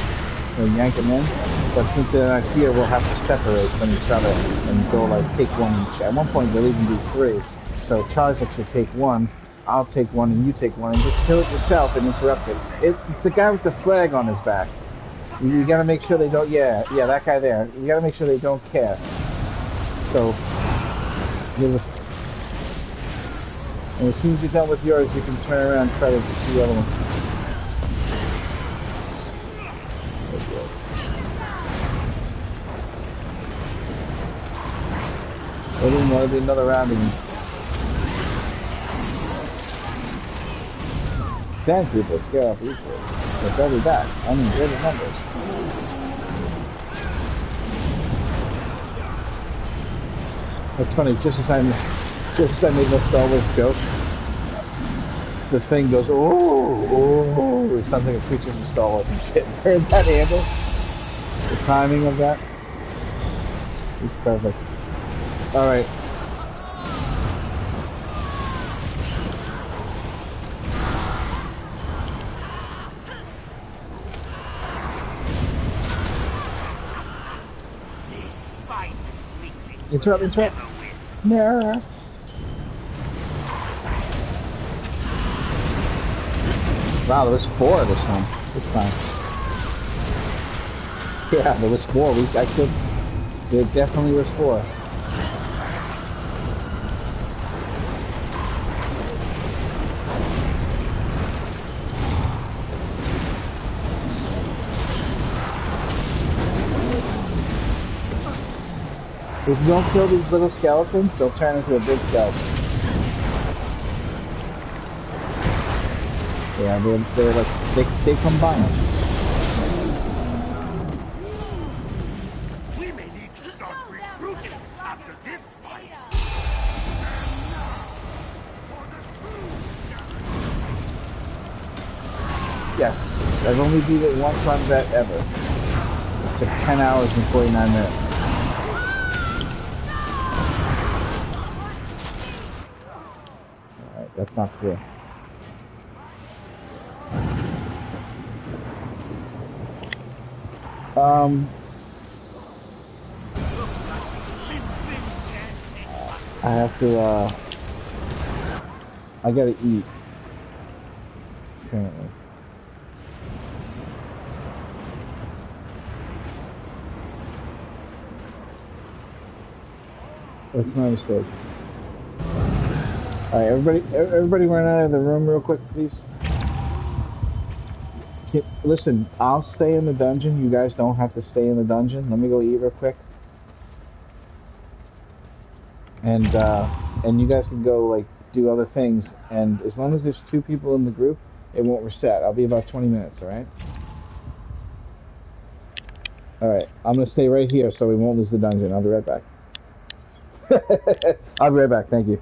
They'll yank them in. But since they're not here, we'll have to separate from each other and go like take one each. At one point they'll even do 3. So Charizard should take 1, I'll take 1, and you take 1, and just kill it yourself and interrupt it. It's the guy with the flag on his back. You gotta make sure they don't, yeah, that guy there. You gotta make sure they don't cast. So, and as soon as you're done with yours, you can turn around and try to get the other one. I didn't want to do another round again. Sand people scare off easily. They'll be back. I mean, great numbers. That's funny. Just as I made my Star Wars joke, the thing goes, oh, or something that creatures from Star Wars and shit. Heard that handle? The timing of that is perfect. All right. Interrupt. No. Wow, there was 4 this time. Yeah, there was 4. There definitely was 4. If you don't kill these little skeletons, they'll turn into a big skeleton. Yeah, they're like, they combine. We may need to start recruiting after this fight. Yes, I've only beat it once on that ever. It took 10 hours and 49 minutes. Alright, that's not cool. I have to, I gotta eat, apparently. That's my mistake. Alright, everybody run out of the room real quick, please. Listen, I'll stay in the dungeon. You guys don't have to stay in the dungeon. Let me go eat real quick. And you guys can go, like, do other things. And as long as there's 2 people in the group, it won't reset. I'll be about 20 minutes, alright? Alright, I'm gonna stay right here so we won't lose the dungeon. I'll be right back. I'll be right back, thank you.